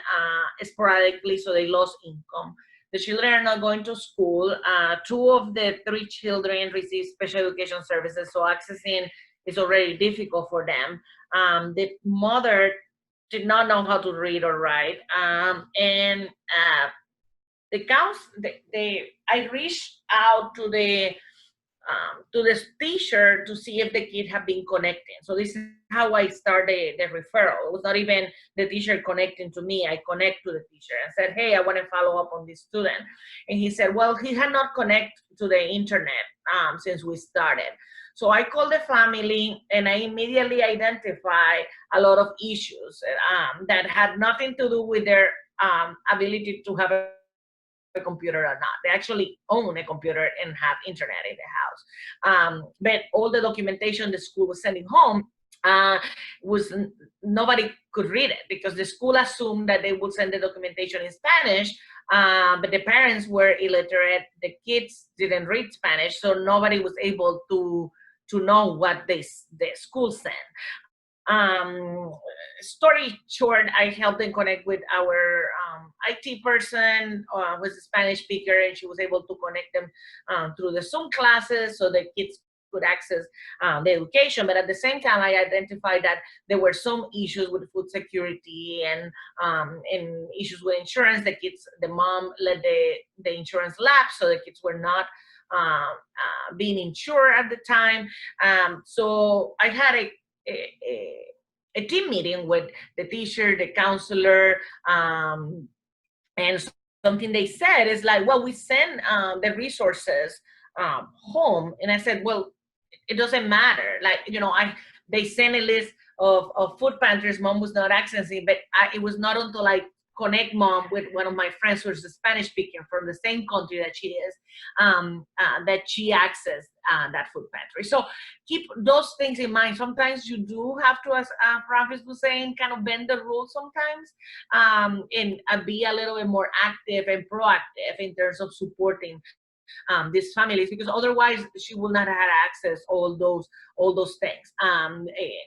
sporadically, so they lost income. The children are not going to school. 2 of the 3 children receive special education services, so accessing is already difficult for them. The mother did not know how to read or write, and I reached out to the teacher to see if the kid had been connecting. So this is how I started the referral. It was not even the teacher connecting to me. I connect to the teacher and said, hey, I want to follow up on this student. And he said, well, he had not connected to the internet since we started. So I called the family and I immediately identified a lot of issues that had nothing to do with their ability to have a computer or not. They actually own a computer and have internet in the house. But all the documentation the school was sending home nobody could read it, because the school assumed that they would send the documentation in Spanish, but the parents were illiterate, the kids didn't read Spanish, so nobody was able to know what the school sent. Story short, I helped them connect with our IT person who was a Spanish speaker, and she was able to connect them through the Zoom classes so the kids could access the education. But at the same time, I identified that there were some issues with food security and issues with insurance. The mom let the insurance lapse, so the kids were not being insured at the time. So I had a team meeting with the teacher, the counselor, and something they said is like, well, we send the resources home. And I said, well, it doesn't matter. Like, they sent a list of food pantries. Mom was not accessing, but it was not until I connect mom with one of my friends who's a Spanish speaker from the same country that she is, that she accessed that food pantry. So keep those things in mind. Sometimes you do have to, as Francis was saying, kind of bend the rules sometimes, and be a little bit more active and proactive in terms of supporting these families, because otherwise she will not have access all those things.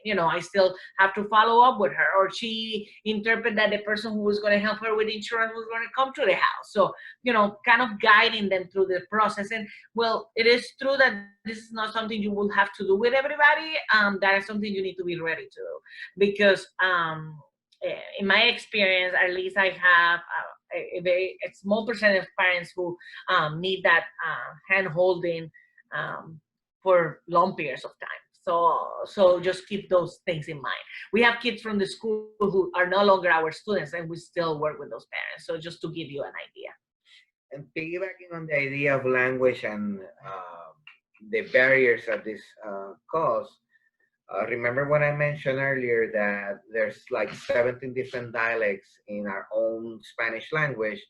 You know, I still have to follow up with her, or she interpret that the person who was going to help her with insurance was going to come to the house. So, you know, kind of guiding them through the process. And well, it is true that this is not something you will have to do with everybody. That is something you need to be ready to do, because in my experience, at least I have a small percentage of parents who need that hand holding for long periods of time. So just keep those things in mind. We have kids from the school who are no longer our students, and we still work with those parents. So just to give you an idea. And piggybacking on the idea of language and the barriers that this cause, remember when I mentioned earlier that there's like 17 different dialects in our own Spanish language.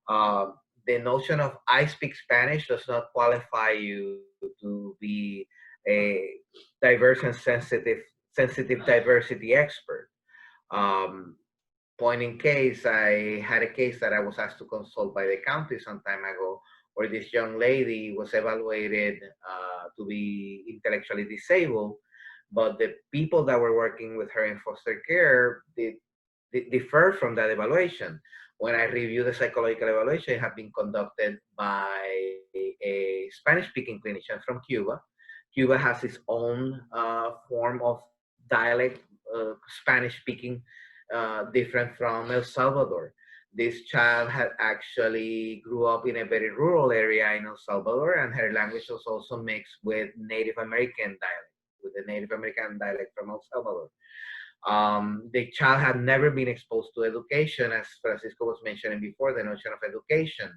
The notion of I speak Spanish does not qualify you to be a diverse and sensitive diversity expert. Point in case, I had a case that I was asked to consult by the county some time ago, where this young lady was evaluated to be intellectually disabled, but the people that were working with her in foster care differ from that evaluation. When I reviewed the psychological evaluation, it had been conducted by a Spanish-speaking clinician from Cuba. Cuba has its own form of dialect, Spanish-speaking, different from El Salvador. This child had actually grew up in a very rural area in El Salvador, and her language was also mixed with Native American dialect, with the Native American dialect from El Salvador. The child had never been exposed to education, as Francisco was mentioning before, the notion of education.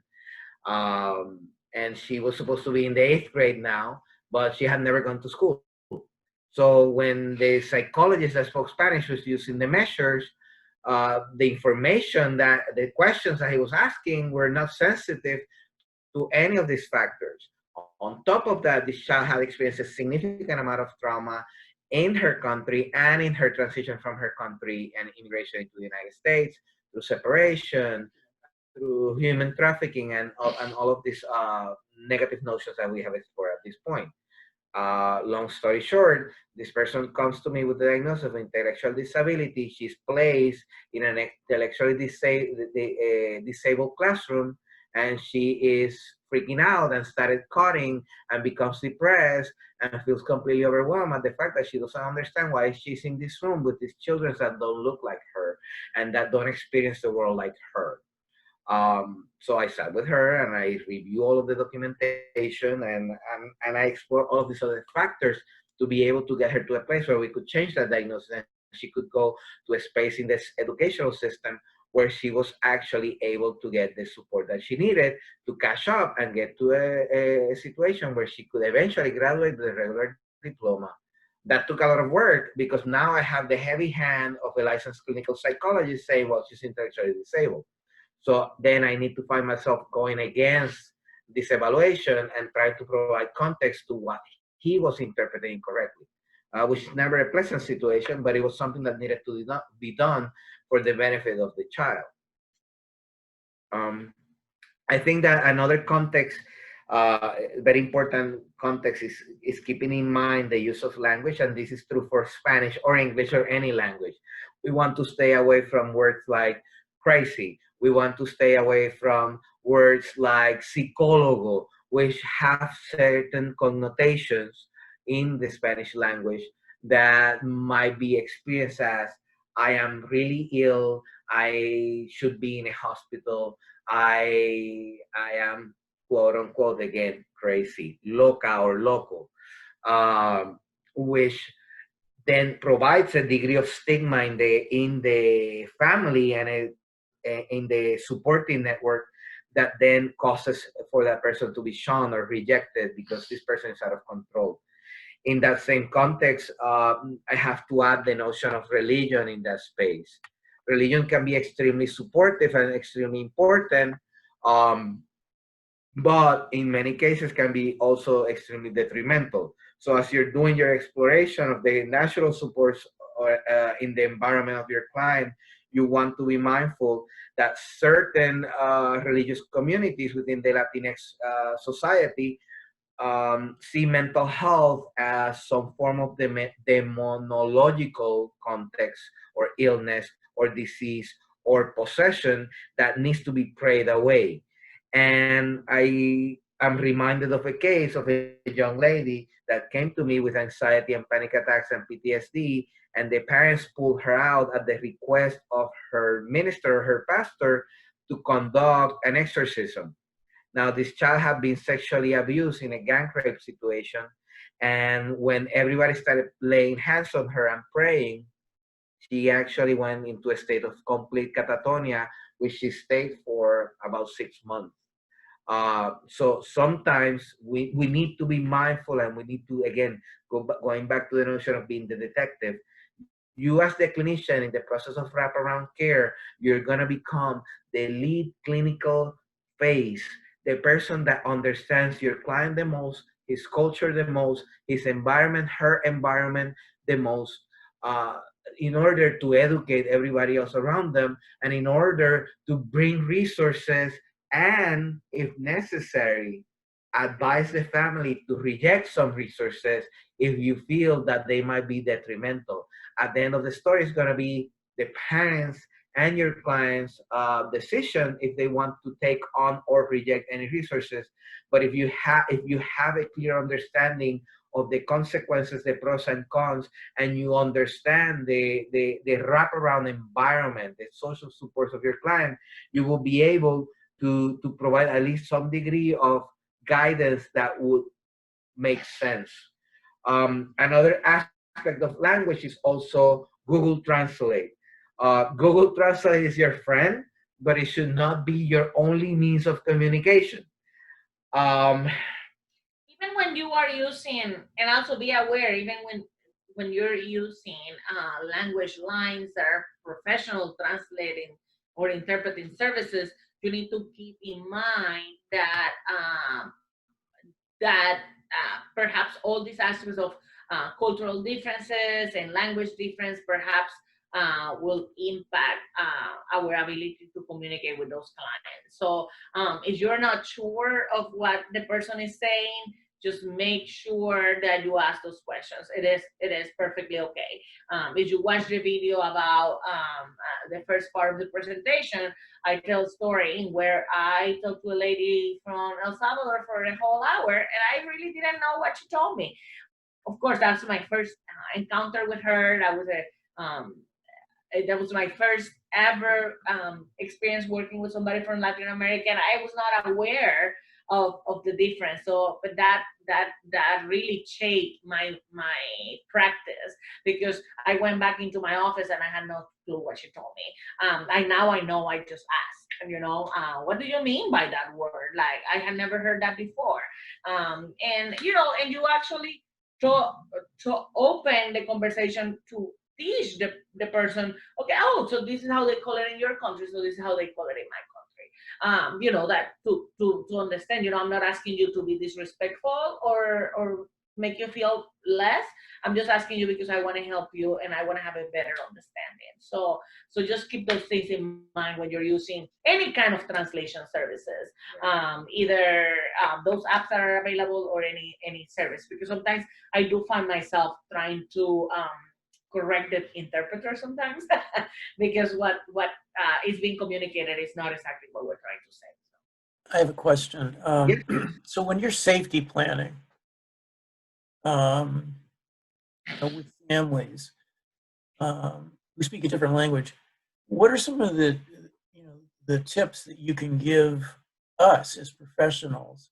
And she was supposed to be in the 8th grade now, but she had never gone to school. So when the psychologist that spoke Spanish was using the measures, the information that the questions that he was asking were not sensitive to any of these factors. On top of that, this child had experienced a significant amount of trauma in her country and in her transition from her country and immigration into the United States, through separation, through human trafficking, and all of these negative notions that we have explored at this point. Long story short, this person comes to me with the diagnosis of intellectual disability. She's placed in an intellectually disabled classroom, and she is freaking out and started cutting and becomes depressed and feels completely overwhelmed at the fact that she doesn't understand why she's in this room with these children that don't look like her and that don't experience the world like her. So I sat with her and I reviewed all of the documentation and I explored all of these other factors to be able to get her to a place where we could change that diagnosis and she could go to a space in this educational system where she was actually able to get the support that she needed to catch up and get to a situation where she could eventually graduate with a regular diploma. That took a lot of work because now I have the heavy hand of a licensed clinical psychologist saying, well, she's intellectually disabled. So then I need to find myself going against this evaluation and try to provide context to what he was interpreting incorrectly, which is never a pleasant situation, but it was something that needed to be done for the benefit of the child. I think that another context, very important context, is keeping in mind the use of language, and this is true for Spanish or English or any language. We want to stay away from words like crazy. We want to stay away from words like psicólogo, which have certain connotations in the Spanish language that might be experienced as I am really ill, I should be in a hospital, I am quote unquote again crazy, loca or loco, which then provides a degree of stigma in the family and in the supporting network that then causes for that person to be shunned or rejected because this person is out of control. In that same context, I have to add the notion of religion in that space. Religion can be extremely supportive and extremely important, but in many cases can be also extremely detrimental. So as you're doing your exploration of the natural supports or in the environment of your client, you want to be mindful that certain religious communities within the Latinx society see mental health as some form of demonological context or illness or disease or possession that needs to be prayed away. And I am reminded of a case of a young lady that came to me with anxiety and panic attacks and PTSD, and the parents pulled her out at the request of her minister, her pastor, to conduct an exorcism. Now, this child had been sexually abused in a gang rape situation, and when everybody started laying hands on her and praying, she actually went into a state of complete catatonia, which she stayed for about 6 months. So sometimes we need to be mindful, and we need to, again, going back to the notion of being the detective. You as the clinician in the process of wraparound care, you're gonna become the lead clinical face, the person that understands your client the most, his culture the most, his environment, her environment the most, uh, in order to educate everybody else around them, and in order to bring resources, and if necessary, advise the family to reject some resources if you feel that they might be detrimental. At the end of the story, it's going to be the parents and your clients' decision if they want to take on or reject any resources. But if you have a clear understanding of the consequences, the pros and cons, and you understand the wraparound environment, the social supports of your client, you will be able to provide at least some degree of guidance that would make sense. Another aspect of language is also Google Translate. Google Translate is your friend, but it should not be your only means of communication. Even when you are using, and also be aware, even when you're using language lines that are professional translating or interpreting services, you need to keep in mind that perhaps all these aspects of cultural differences and language difference perhaps will impact our ability to communicate with those clients. So if you're not sure of what the person is saying, just make sure that you ask those questions. It is perfectly okay. If you watch the video about the first part of the presentation, I tell a story where I talked to a lady from El Salvador for a whole hour, and I really didn't know what she told me. Of course, that's my first encounter with her. That was my first ever experience working with somebody from Latin America, and I was not aware of the difference. So, but that really shaped my practice, because I went back into my office and I had no clue what she told me. I know. I just asked, what do you mean by that word? Like, I had never heard that before. And you actually to open the conversation to teach the person, okay, oh, so this is how they call it in your country, so this is how they call it in my country. That to understand, I'm not asking you to be disrespectful or make you feel less. I'm just asking you because I want to help you and I want to have a better understanding. So just keep those things in mind when you're using any kind of translation services, either those apps that are available or any service, because sometimes I do find myself trying to correct the interpreter sometimes because what is being communicated is not exactly what we're trying to say. I have a question. So when you're safety planning with families who speak a different language, what are some of the tips that you can give us as professionals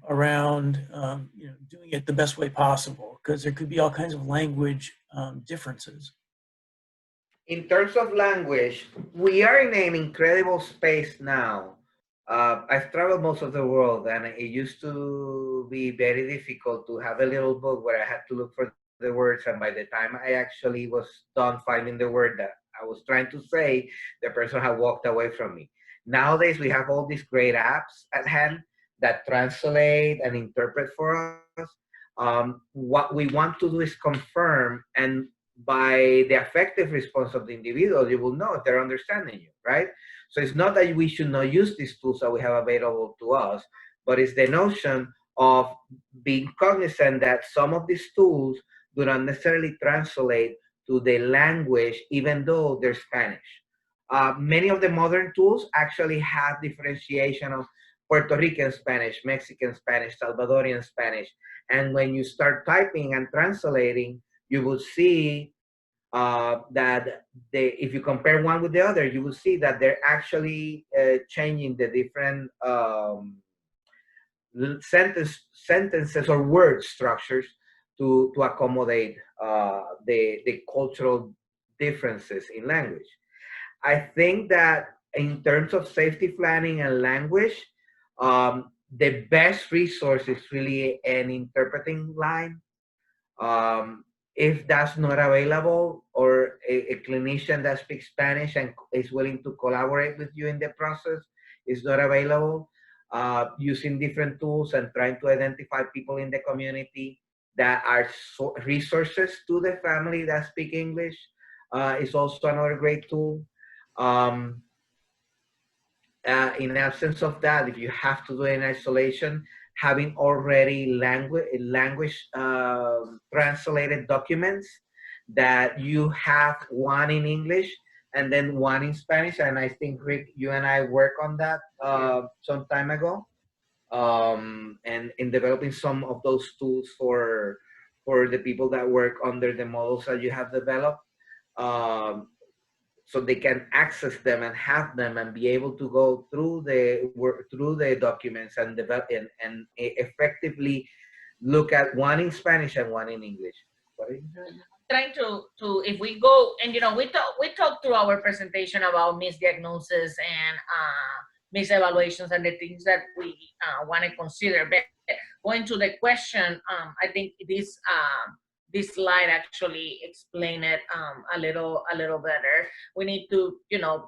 around doing it the best way possible? Because there could be all kinds of language differences. In terms of language, we are in an incredible space now. I've traveled most of the world, and it used to be very difficult to have a little book where I had to look for the words, and by the time I actually was done finding the word that I was trying to say, the person had walked away from me. Nowadays, we have all these great apps at hand that translate and interpret for us. What we want to do is confirm, and by the affective response of the individual, you will know if they're understanding you, right? So it's not that we should not use these tools that we have available to us, but it's the notion of being cognizant that some of these tools do not necessarily translate to the language, even though they're Spanish. Many of the modern tools actually have differentiation of Puerto Rican Spanish, Mexican Spanish, Salvadorian Spanish. And when you start typing and translating, you will see that if you compare one with the other, you will see that they're actually changing the different sentences or word structures to accommodate the cultural differences in language. I think that in terms of safety planning and language, the best resource is really an interpreting line. If that's not available, or a clinician that speaks Spanish and is willing to collaborate with you in the process is not available, using different tools and trying to identify people in the community that are resources to the family that speak English is also another great tool. In absence of that, if you have to do it in isolation, having already language translated documents that you have, one in English and then one in Spanish. And I think, Rick, you and I worked on that some time ago, and in developing some of those tools for the people that work under the models that you have developed, so they can access them and have them and be able to go through the documents and develop and effectively look at one in Spanish and one in English. What are you doing? Trying to if we go and we talked through our presentation about misdiagnosis and misevaluations and the things that we want to consider. But going to the question, I think this slide actually explain it a little better. We need to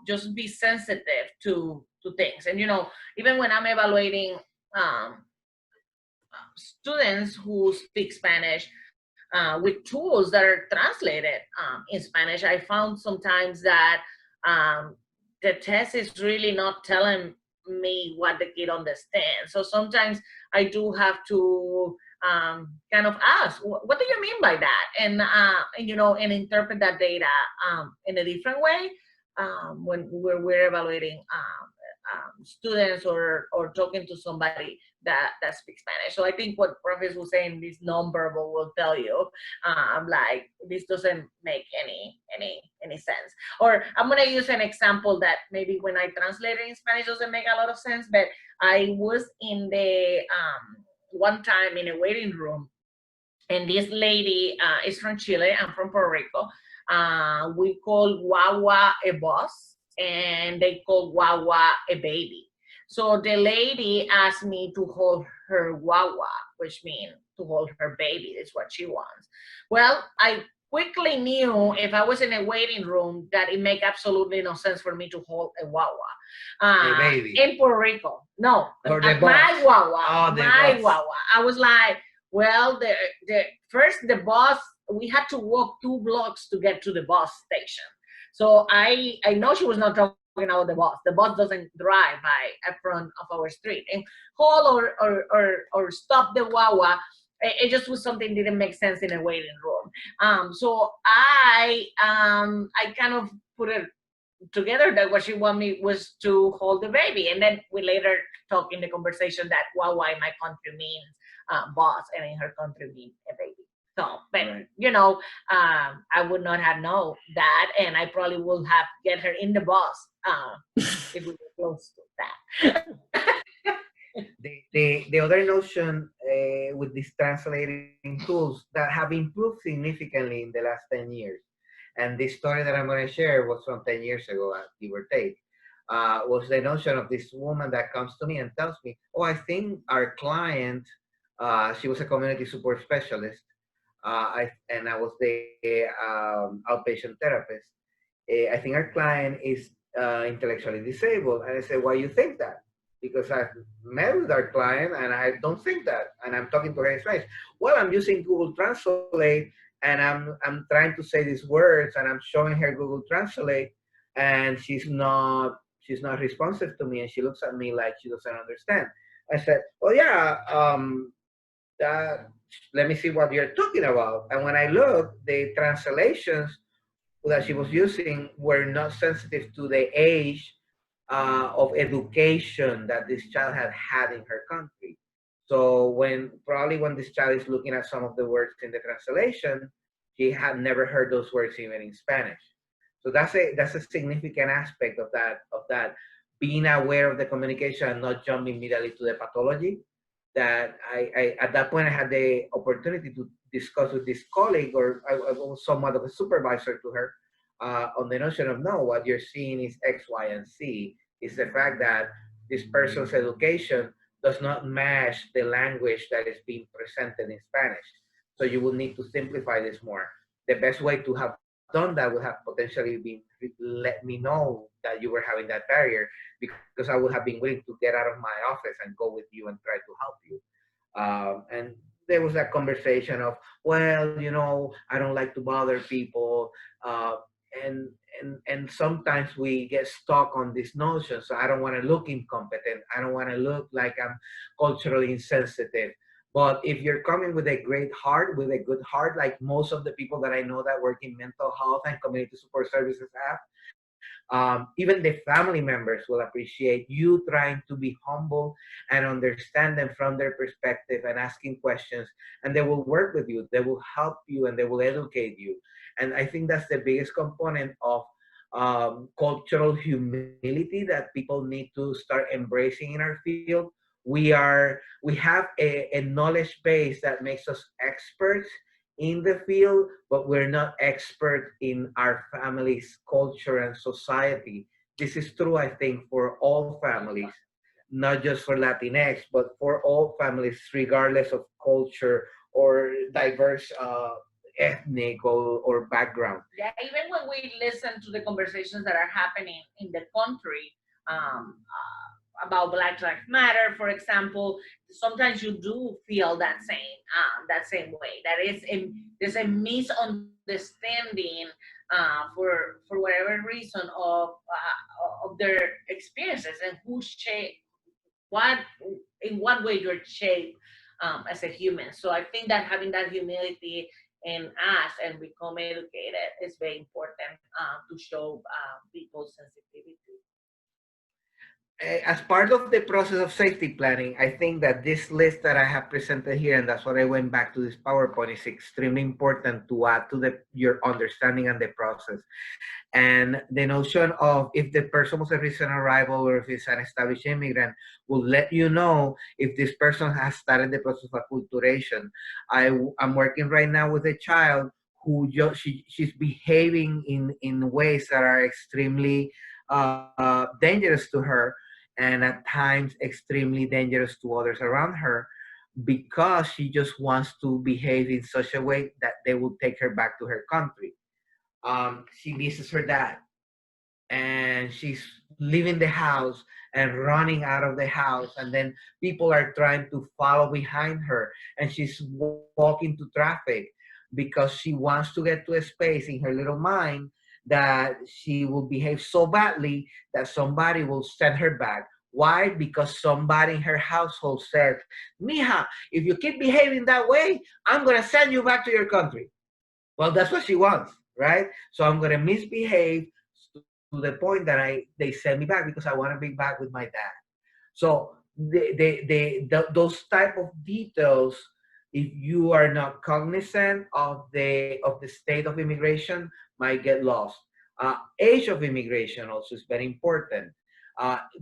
just be sensitive to things, and even when I'm evaluating students who speak Spanish with tools that are translated in Spanish, I found sometimes that the test is really not telling me what the kid understands. So sometimes I do have to kind of ask, what do you mean by that? And and interpret that data in a different way when we're evaluating students or talking to somebody that speaks Spanish. So I think what Professor was saying, this nonverbal will tell you, like, this doesn't make any sense. Or I'm gonna use an example that maybe when I translate it in Spanish doesn't make a lot of sense, but I was in the one time in a waiting room, and this lady is from Chile. I'm from Puerto Rico. We call Wawa a boss, and they call Wawa a baby. So the lady asked me to hold her Wawa, which means to hold her baby. That's what she wants. Well, I quickly knew, if I was in a waiting room, that it make absolutely no sense for me to hold a Wawa. A baby. In Puerto Rico. No, my Wawa. My Wawa. I was like, well, the bus, we had to walk 2 blocks to get to the bus station. So I know she was not talking about the bus. The bus doesn't drive by in front of our street. And hold or stop the Wawa, it just was something that didn't make sense in a waiting room. So I kind of put it together that what she wanted me was to hold the baby. And then we later talked in the conversation that Wawa in my country means boss, and in her country means a baby. So, but right. I would not have known that, and I probably would have get her in the bus if we were close to that. The other notion with these translating tools that have improved significantly in the last 10 years, and this story that I'm going to share was from 10 years ago, give or take, was the notion of this woman that comes to me and tells me, oh, I think our client, she was a community support specialist, and I was the outpatient therapist. I think our client is intellectually disabled. And I said, why you think that? Because I've met with our client and I don't think that. And I'm talking to her in Spanish. Well, I'm using Google Translate and I'm trying to say these words and I'm showing her Google Translate and she's not responsive to me and she looks at me like she doesn't understand. I said, oh yeah, let me see what you're talking about. And when I looked, the translations that she was using were not sensitive to the age of education that this child had had in her country. So probably when this child is looking at some of the words in the translation, she had never heard those words even in Spanish. So that's a significant aspect of that being aware of the communication and not jumping immediately to the pathology. That I at that point I had the opportunity to discuss with this colleague, or I was somewhat of a supervisor to her, on the notion of, no, what you're seeing is X, Y, and Z. Is the fact that this person's education does not match the language that is being presented in Spanish. So you will need to simplify this more. The best way to have done that would have potentially been let me know that you were having that barrier, because I would have been willing to get out of my office and go with you and try to help you. And there was that conversation of, well, you know, I don't like to bother people. And sometimes we get stuck on this notion. So I don't want to look incompetent. I don't want to look like I'm culturally insensitive. But if you're coming with a great heart, with a good heart, like most of the people that I know that work in mental health and community support services have, even the family members will appreciate you trying to be humble and understand them from their perspective and asking questions, and they will work with you, they will help you, and they will educate you. And I think that's the biggest component of cultural humility that people need to start embracing in our field. We have a knowledge base that makes us experts in the field, but we're not expert in our family's culture and society. This is true, I think, for all families, not just for Latinx, but for all families, regardless of culture or diverse ethnic or background. Yeah, even when we listen to the conversations that are happening in the country, about Black Lives Matter, for example, sometimes you do feel that same way. There's a misunderstanding for whatever reason of their experiences and in what way you're shaped as a human. So I think that having that humility in us and become educated is very important to show people's sensitivity. As part of the process of safety planning, I think that this list that I have presented here, and that's what I went back to this PowerPoint, is extremely important to add to your understanding and the process. And the notion of if the person was a recent arrival or if it's an established immigrant will let you know if this person has started the process of acculturation. I'm working right now with a child who she's behaving in ways that are extremely dangerous to her, and at times extremely dangerous to others around her, because she just wants to behave in such a way that they will take her back to her country. She misses her dad, and she's leaving the house and running out of the house, and then people are trying to follow behind her, and she's walking to traffic because she wants to get to a space in her little mind that she will behave so badly that somebody will send her back. Why? Because somebody in her household said, Mija, if you keep behaving that way, I'm going to send you back to your country. Well, that's what she wants, right? So I'm going to misbehave to the point that they send me back because I want to be back with my dad. So those type of details, if you are not cognizant of the state of immigration, might get lost. Age of immigration also is very important.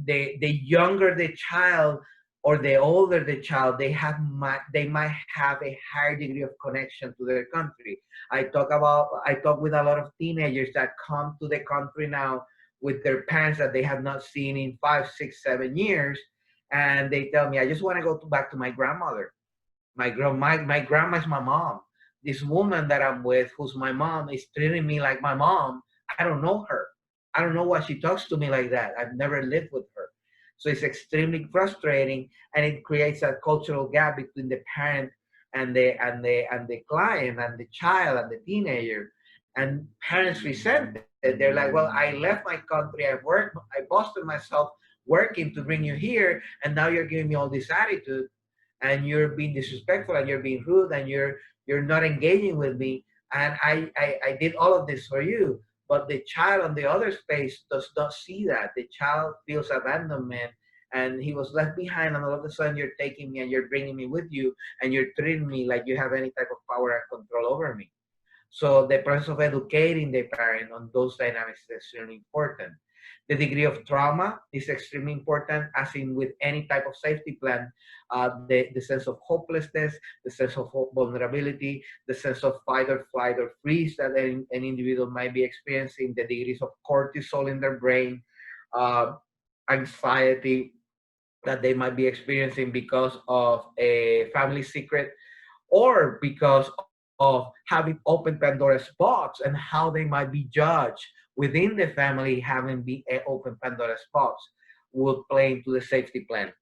The younger the child or the older the child, they might have a higher degree of connection to their country. I talk with a lot of teenagers that come to the country now with their parents that they have not seen in 5, 6, 7 years, and they tell me, I just want to go back to my grandmother. My grandma is my mom. This woman that I'm with, who's my mom, is treating me like my mom. I don't know her. I don't know why she talks to me like that. I've never lived with her. So it's extremely frustrating, and it creates a cultural gap between the parent and the client and the child and the teenager. And parents resent it. They're like, well, I left my country, I worked, I busted myself working to bring you here, and now you're giving me all this attitude, and you're being disrespectful, and you're being rude, and you're not engaging with me, and I did all of this for you. But the child on the other space does not see that. The child feels abandonment, and he was left behind, and all of a sudden you're taking me and you're bringing me with you, and you're treating me like you have any type of power and control over me. So the process of educating the parent on those dynamics is extremely important. The degree of trauma is extremely important, as in with any type of safety plan. The sense of hopelessness, the sense of vulnerability, the sense of fight or flight or freeze that an individual might be experiencing, the degrees of cortisol in their brain, anxiety that they might be experiencing because of a family secret, or because of having opened Pandora's box, and how they might be judged within the family having been open Pandora's box, would play into the safety plan.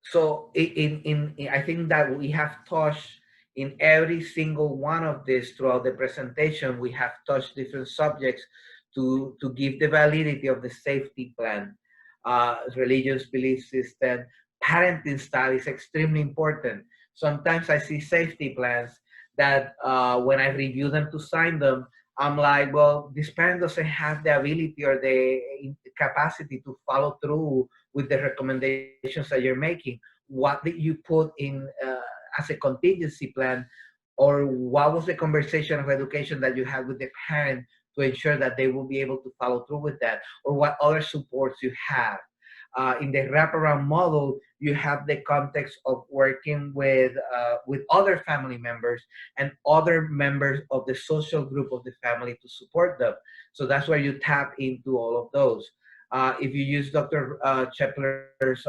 So I think that we have touched in every single one of these throughout the presentation. We have touched different subjects to give the validity of the safety plan. Religious belief system, parenting style is extremely important. Sometimes I see safety plans that when I review them to sign them, I'm like, well, this parent doesn't have the ability or the capacity to follow through with the recommendations that you're making. What did you put in as a contingency plan, or what was the conversation of education that you had with the parent to ensure that they will be able to follow through with that, or what other supports you have? In the wraparound model, you have the context of working with other family members and other members of the social group of the family to support them. So that's where you tap into all of those. If you use Dr. Chepler's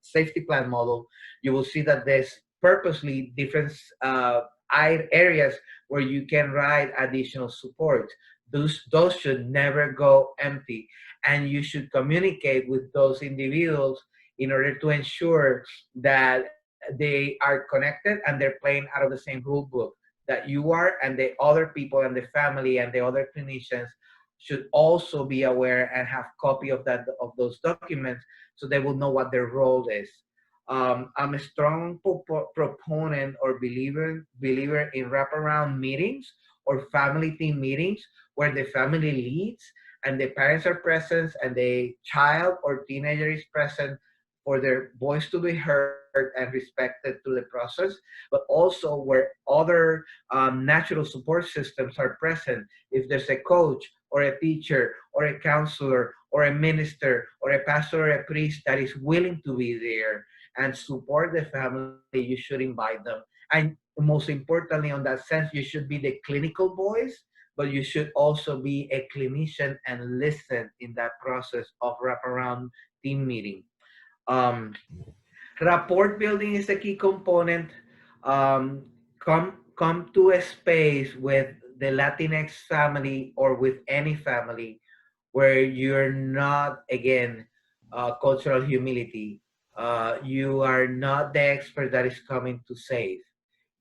safety plan model, you will see that there's purposely different areas where you can write additional support. Those should never go empty, and you should communicate with those individuals in order to ensure that they are connected and they're playing out of the same rule book that you are, and the other people and the family and the other clinicians should also be aware and have copy of those documents, so they will know what their role is. I'm a strong proponent or believer in wraparound meetings or family team meetings, where the family leads and the parents are present and the child or teenager is present, for their voice to be heard and respected through the process, but also where other natural support systems are present. If there's a coach or a teacher or a counselor or a minister or a pastor or a priest that is willing to be there and support the family, you should invite them. And most importantly, on that sense, you should be the clinical voice, but you should also be a clinician and listen in that process of wraparound team meeting. Rapport building is a key component. Come to a space with the Latinx family or with any family where you're not, again, cultural humility. You are not the expert that is coming to save.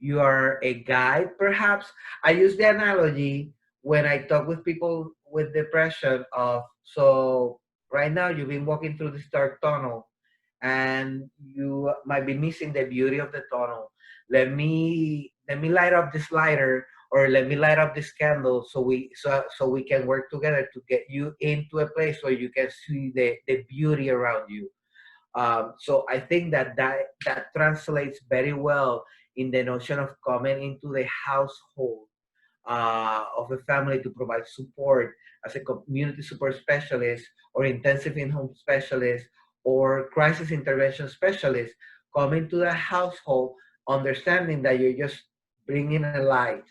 You are a guide, perhaps. I use the analogy when I talk with people with depression of, so right now you've been walking through this dark tunnel and you might be missing the beauty of the tunnel. Let me light up this lighter, or let me light up this candle, so we can work together to get you into a place where you can see the beauty around you. So I think that translates very well in the notion of coming into the household of a family to provide support as a community support specialist or intensive in-home specialist or crisis intervention specialist. Coming to the household, understanding that you're just bringing a light,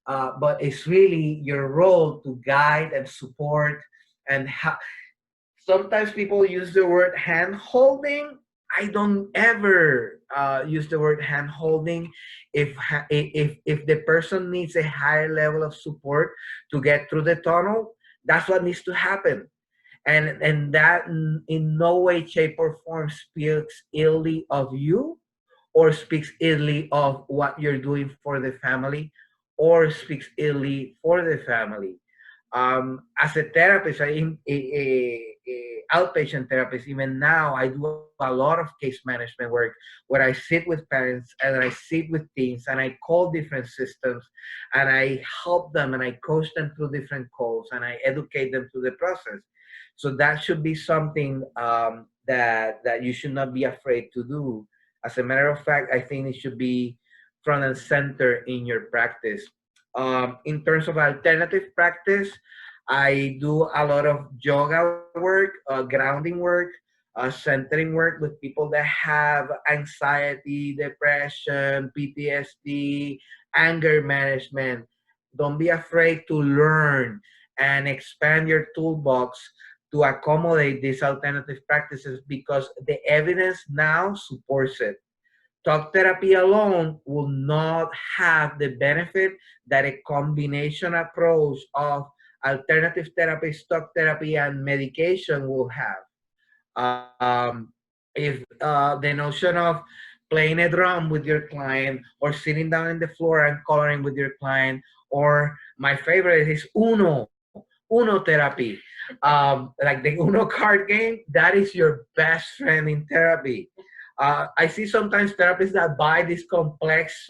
but it's really your role to guide and support. And sometimes people use the word hand holding. I don't ever use the word hand holding. If the person needs a higher level of support to get through the tunnel, that's what needs to happen. And that in no way, shape, or form speaks illy of you, or speaks illy of what you're doing for the family, or speaks illy for the family. As a therapist, a outpatient therapist, even now, I do a lot of case management work where I sit with parents and I sit with teams and I call different systems and I help them and I coach them through different calls and I educate them through the process. So that should be something that you should not be afraid to do. As a matter of fact, I think it should be front and center in your practice. In terms of alternative practice, I do a lot of yoga work, grounding work, centering work with people that have anxiety, depression, PTSD, anger management. Don't be afraid to learn and expand your toolbox to accommodate these alternative practices because the evidence now supports it. Talk therapy alone will not have the benefit that a combination approach of alternative therapy, talk therapy, and medication will have. If the notion of playing a drum with your client or sitting down in the floor and coloring with your client, or my favorite is Uno therapy, like the Uno card game, that is your best friend in therapy. I see sometimes therapists that buy these complex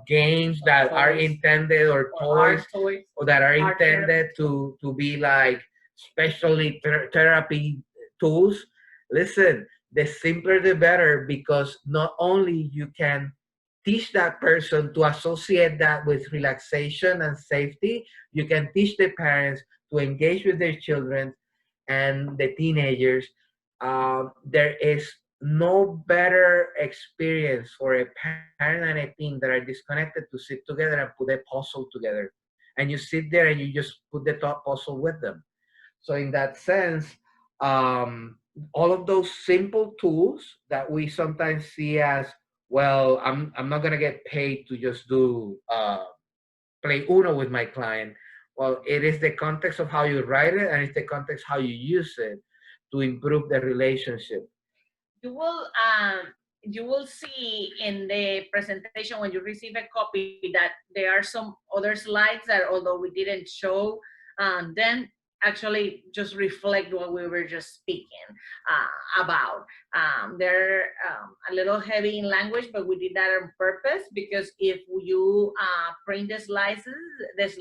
games that are intended, or toys, or that are intended to be like specially therapy tools. Listen, the simpler the better, because not only you can teach that person to associate that with relaxation and safety, you can teach the parents to engage with their children and the teenagers. There is no better experience for a parent and a teen that are disconnected to sit together and put a puzzle together. And you sit there and you just put the top puzzle with them. So in that sense, all of those simple tools that we sometimes see as, well, I'm not gonna get paid to just do play Uno with my client. Well, it is the context of how you write it, and it's the context how you use it to improve the relationship. You will see in the presentation when you receive a copy that there are some other slides that, although we didn't show, then actually just reflect what we were just speaking about. They're a little heavy in language, but we did that on purpose, because if you print the slides that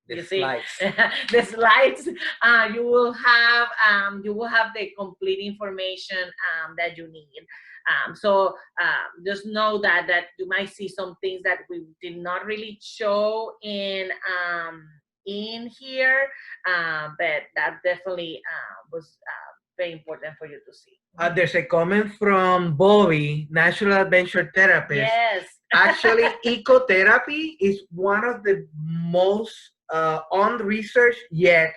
you see, the slides, you will have the complete information that you need. So just know that you might see some things that we did not really show in here, but that definitely was very important for you to see. There's a comment from Bobby, Natural Adventure Therapist. Yes. Actually, ecotherapy is one of the most unresearched yet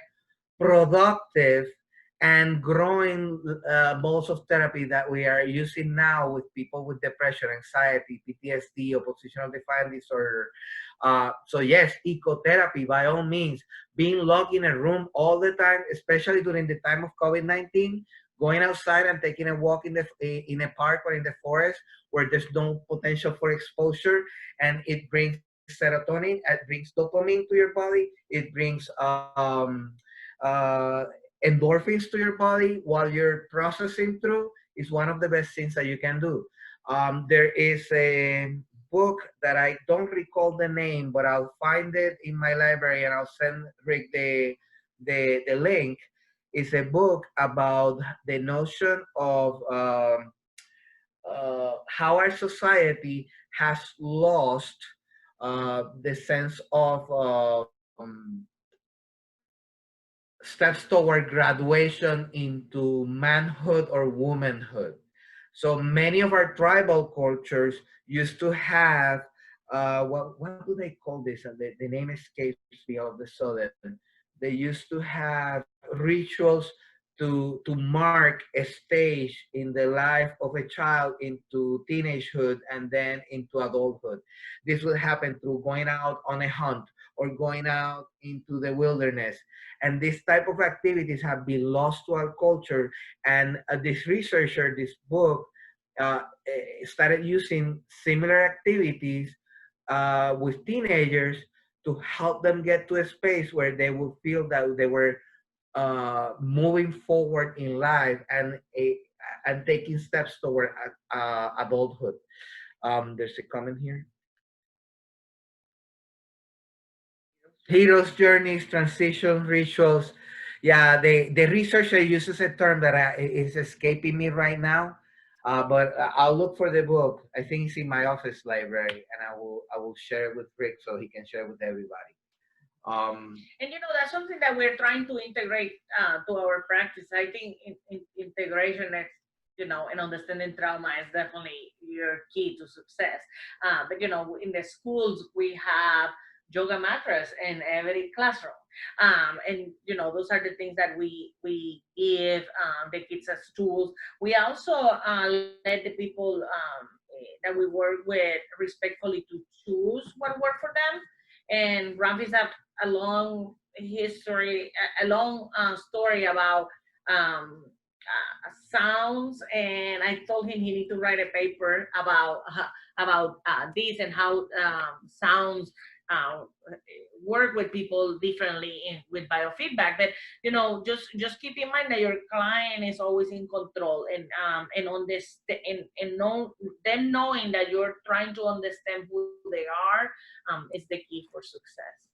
productive and growing modes of therapy that we are using now with people with depression, anxiety, PTSD, oppositional defiant disorder. So yes, ecotherapy, by all means. Being locked in a room all the time, especially during the time of COVID-19, going outside and taking a walk in a park or in the forest where there's no potential for exposure, and it brings serotonin, it brings dopamine to your body, it brings endorphins to your body while you're processing through, is one of the best things that you can do. There is a book that I don't recall the name, but I'll find it in my library and I'll send Rick the link. It's a book about the notion of how our society has lost the sense of steps toward graduation into manhood or womanhood. So many of our tribal cultures used to have, what do they call this? The name escapes me all of a sudden. They used to have rituals to mark a stage in the life of a child into teenagehood and then into adulthood. This will happen through going out on a hunt or going out into the wilderness. And this type of activities have been lost to our culture. And this researcher, this book, started using similar activities with teenagers to help them get to a space where they will feel that they were moving forward in life and taking steps toward adulthood. There's a comment here. Heroes' journeys, transition, rituals. Yeah, the researcher uses a term that is escaping me right now, but I'll look for the book. I think it's in my office library, and I will share it with Rick so he can share it with everybody. And that's something that we're trying to integrate to our practice. I think integration is, and understanding trauma is definitely your key to success. But in the schools we have yoga mattress in every classroom, and those are the things that we give the kids as tools. We also let the people that we work with respectfully to choose what works for them. And Ramphis have a long history, a long story about sounds, and I told him he need to write a paper about this and how sounds work with people differently with biofeedback. But just keep in mind that your client is always in control, and on this and know them knowing that you're trying to understand who they are is the key for success.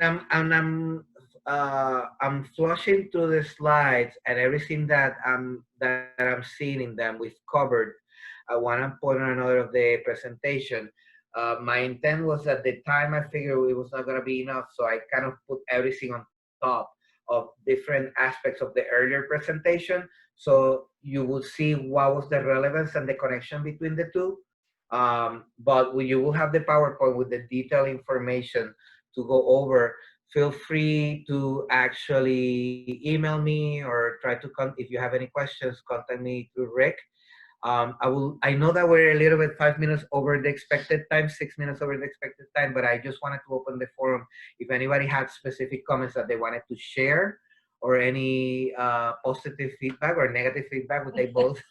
And I'm flushing through the slides, and everything that I'm seeing in them we've covered at one point or another of the presentation. My intent was at the time I figured it was not going to be enough, so I kind of put everything on top of different aspects of the earlier presentation, so you will see what was the relevance and the connection between the two. But you will have the PowerPoint with the detailed information to go over. Feel free to actually email me or try to if you have any questions, contact me through Rick. I know that we're a little bit 5 minutes over the expected time, 6 minutes over the expected time, but I just wanted to open the forum. If anybody had specific comments that they wanted to share, or any positive feedback or negative feedback, would they both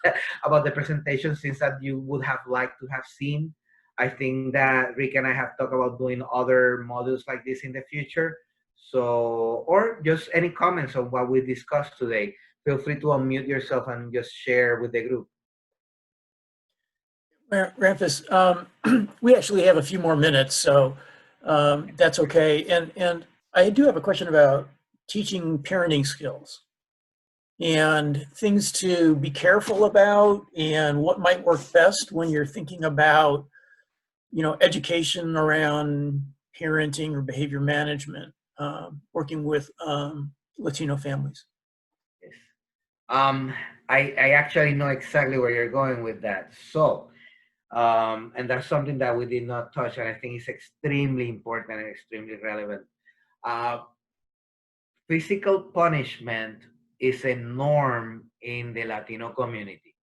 about the presentation, since that you would have liked to have seen. I think that Rick and I have talked about doing other modules like this in the future. So, or just any comments on what we discussed today. Feel free to unmute yourself and just share with the group. Ramphis, we actually have a few more minutes, so that's okay. And I do have a question about teaching parenting skills and things to be careful about, and what might work best when you're thinking about, education around parenting or behavior management, working with Latino families. Yes. I actually know exactly where you're going with that. So, and that's something that we did not touch, and I think it's extremely important and extremely relevant. Physical punishment is a norm in the Latino community.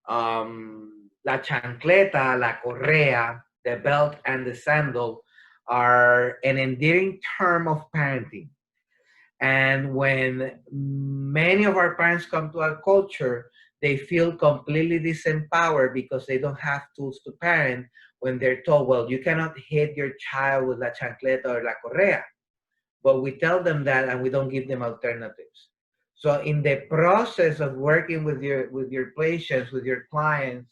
La chancleta, la correa, the belt, and the sandal are an endearing term of parenting. And when many of our parents come to our culture, they feel completely disempowered because they don't have tools to parent when they're told, well, you cannot hit your child with la chancleta or la correa. But we tell them that, and we don't give them alternatives. So in the process of working with your patients, with your clients,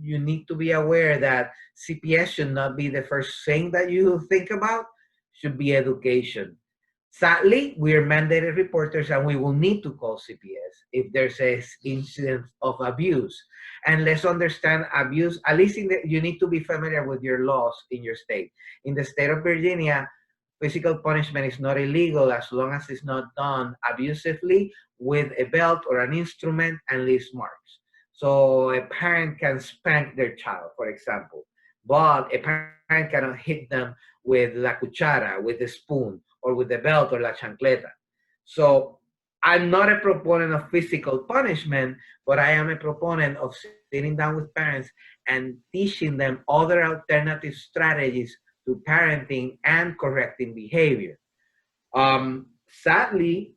you need to be aware that CPS should not be the first thing that you think about, should be education. Sadly, we are mandated reporters, and we will need to call CPS if there's an incident of abuse. And let's understand abuse, at least you need to be familiar with your laws in your state. In the state of Virginia, physical punishment is not illegal as long as it's not done abusively with a belt or an instrument and leaves marks. So a parent can spank their child, for example, but a parent cannot hit them with la cuchara, with the spoon, or with the belt or la chancleta. So I'm not a proponent of physical punishment, but I am a proponent of sitting down with parents and teaching them other alternative strategies to parenting and correcting behavior. Sadly,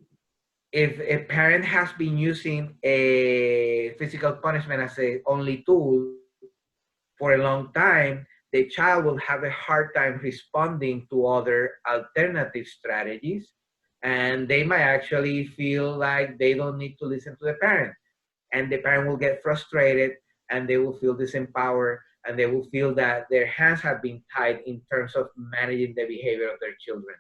if a parent has been using a physical punishment as a only tool for a long time, the child will have a hard time responding to other alternative strategies, and they might actually feel like they don't need to listen to the parent, and the parent will get frustrated, and they will feel disempowered, and they will feel that their hands have been tied in terms of managing the behavior of their children.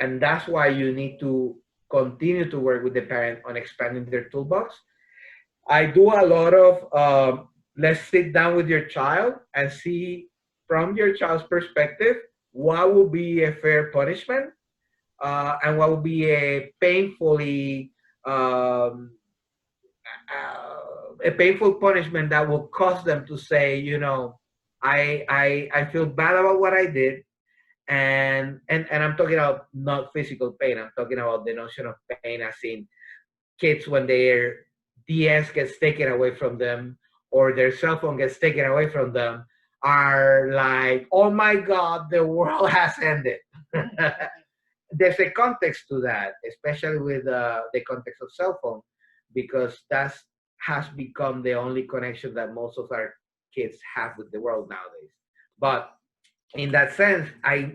And that's why you need to continue to work with the parent on expanding their toolbox. I do a lot of let's sit down with your child and see from your child's perspective what will be a fair punishment and what will be a painful punishment that will cause them to say, you know, I feel bad about what I did. And I'm talking about not physical pain. I'm talking about the notion of pain as in kids when their DS gets taken away from them or their cell phone gets taken away from them are like, oh my God, the world has ended. There's a context to that, especially with the context of cell phone, because that has become the only connection that most of our kids have with the world nowadays. But in that sense, I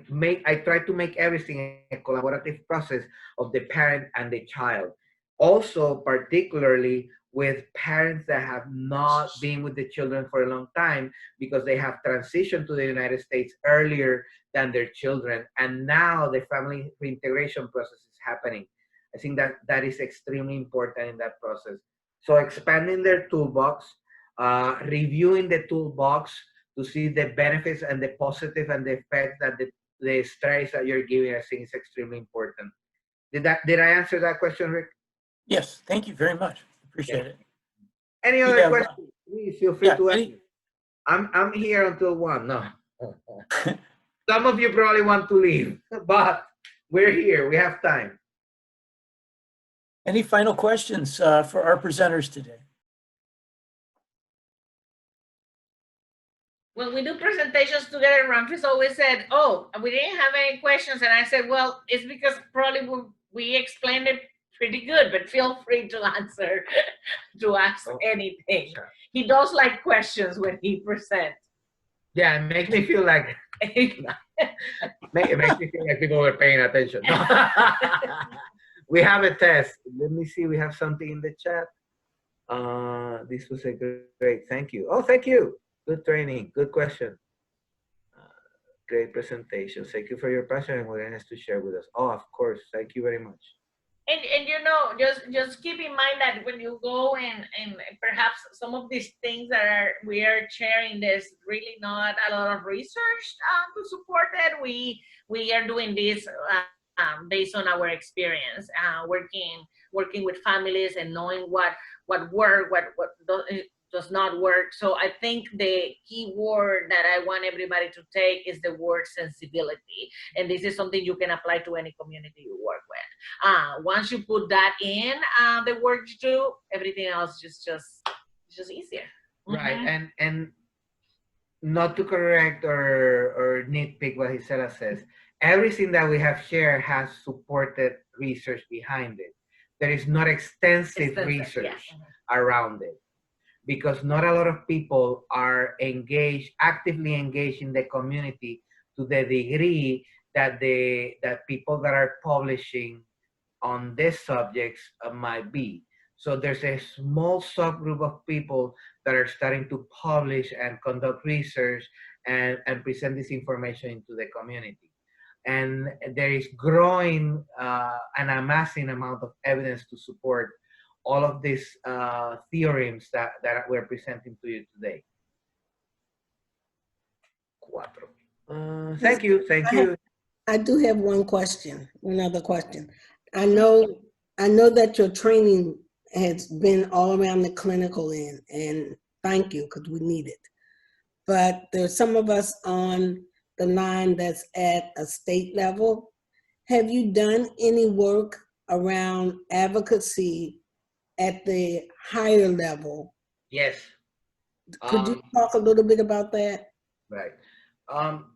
try to make everything a collaborative process of the parent and the child. Also, particularly with parents that have not been with the children for a long time because they have transitioned to the United States earlier than their children, and now the family reintegration process is happening. I think that is extremely important in that process. So expanding their toolbox, reviewing the toolbox to see the benefits and the positive and the effect that the strategies that you're giving, I think is extremely important. Did I answer that question, Rick? Yes, thank you very much. Appreciate it. Any other questions? Please feel free to ask. I'm here until 1. No. Some of you probably want to leave, but we're here. We have time. Any final questions for our presenters today? When we do presentations together, Ramphis always said, oh, we didn't have any questions. And I said, well, it's because probably we explained it pretty good, but feel free to answer, to ask anything. Sure. He does like questions when he presents. Yeah, it makes me feel like, it makes me feel like people are paying attention. We have a test. Let me see, we have something in the chat. This was a great, thank you. Oh, thank you. Good training, good question. Great presentation. Thank you for your passion and willingness to share with us. Oh, of course, thank you very much. And you know, just keep in mind that when you go and perhaps some of these things that we are sharing, there's really not a lot of research to support it. We are doing this based on our experience, working with families and knowing what works, what does not work. So I think the key word that I want everybody to take is the word sensibility. And this is something you can apply to any community you work with. Once you put that in the work you do, everything else is just easier. Right, and not to correct or nitpick what Gisela says, everything that we have shared has supported research behind it. There is not extensive research around it, because not a lot of people are actively engaged in the community to the degree that people that are publishing on these subjects might be. So there's a small subgroup of people that are starting to publish and conduct research and present this information into the community. And there is growing and amassing amount of evidence to support all of these theorems that we're presenting to you today. Thank you. I do have one question, another question. I know that your training has been all around the clinical end, and thank you, because we need it. But there's some of us on the line that's at a state level. Have you done any work around advocacy at the higher level. Yes. Could you talk a little bit about that? Right.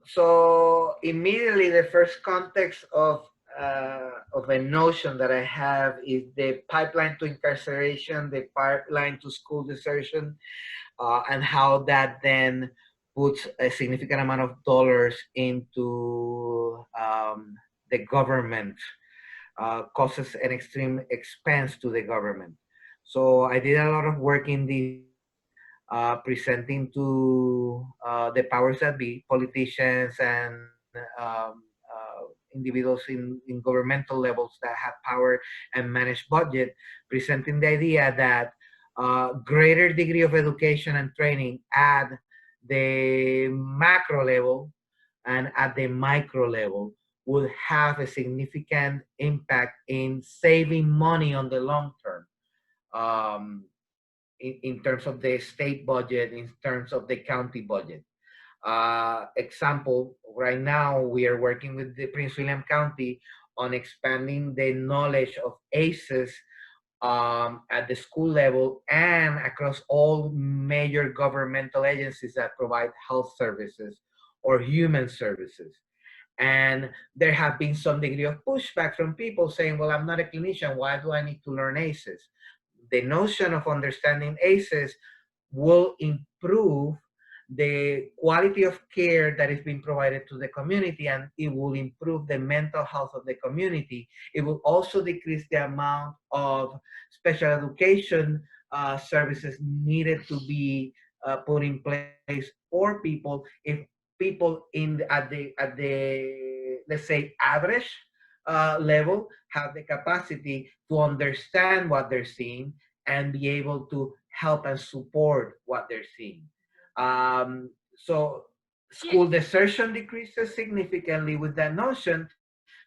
So immediately the first context of a notion that I have is the pipeline to incarceration, the pipeline to school desertion, and how that then puts a significant amount of dollars into the government, causes an extreme expense to the government. So I did a lot of work in this, presenting to the powers that be, politicians and individuals in governmental levels that have power and manage budget, presenting the idea that greater degree of education and training at the macro level and at the micro level would have a significant impact in saving money on the long term. In terms of the state budget, in terms of the county budget. Example, right now we are working with the Prince William County on expanding the knowledge of ACEs at the school level and across all major governmental agencies that provide health services or human services. And there have been some degree of pushback from people saying, well, I'm not a clinician, why do I need to learn ACEs? The notion of understanding ACEs will improve the quality of care that is being provided to the community, and it will improve the mental health of the community. It will also decrease the amount of special education services needed to be put in place for people if people at the let's say average level have the capacity to understand what they're seeing and be able to help and support what they're seeing. So school desertion decreases significantly with that notion,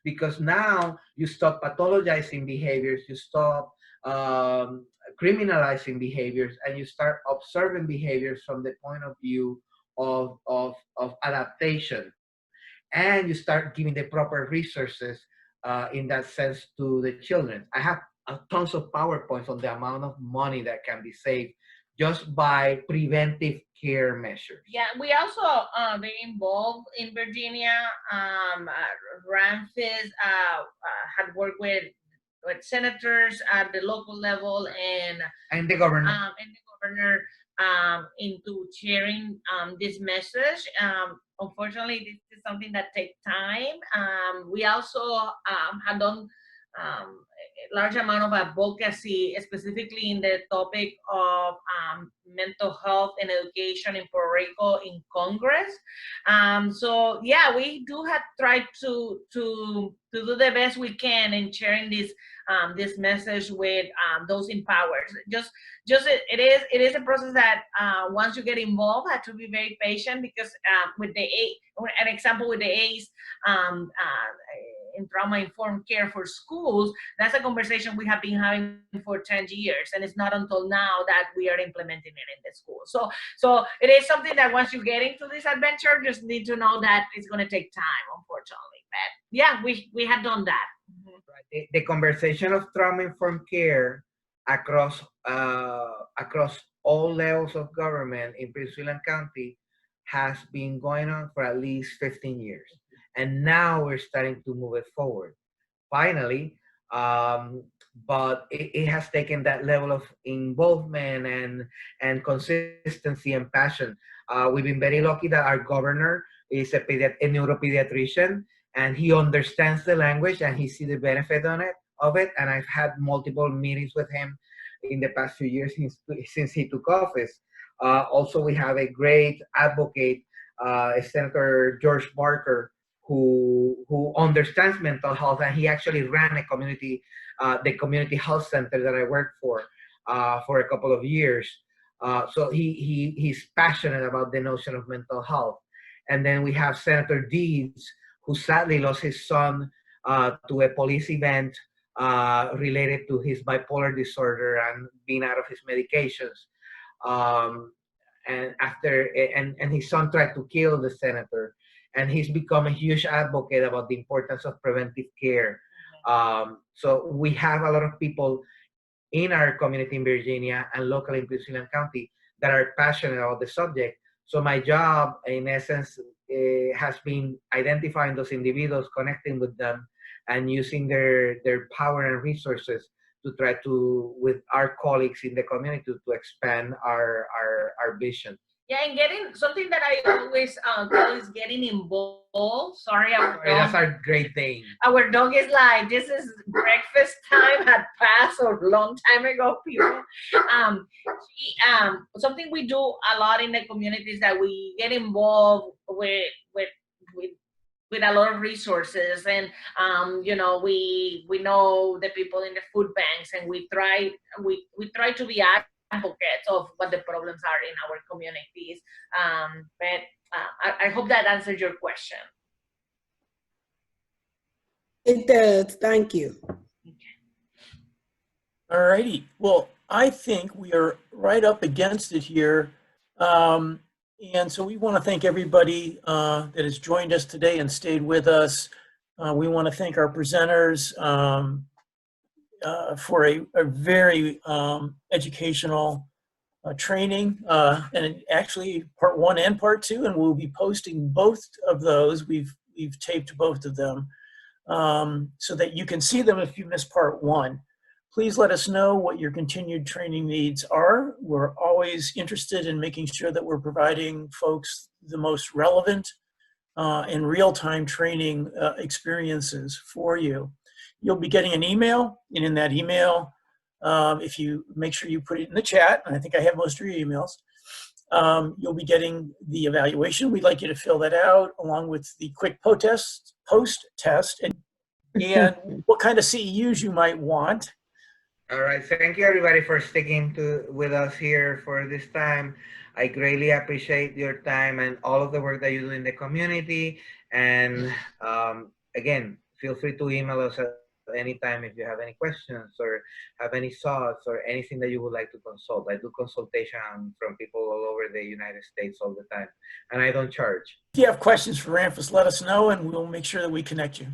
because now you stop pathologizing behaviors, you stop criminalizing behaviors, and you start observing behaviors from the point of view of adaptation. And you start giving the proper resources in that sense to the children. I have tons of PowerPoints on the amount of money that can be saved just by preventive care measures. Yeah, we also very involved in Virginia. Graham Phasmotos had worked with senators at the local level And the governor. Into sharing this message. Unfortunately, this is something that takes time. We also had done a large amount of advocacy, specifically in the topic of mental health and education in Puerto Rico in Congress. So yeah, we do have tried to do the best we can in sharing this message with those in power. It is a process that once you get involved, have to be very patient, because with the an example with the ACE in trauma-informed care for schools, that's a conversation we have been having for 10 years, and it's not until now that we are implementing it in the school. So it is something that once you get into this adventure, just need to know that it's going to take time, unfortunately. But yeah, we have done that. Right. The conversation of trauma-informed care across all levels of government in Prince William County has been going on for at least 15 years. And now we're starting to move it forward, finally. But it has taken that level of involvement and consistency and passion. We've been very lucky that our governor is a neuropediatrician, and he understands the language and he sees the benefit of it. And I've had multiple meetings with him in the past few years since he took office. Also, we have a great advocate, Senator George Barker, who understands mental health, and he actually ran the community health center that I worked for a couple of years. So he's passionate about the notion of mental health. And then we have Senator Deeds, who sadly lost his son to a police event related to his bipolar disorder and being out of his medications. And his son tried to kill the senator. And he's become a huge advocate about the importance of preventive care So we have a lot of people in our community in Virginia and locally in Prince William County that are passionate about the subject. So my job, in essence, has been identifying those individuals, connecting with them, and using their power and resources to try to, with our colleagues in the community, to expand our vision. Yeah, and getting something that I always call is getting involved. Sorry, That's our great thing. our dog is like, this is breakfast time had passed or long time ago, people. Something we do a lot in the community is that we get involved with a lot of resources, and you know, we know the people in the food banks, and we try to be advocates of what the problems are in our communities. But I hope that answered your question. It does. Thank you. All righty. Well, I think we are right up against it here. And so we want to thank everybody that has joined us today and stayed with us. We want to thank our presenters for a very educational training, and actually part 1 and part 2, and we'll be posting both of those. We've taped both of them so that you can see them if you missed part 1. Please let us know what your continued training needs are. We're always interested in making sure that we're providing folks the most relevant and real-time training experiences for you. You'll be getting an email, and in that email, if you make sure you put it in the chat, and I think I have most of your emails, you'll be getting the evaluation. We'd like you to fill that out along with the quick post-test, and what kind of CEUs you might want. All right, thank you everybody for sticking with us here for this time. I greatly appreciate your time and all of the work that you do in the community. And again, feel free to email us at any time if you have any questions or have any thoughts or anything that you would like to consult. I do consultation from people all over the United States all the time, and I don't charge. If you have questions for Ramphis, let us know, and we'll make sure that we connect you.